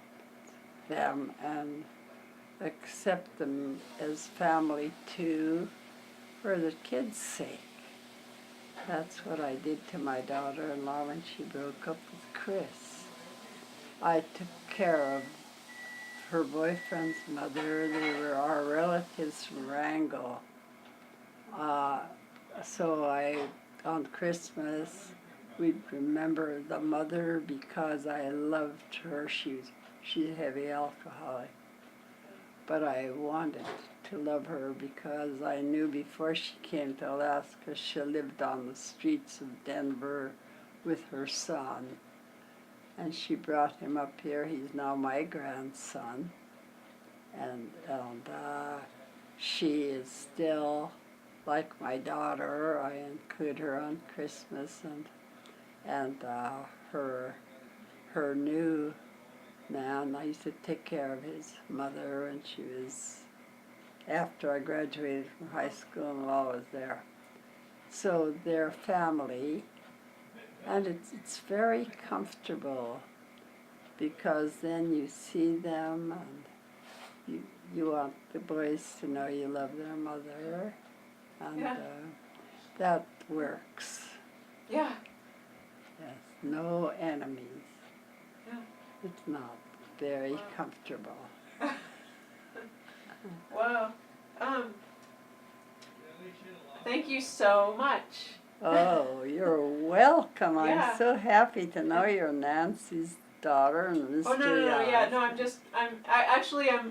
them and accept them as family too, for the kids' sake. That's what I did to my daughter-in-law when she broke up with Chris. I took care of her boyfriend's mother. They were our relatives from Wrangell. So on Christmas, we'd remember the mother because I loved her. She's a heavy alcoholic. But I wanted to love her because I knew before she came to Alaska, she lived on the streets of Denver with her son. And she brought him up here. He's now my grandson. And she is still like my daughter. I include her on Christmas, and her new man, I used to take care of his mother when she was, after I graduated from high school and while I was there. So they're family, and it's very comfortable, because then you see them and you want the boys to know you love their mother, and that works. Yeah. Yes, no enemies. Yeah. It's not very comfortable. Wow. Thank you so much. Oh, you're welcome. Yeah. I'm so happy to know you're Nancy's daughter and Mr. Oh no, yeah, no.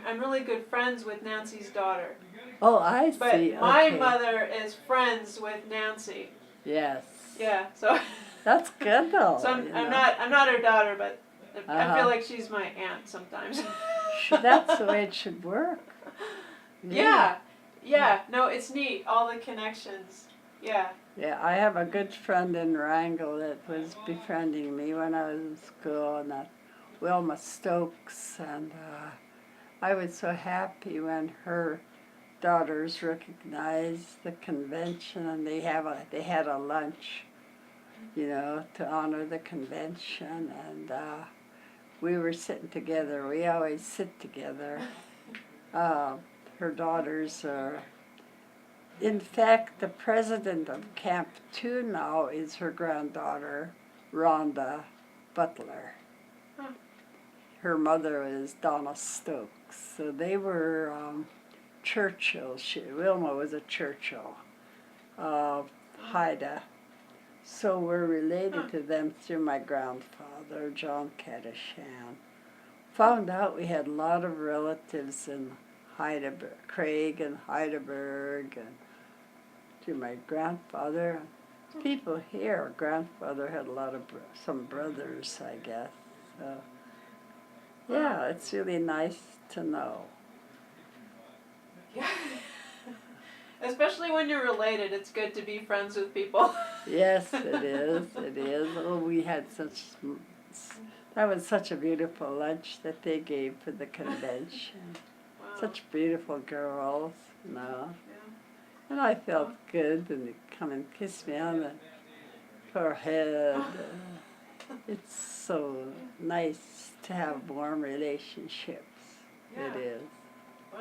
I'm really good friends with Nancy's daughter. Oh, I see. But my okay. mother is friends with Nancy. Yes. Yeah, so. That's good though. So I'm not her daughter, but I feel like she's my aunt sometimes. That's the way it should work. Yeah. No, it's neat. All the connections. Yeah. Yeah, I have a good friend in Wrangell that was befriending me when I was in school, and that Wilma Stokes, and I was so happy when her daughters recognized the convention, and they had a lunch, to honor the convention, and we were sitting together. We always sit together. Her daughters are. In fact, the president of Camp 2 now is her granddaughter, Rhonda Butler. Her mother is Donna Stokes. So they were Churchill. Wilma was a Churchill. Haida. So we're related to them through my grandfather, John Cadishan. Found out we had a lot of relatives in Heidelberg, Craig and Heidelberg, and to my grandfather. People here, grandfather had a lot of some brothers, I guess. So, yeah, it's really nice to know. Yeah. Especially when you're related, it's good to be friends with people. Yes, it is. It is. Oh, we had that was such a beautiful lunch that they gave for the convention. Wow. Such beautiful girls, you know. Yeah. And I felt good, and they come and kiss me on the forehead. It's so nice to have warm relationships. Yeah. It is.